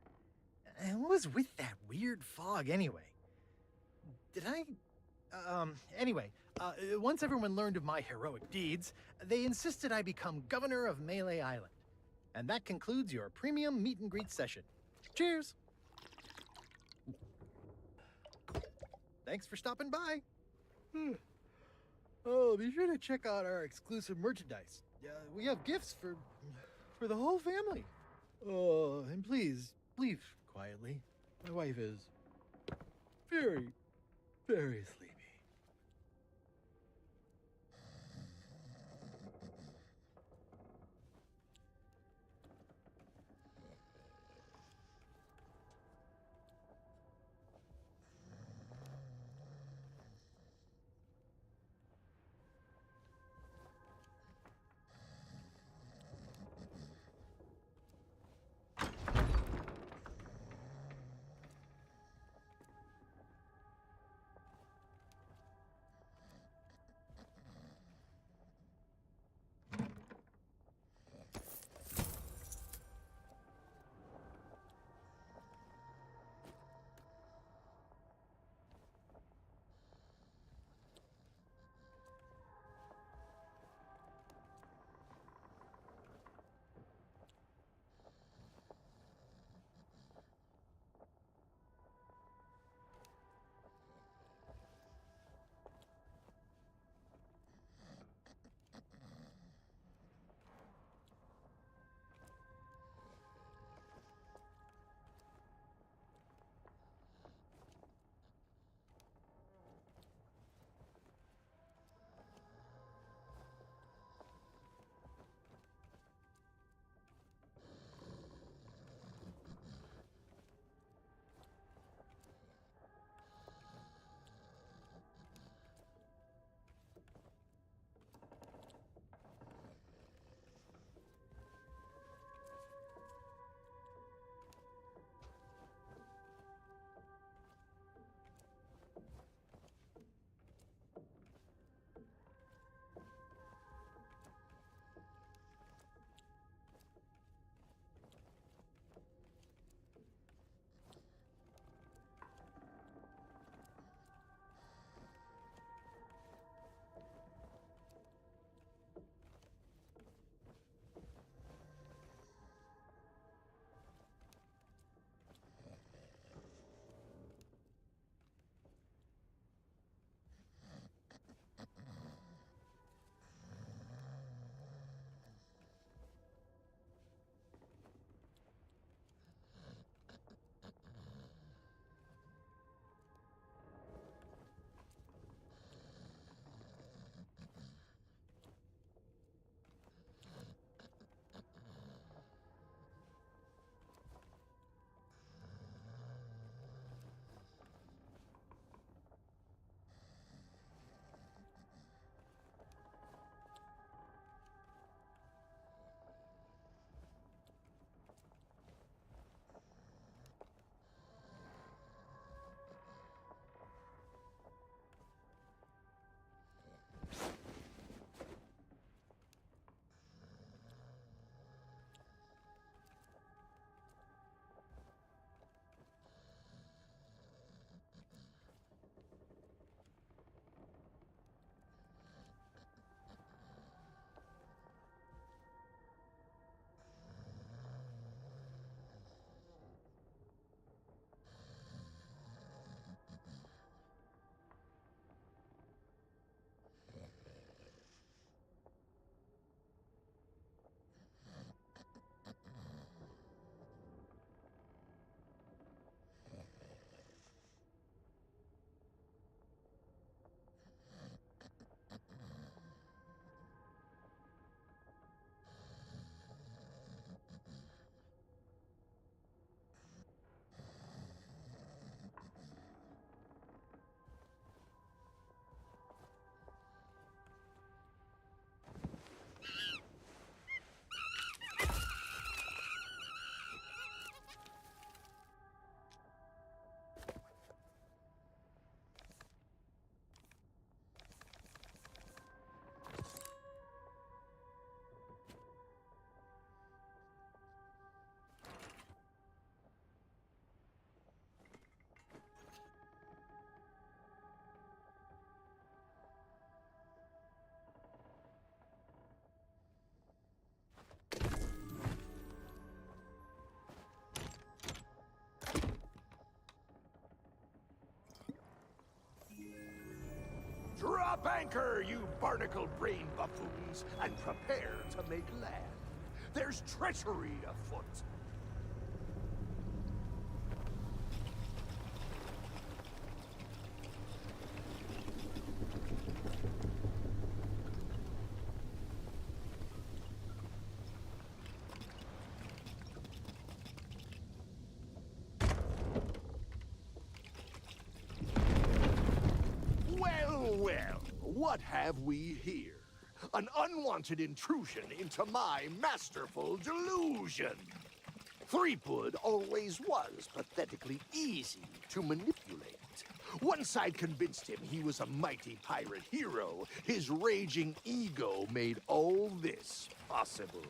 [SPEAKER 3] And what was with that weird fog anyway? Once everyone learned of my heroic deeds, they insisted I become governor of Melee Island. And that concludes your premium meet and greet session. Cheers! Thanks for stopping by. Oh, be sure to check out our exclusive merchandise. We have gifts for the whole family. Oh, and please, leave quietly. My wife is very, very sleepy.
[SPEAKER 11] up anchor, you barnacle-brained buffoons, and prepare to make land. There's treachery afoot. Well, what have we here? An unwanted intrusion into my masterful delusion. Threepwood always was pathetically easy to manipulate. Once I'd convinced him he was a mighty pirate hero, his raging ego made all this possible.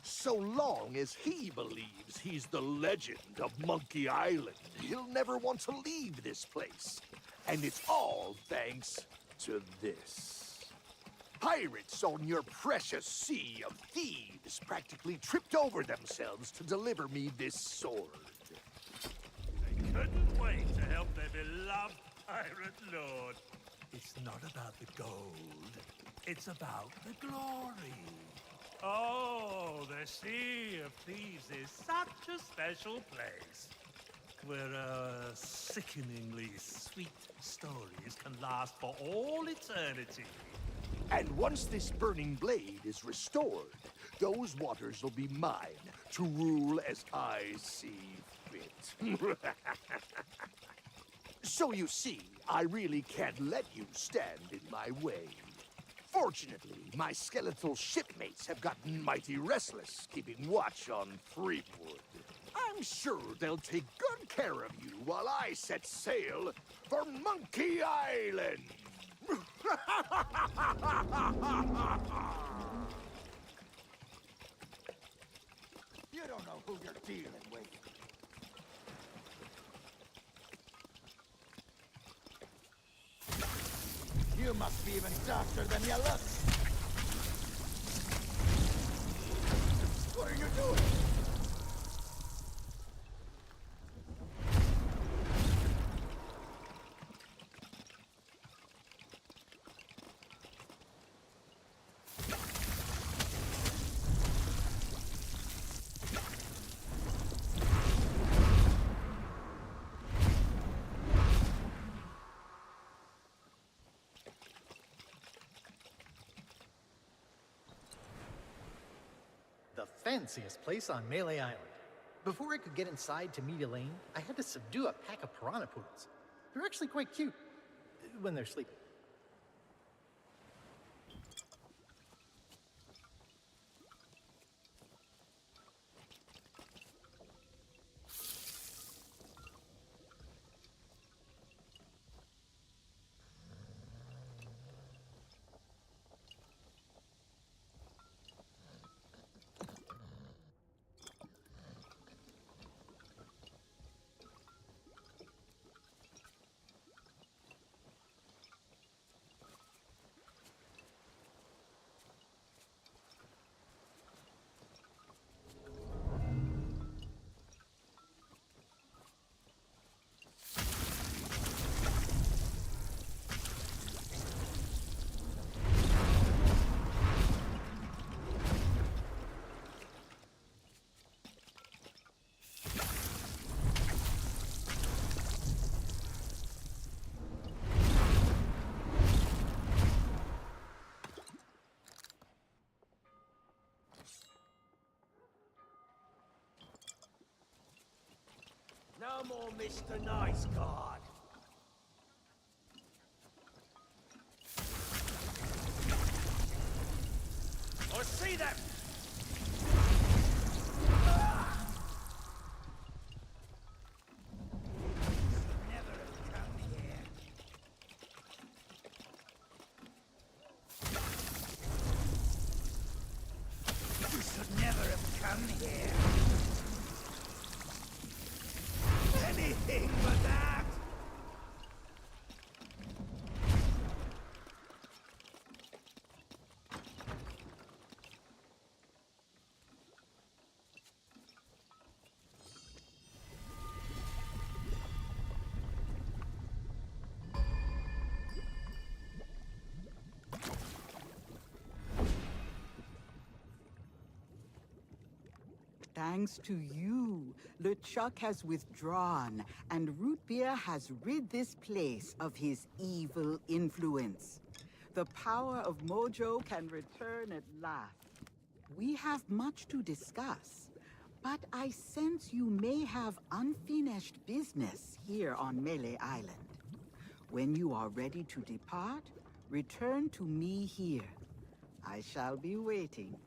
[SPEAKER 11] So long as he believes he's the legend of Monkey Island, he'll never want to leave this place. And it's all thanks to this. Pirates on your precious Sea of Thieves practically tripped over themselves to deliver me this sword.
[SPEAKER 2] They couldn't wait to help their beloved pirate lord. It's not about the gold. It's about the glory. Oh, the Sea of Thieves is such a special place, where sickeningly sweet stories can last for all eternity.
[SPEAKER 11] And once this burning blade is restored, those waters will be mine to rule as I see fit. So you see, I really can't let you stand in my way. Fortunately, my skeletal shipmates have gotten mighty restless, keeping watch on Threepwood. I'm sure they'll take good care of you while I set sail for Monkey Island.
[SPEAKER 9] You don't know who you're dealing with. You must be even darker than you look. What are you doing?
[SPEAKER 3] The fanciest place on Melee Island. Before I could get inside to meet Elaine, I had to subdue a pack of piranha poodles. They're actually quite cute when they're sleeping.
[SPEAKER 14] No more Mr. Nice God. Or see them!
[SPEAKER 15] You should never have come here. Anything but that!
[SPEAKER 21] Thanks to you, LeChuck has withdrawn, and Root Beer has rid this place of his evil influence. The power of Mojo can return at last. We have much to discuss, but I sense you may have unfinished business here on Melee Island. When you are ready to depart, return to me here. I shall be waiting.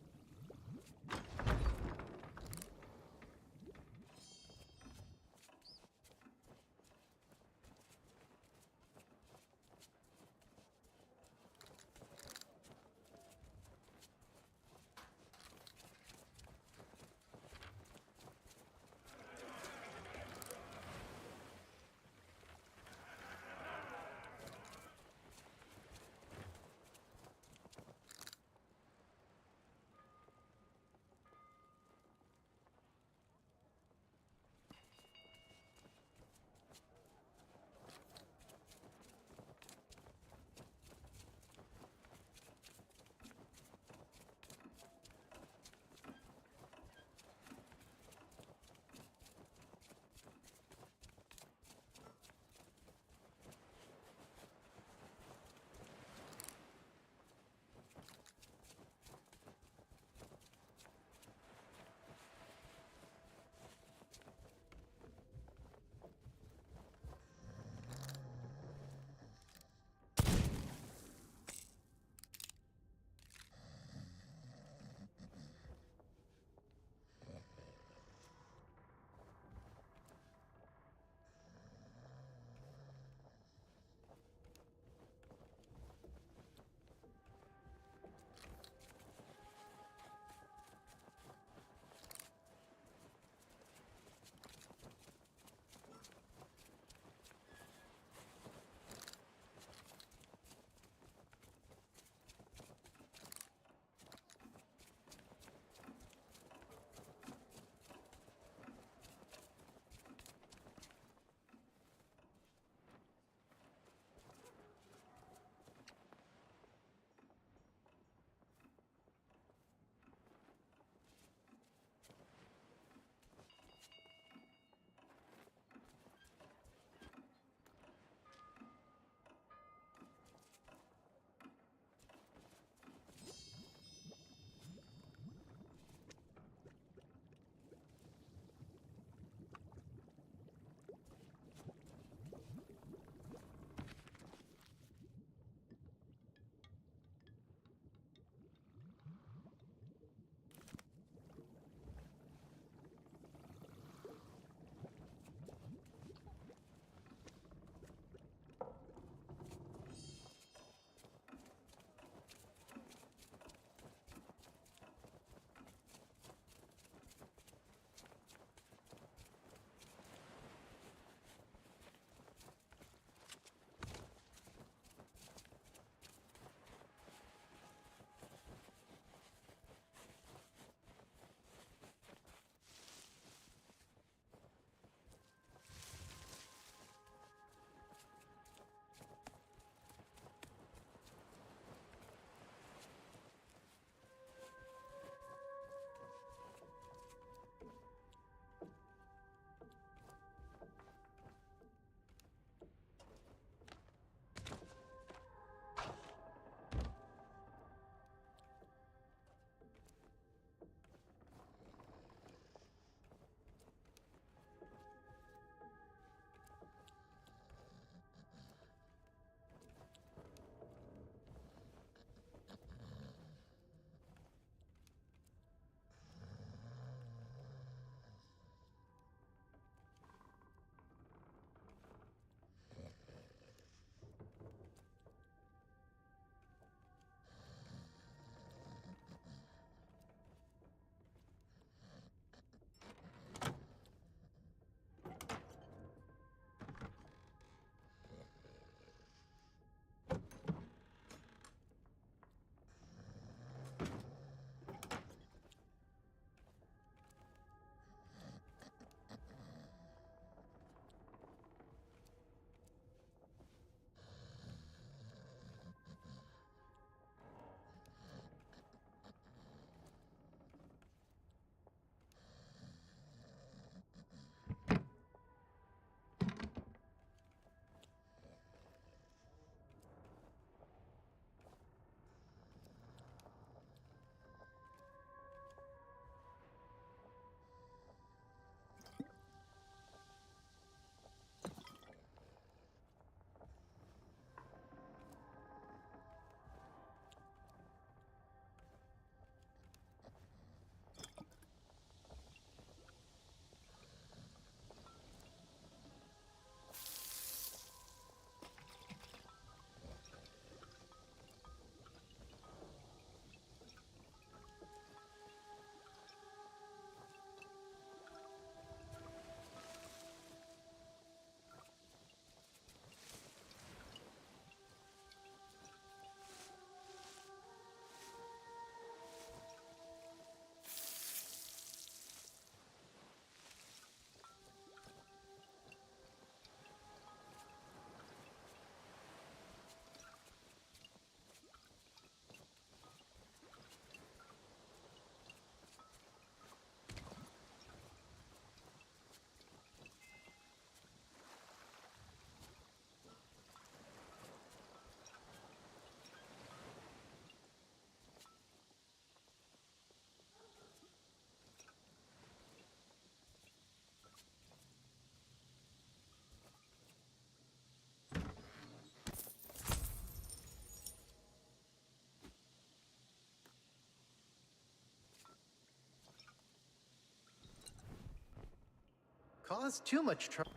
[SPEAKER 3] us too much trouble.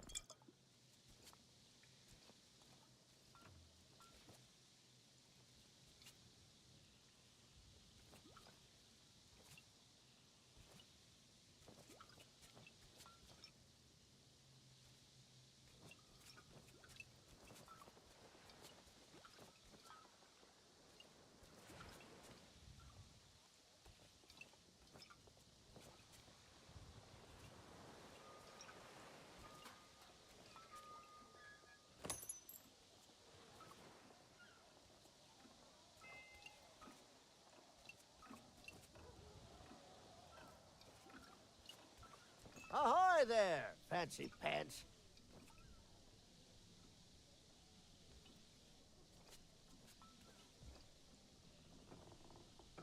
[SPEAKER 16] Ahoy there, fancy pants.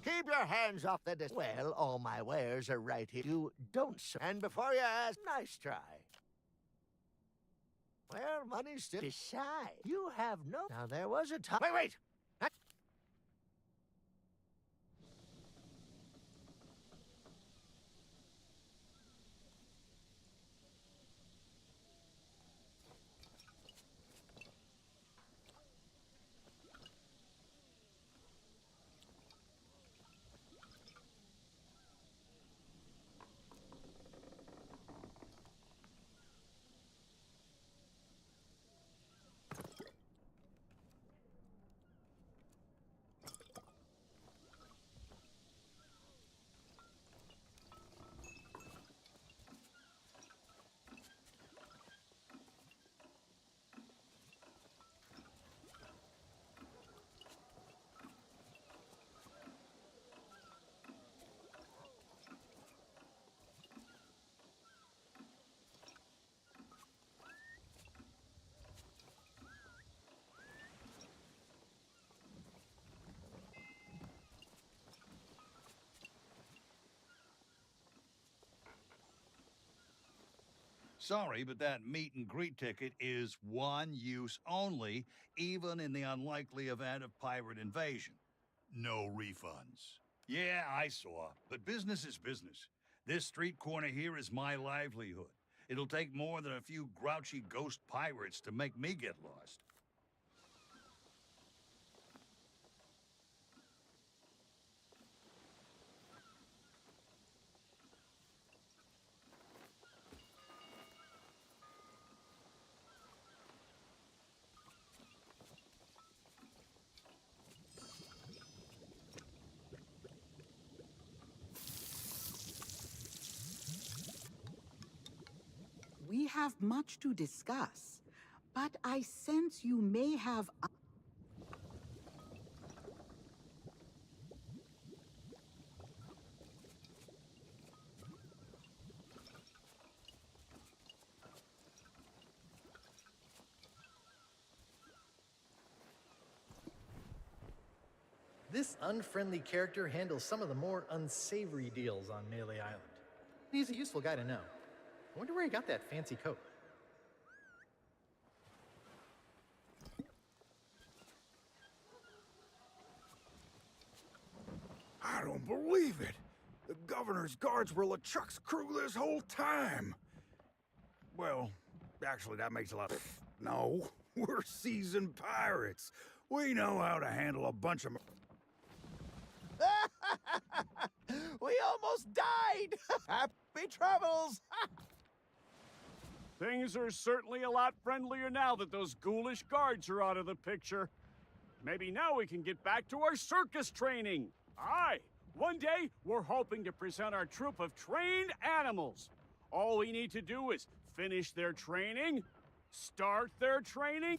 [SPEAKER 16] Keep your hands off the Well, all my wares are right here. You don't And before you ask, nice try. Well, money's still... Besides, you have no... Now, there was a time... Wait!
[SPEAKER 5] Sorry, but that meet and greet ticket is one use only, even in the unlikely event of pirate invasion. No refunds. Yeah, I saw, but business is business. This street corner here is my livelihood. It'll take more than a few grouchy ghost pirates to make me get lost.
[SPEAKER 21] We have much to discuss, but I sense you may have...
[SPEAKER 3] This unfriendly character handles some of the more unsavory deals on Melee Island. He's a useful guy to know. I wonder where he got that fancy coat.
[SPEAKER 7] I don't believe it. The governor's guards were LeChuck's crew this whole time. Well, actually, that makes a lot of... No, we're seasoned pirates. We know how to handle a bunch of...
[SPEAKER 9] We almost died! Happy travels!
[SPEAKER 13] Things are certainly a lot friendlier now that those ghoulish guards are out of the picture. Maybe now we can get back to our circus training. Aye, one day we're hoping to present our troupe of trained animals. All we need to do is finish their training, start their training.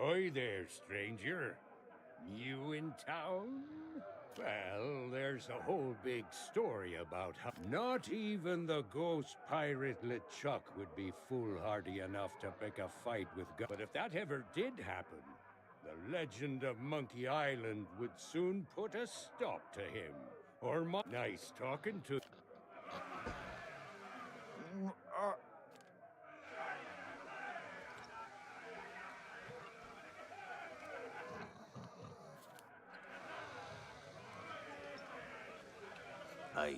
[SPEAKER 4] Ahoy there, stranger. New in town? Well, there's a whole big story about how not even the ghost pirate LeChuck would be foolhardy enough to pick a fight with God. But if that ever did happen, the legend of Monkey Island would soon put a stop to him. Or nice talking to...
[SPEAKER 12] I...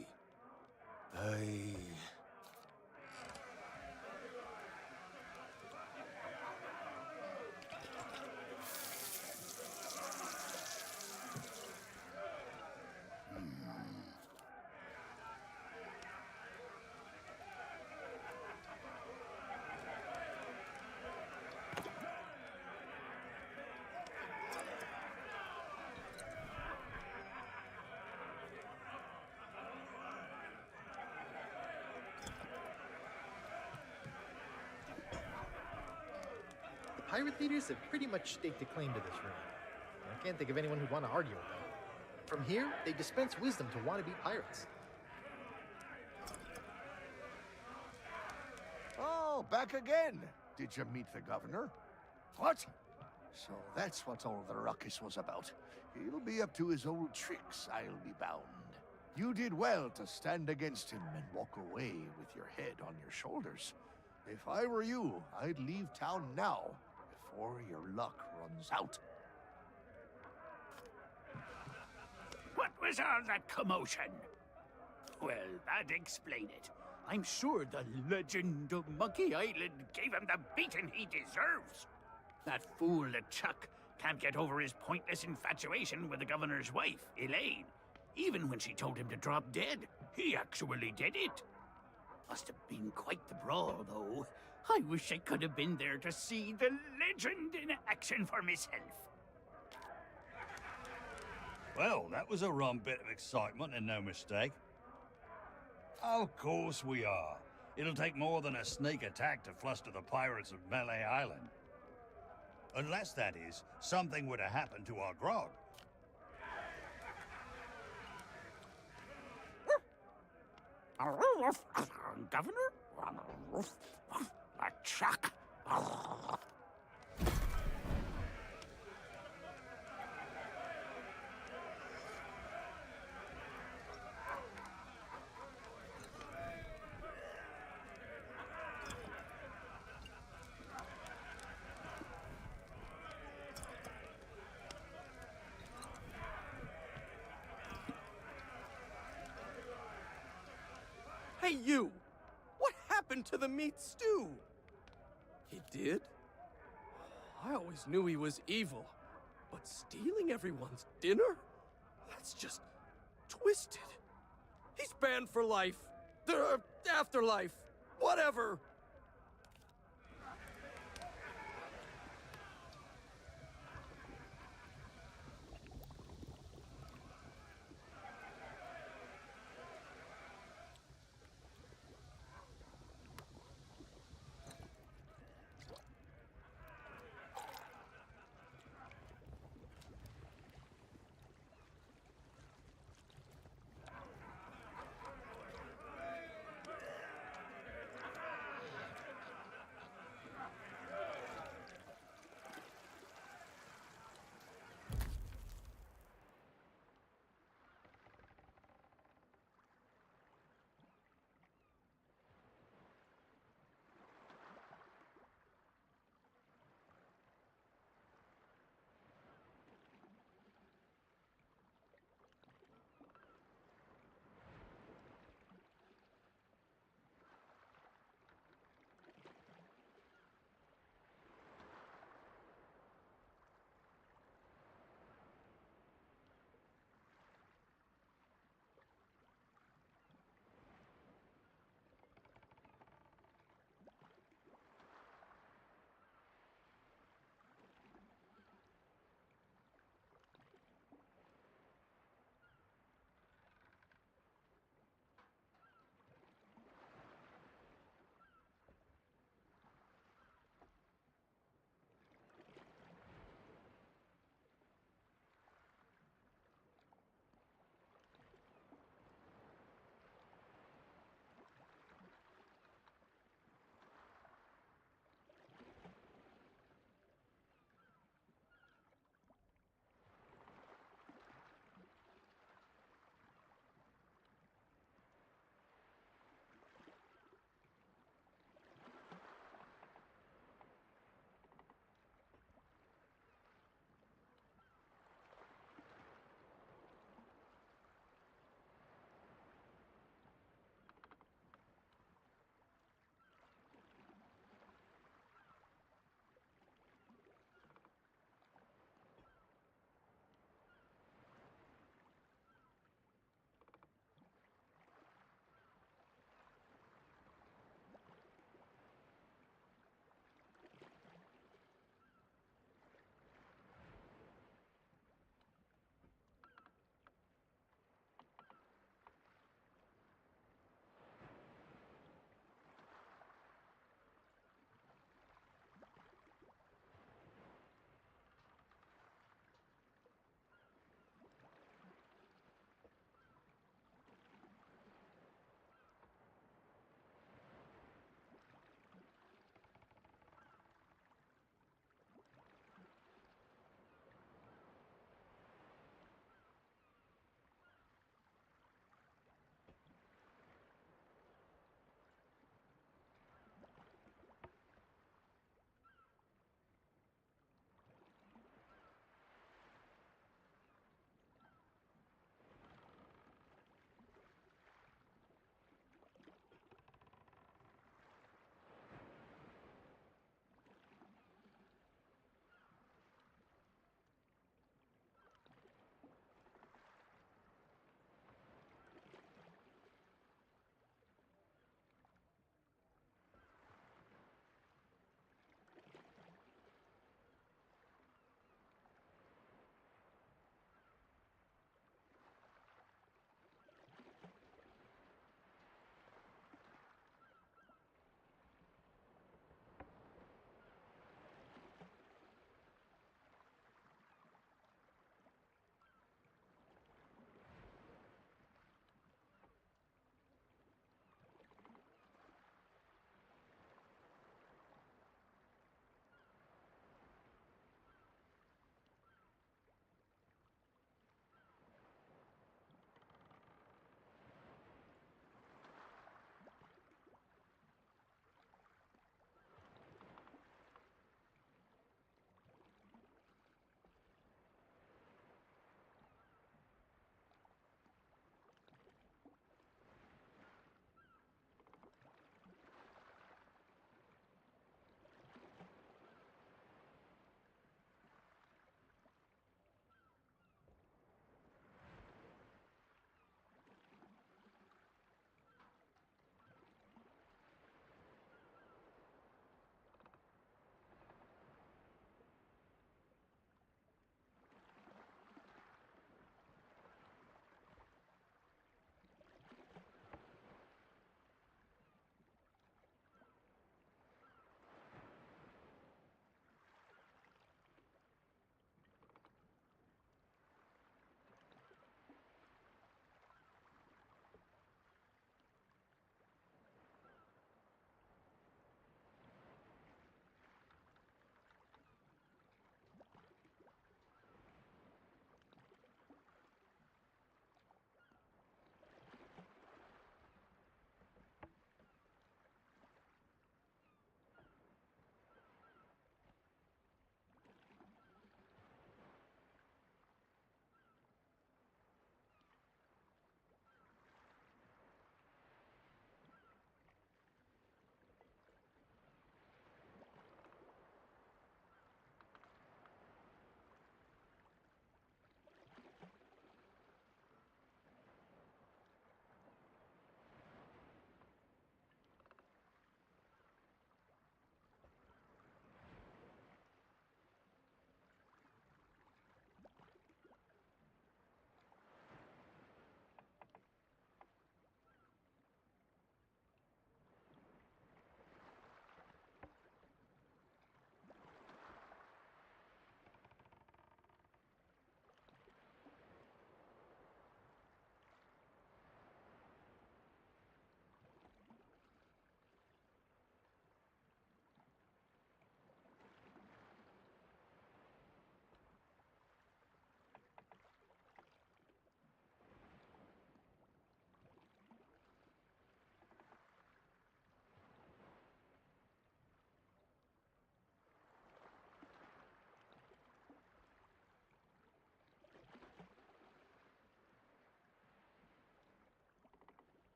[SPEAKER 3] The pirate leaders have pretty much staked a claim to this room. I can't think of anyone who'd want to argue with them. From here, they dispense wisdom to wannabe pirates.
[SPEAKER 11] Oh, back again. Did you meet the governor? What? So that's what all the ruckus was about. He'll be up to his old tricks, I'll be bound. You did well to stand against him and walk away with your head on your shoulders. If I were you, I'd leave town now, before your luck runs out.
[SPEAKER 19] What was all that commotion? Well, that'd explain it. I'm sure the legend of Monkey Island gave him the beating he deserves. That fool LeChuck can't get over his pointless infatuation with the governor's wife, Elaine. Even when she told him to drop dead, he actually did it. Must have been quite the brawl, though. I wish I could have been there to see the legend in action for myself.
[SPEAKER 5] Well, that was a rum bit of excitement and no mistake. Of course we are. It'll take more than a sneak attack to fluster the pirates of Melee Island. Unless, that is, something were to happen to our grog.
[SPEAKER 19] Governor? LeChuck.
[SPEAKER 10] Hey, you! What happened to the meat stew? He did? I always knew he was evil, but stealing everyone's dinner? That's just twisted. He's banned for life. Afterlife. Whatever.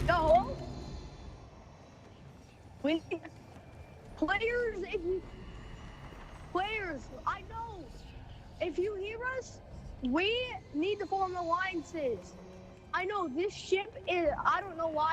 [SPEAKER 8] No. We players, if you players, I know. If you hear us, we need to form alliances. I know this ship is. I don't know why.